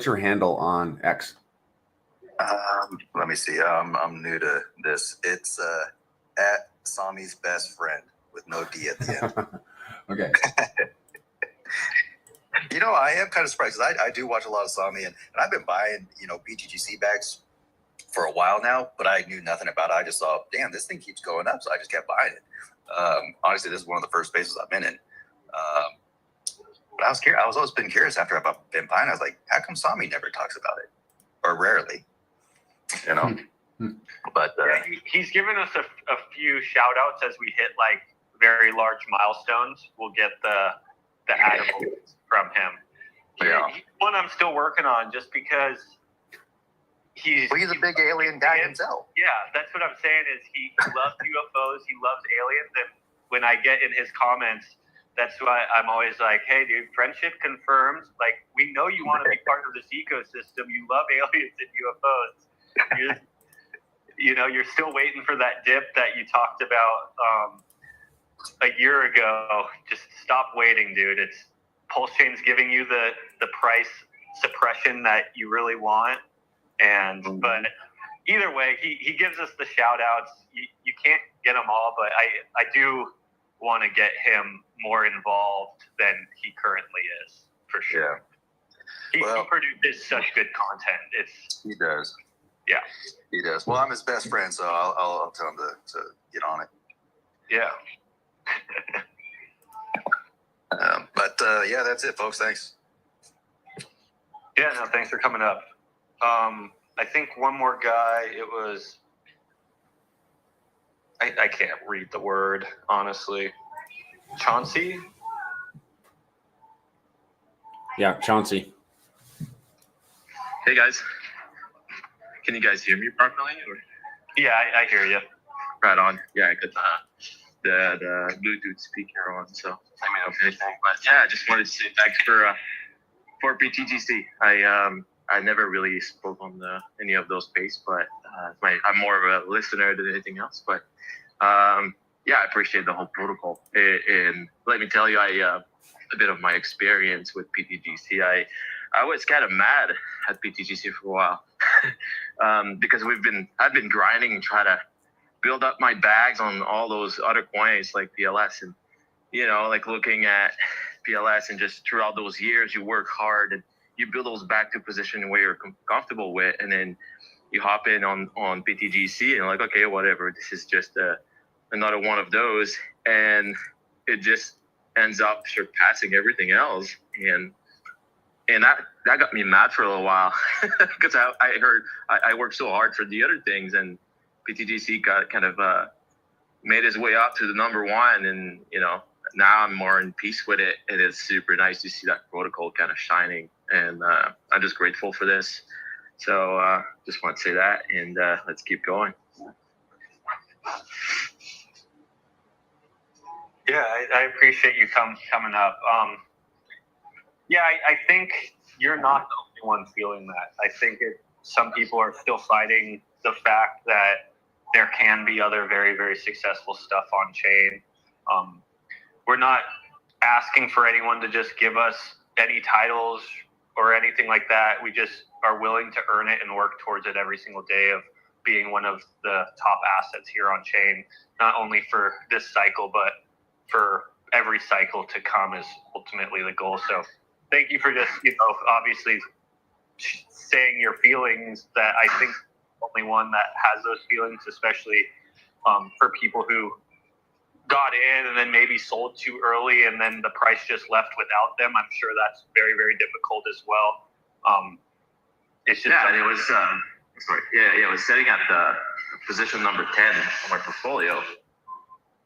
your handle on X? Let me see. I'm new to this. It's at Sami's best friend with no D at the end. Okay. You know, I am kind of surprised because I do watch a lot of Sami, and I've been buying, PTGC bags for a while now, but I knew nothing about it. I just saw, damn, this thing keeps going up, so I just kept buying it. Honestly, this is one of the first spaces I've been in. But I was curious. I was always been curious after I've been buying. I was like, how come Sami never talks about it, or rarely? But he's given us a few shout outs as we hit like very large milestones. We'll get the animals from him. He's one I'm still working on just because he's a big alien guy himself. Yeah, that's what I'm saying is he loves UFOs, he loves aliens, and when I get in his comments, that's why I'm always like, hey dude, friendship confirmed. Like, we know you want to be part of this ecosystem. You love aliens and UFOs. You're still waiting for that dip that you talked about a year ago. Just stop waiting, dude. It's PulseChain's giving you the price suppression that you really want. But either way, he gives us the shout outs. You can't get them all, but I do want to get him more involved than he currently is, for sure. He produces such good content. He does. Yeah, he does. Well, I'm his best friend, so I'll tell him to get on it. Yeah. But yeah, that's it, folks. Thanks. Yeah, no, thanks for coming up. I think one more guy. It was. I can't read the word, honestly. Chauncey? Yeah, Chauncey. Hey, guys. Can you guys hear me properly? Or? Yeah, I hear you. Right on. Yeah, I got the Bluetooth speaker on, so let me know if anything. But yeah, I just wanted to say thanks for PTGC. I never really spoke on any of those spaces, but I'm more of a listener than anything else. But yeah, I appreciate the whole protocol. And let me tell you, a bit of my experience with PTGC. I was kind of mad at PTGC for a while because I've been grinding and trying to build up my bags on all those other coins like PLS, and like looking at PLS, and just throughout those years you work hard and you build those back to a position where you're comfortable with, and then you hop in on PTGC and you're like, okay, whatever, this is just another one of those, and it just ends up surpassing everything else, and that got me mad for a little while because I heard I worked so hard for the other things, and PTGC got kind of made his way up to the number one, and now I'm more in peace with it, and it's super nice to see that protocol kind of shining, and I'm just grateful for this. So just want to say that, and let's keep going. Yeah, I appreciate you coming up. Yeah, I think you're not the only one feeling that. I think some people are still fighting the fact that there can be other very, very successful stuff on chain. We're not asking for anyone to just give us any titles or anything like that. We just are willing to earn it and work towards it every single day of being one of the top assets here on chain, not only for this cycle, but for every cycle to come is ultimately the goal. So thank you for just, obviously saying your feelings. That I think the only one that has those feelings, especially for people who got in and then maybe sold too early and then the price just left without them. I'm sure that's very, very difficult as well. It's just it was it was sitting at the position number 10 on my portfolio,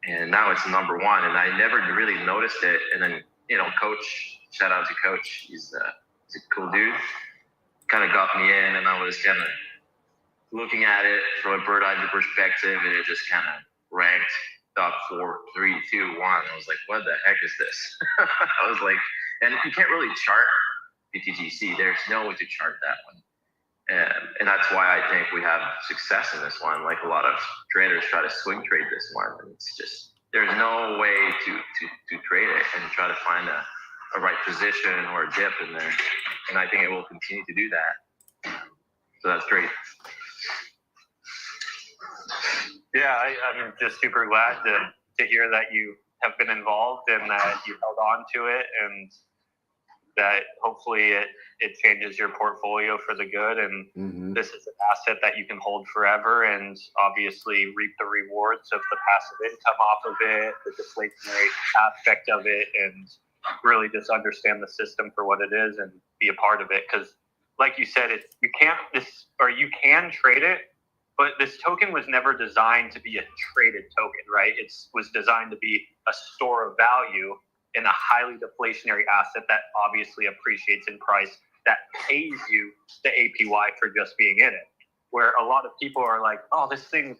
and now it's number 1, and I never really noticed it. And then Coach, shout out to Coach, he's a cool dude, kind of got me in, and I was kind of looking at it from a bird eye perspective, and it just kind of ranked top 4, 3, 2, 1. I was like, what the heck is this? I was like, and you can't really chart PTGC. There's no way to chart that one. And that's why I think we have success in this one. Like a lot of traders try to swing trade this one, and it's just, there's no way to trade it and try to find a right position or a dip in there. And I think it will continue to do that. So that's great. Yeah, I'm just super glad to hear that you have been involved and that you held on to it, and that hopefully it changes your portfolio for the good. And this is an asset that you can hold forever, and obviously reap the rewards of the passive income off of it, the deflationary aspect of it, and really just understand the system for what it is and be a part of it. Because like you said, you can trade it, but this token was never designed to be a traded token, right? It was designed to be a store of value in a highly deflationary asset that obviously appreciates in price, that pays you the APY for just being in it. Where a lot of people are like, oh, this thing's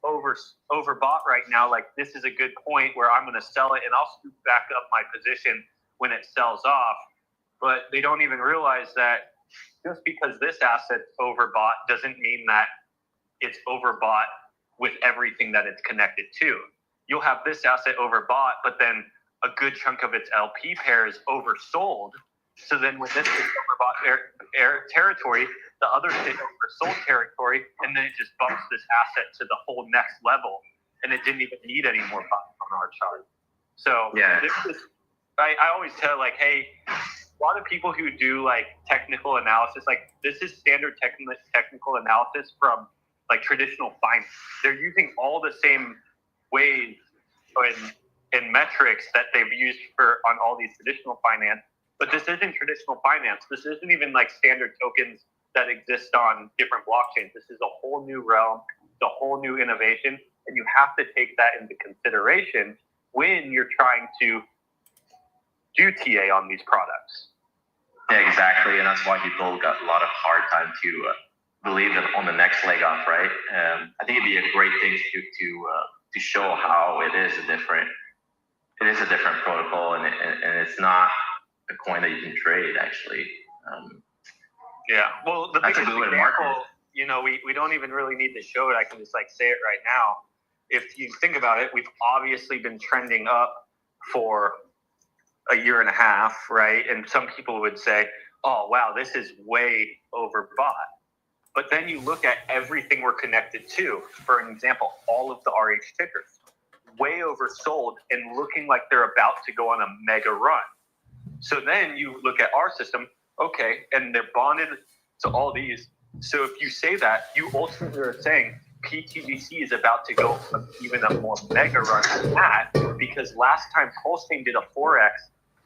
overbought right now. Like, this is a good point where I'm going to sell it and I'll scoop back up my position when it sells off. But they don't even realize that just because this asset's overbought doesn't mean that it's overbought with everything that it's connected to. You'll have this asset overbought, but then a good chunk of its LP pair is oversold. So then when this is overbought territory, the others hit oversold territory, and then it just bumps this asset to the whole next level, and it didn't even need any more buys on our chart. So I always tell, like, hey, a lot of people who do like technical analysis, like this is standard technical analysis from like traditional finance. They're using all the same ways and metrics that they've used on all these traditional finance, but this isn't traditional finance. This isn't even like standard tokens that exist on different blockchains. This is a whole new realm, it's a whole new innovation, and you have to take that into consideration when you're trying to do TA on these products. Yeah, exactly, and that's why people got a lot of hard time to believe that on the next leg up, right? I think it'd be a great thing to show how it is a different protocol, and it's not a coin that you can trade actually. Yeah, well, the biggest example, we don't even really need to show it. I can just like say it right now. If you think about it, we've obviously been trending up for a year and a half, right? And some people would say, oh, wow, this is way overbought. But then you look at everything we're connected to. For an example, all of the RH tickers, way oversold and looking like they're about to go on a mega run. So then you look at our system, okay, and they're bonded to all these. So if you say that, you ultimately are saying PTGC is about to go on even a more mega run than that, because last time PulseChain did a 4x,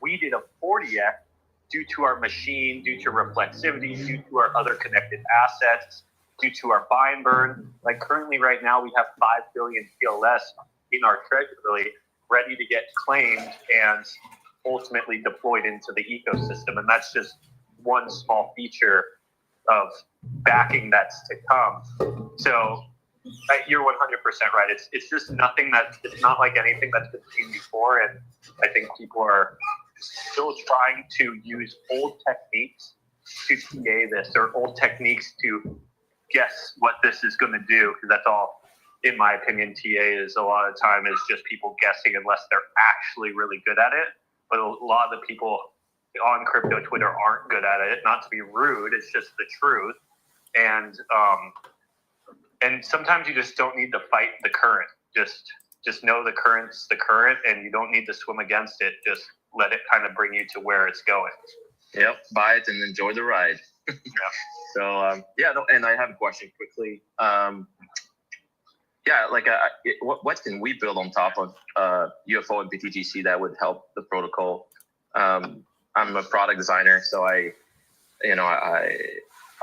we did a 40x due to our machine, due to reflexivity, due to our other connected assets, due to our buy and burn. Like currently right now, we have 5 billion PLS in our treasury ready to get claimed and ultimately deployed into the ecosystem. And that's just one small feature of backing that's to come. So you're 100% right. It's just nothing it's not like anything that's been seen before. And I think people are still trying to use old techniques to TA this, or old techniques to guess what this is going to do. Because that's all, in my opinion, TA is a lot of time is just people guessing unless they're actually really good at it. But a lot of the people on crypto Twitter aren't good at it. Not to be rude, it's just the truth. And sometimes you just don't need to fight the current. Just just know the current's the current, and you don't need to swim against it. Just let it kind of bring you to where it's going. Yep, buy it and enjoy the ride. Yeah. So and I have a question quickly. What can we build on top of UFO and PTGC that would help the protocol? I'm a product designer, so I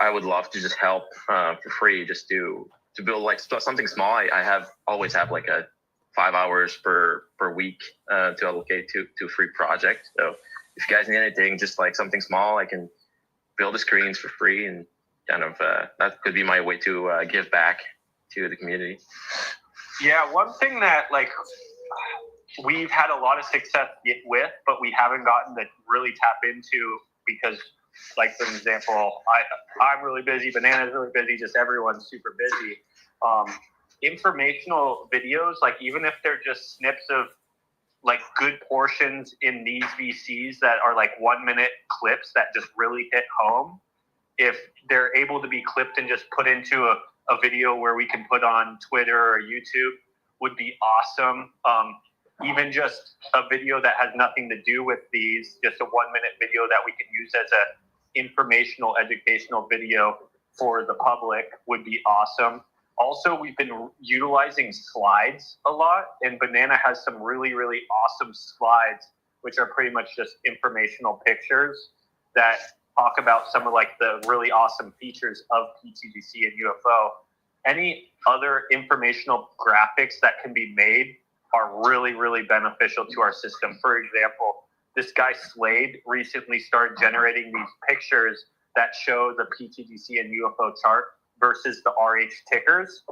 would love to just help for free, just to build like something small. I always have like a 5 hours per week to allocate to free project. So if you guys need anything, just like something small, I can build the screens for free, and kind of that could be my way to give back to the community. Yeah, one thing that like we've had a lot of success with, but we haven't gotten to really tap into because, like for example, I'm really busy, Banana's really busy, just everyone's super busy. Informational videos, like even if they're just snips of like good portions in these VCs that are like 1 minute clips that just really hit home, if they're able to be clipped and just put into a video where we can put on Twitter or YouTube, would be awesome. Even just a video that has nothing to do with these, just a 1 minute video that we can use as a informational, educational video for the public would be awesome. Also, we've been utilizing slides a lot, and Banana has some really, really awesome slides, which are pretty much just informational pictures that talk about some of like the really awesome features of PTGC and UFO. Any other informational graphics that can be made are really, really beneficial to our system. For example, this guy Slade recently started generating these pictures that show the PTGC and UFO chart versus the RH tickers.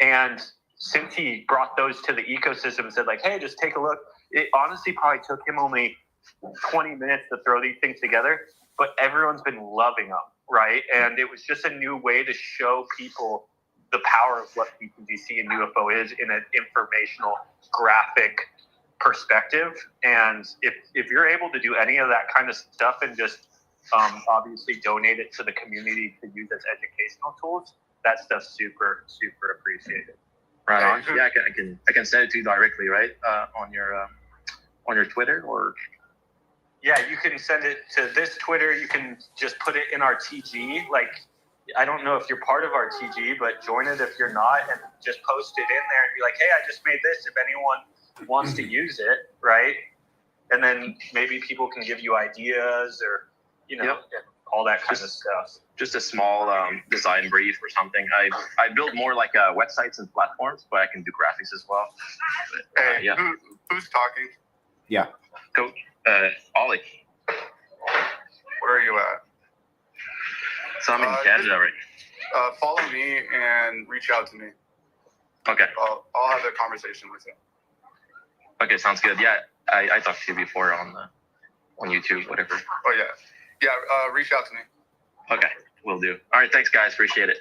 And since he brought those to the ecosystem and said like, hey, just take a look, it honestly probably took him only 20 minutes to throw these things together, but everyone's been loving them, right? And it was just a new way to show people the power of what PTGC and UFO is in an informational graphic perspective. And if you're able to do any of that kind of stuff and just obviously donate it to the community to use as educational tools, that stuff's super, super appreciated. Right on. Yeah, I can send it to you directly, right? On your Twitter or. Yeah, you can send it to this Twitter. You can just put it in our TG. Like, I don't know if you're part of our TG, but join it if you're not, and just post it in there and be like, hey, I just made this if anyone wants to use it, right? And then maybe people can give you ideas or, all that kind of stuff. Just a small design brief or something. I build more like websites and platforms, but I can do graphics as well. But, hey, who's talking? Yeah. Coach Ollie. Where are you at? So I'm in Canada right. Follow me and reach out to me. Okay. I'll have a conversation with you. Okay, sounds good. Yeah, I talked to you before on YouTube, whatever. Oh yeah. Yeah, reach out to me. Okay, will do. All right, thanks guys, appreciate it.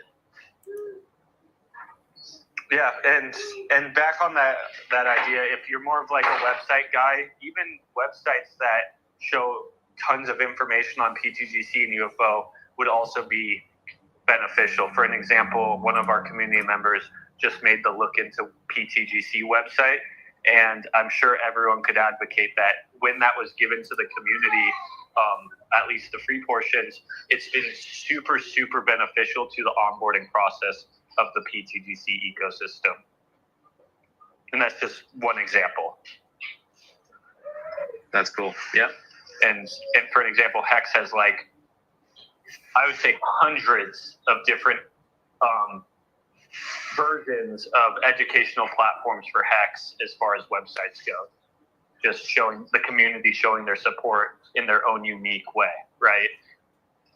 Yeah, and back on that idea, if you're more of like a website guy, even websites that show tons of information on PTGC and UFO would also be beneficial. For an example, one of our community members just made the Look Into PTGC website, and I'm sure everyone could advocate that when that was given to the community, at least the free portions, it's been super, super beneficial to the onboarding process of the PTGC ecosystem. And that's just one example. That's cool. Yeah. And for an example, Hex has like, I would say hundreds of different versions of educational platforms for Hex as far as websites go. Just showing the community, showing their support in their own unique way, right?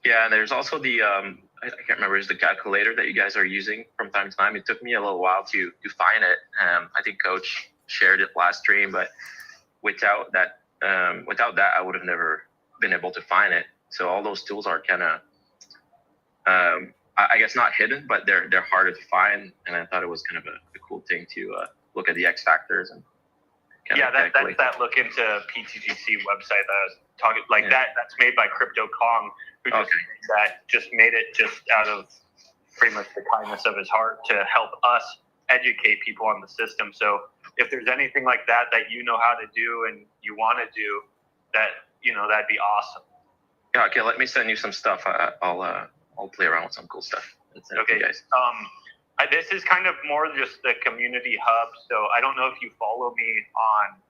Yeah, and there's also the I can't remember, is the calculator that you guys are using from time to time. It took me a little while to find it. I think Coach shared it last stream, but without that, I would have never been able to find it. So all those tools are kind of, I guess not hidden, but they're harder to find. And I thought it was kind of a cool thing to look at the X factors and. That's that Look Into PTGC website that I was talking like that. That's made by Crypto Kong, who just made it just out of pretty much the kindness of his heart to help us educate people on the system. So if there's anything like that you know how to do and you want to do, that'd be awesome. Yeah, okay, let me send you some stuff. I'll play around with some cool stuff. Okay, guys. This is kind of more just the community hub, so I don't know if you follow me on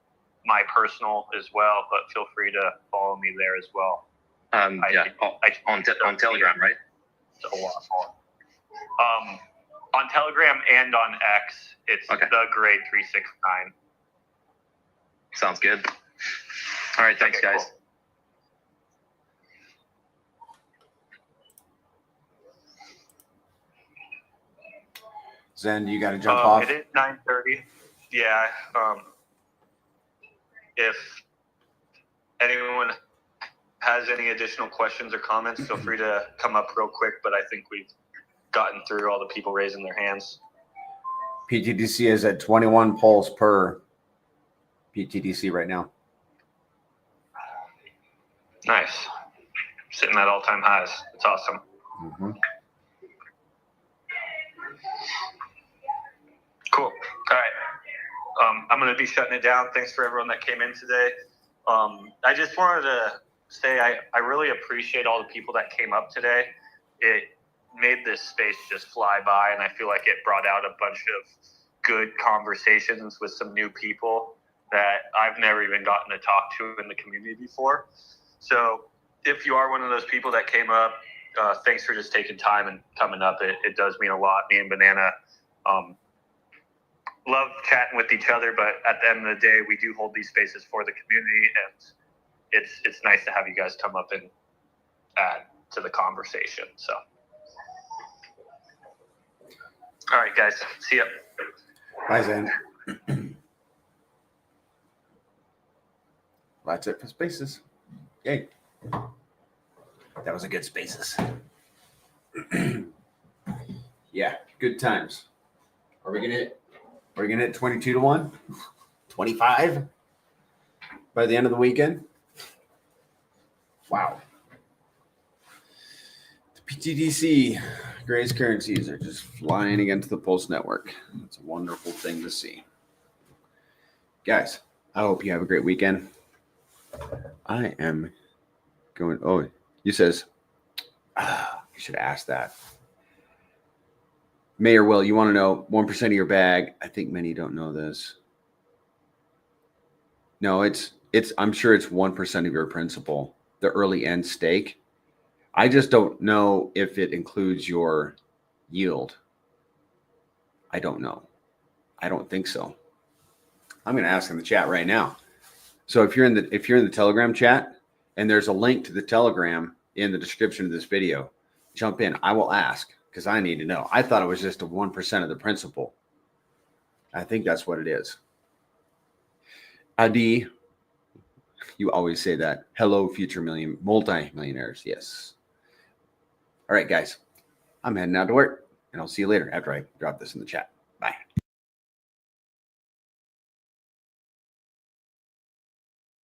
my personal as well, but feel free to follow me there as well. On Telegram, right? It's a lot more. On Telegram and on X, it's the grade 369. Sounds good. All right, thanks, guys. Cool. Zen, you got to jump off. It is 9:30. Yeah. If anyone has any additional questions or comments, feel free to come up real quick. But I think we've gotten through all the people raising their hands. PTDC is at 21 pulse per PTDC right now. Nice. Sitting at all-time highs. It's awesome. Mm-hmm. Cool. All right. I'm going to be shutting it down. Thanks for everyone that came in today. I just wanted to say I really appreciate all the people that came up today. It made this space just fly by, and I feel like it brought out a bunch of good conversations with some new people that I've never even gotten to talk to in the community before. So if you are one of those people that came up, thanks for just taking time and coming up. It does mean a lot. Me and Banana love chatting with each other, but at the end of the day, we do hold these spaces for the community, and it's nice to have you guys come up and add to the conversation. So, all right, guys, see ya. Bye, Zen. That's it for spaces. Yay. That was a good spaces. Yeah, good times. Are we gonna hit 22 to 1? 25 by the end of the weekend? Wow. The PTDC Gray's currencies are just flying against the Pulse network. It's a wonderful thing to see. Guys, I hope you have a great weekend. I am going, oh, you says, you should ask that. Mayor Will, you want to know 1% of your bag? I think many don't know this. No, I'm sure it's 1% of your principal, the early end stake. I just don't know if it includes your yield. I don't know. I don't think so. I'm going to ask in the chat right now. So if you're in the Telegram chat and there's a link to the Telegram in the description of this video, jump in. I will ask because I need to know. I thought it was just a 1% of the principal. I think that's what it is. Adi, you always say that. Hello, future multi-millionaires. Yes. All right, guys. I'm heading out to work, and I'll see you later after I drop this in the chat. Bye.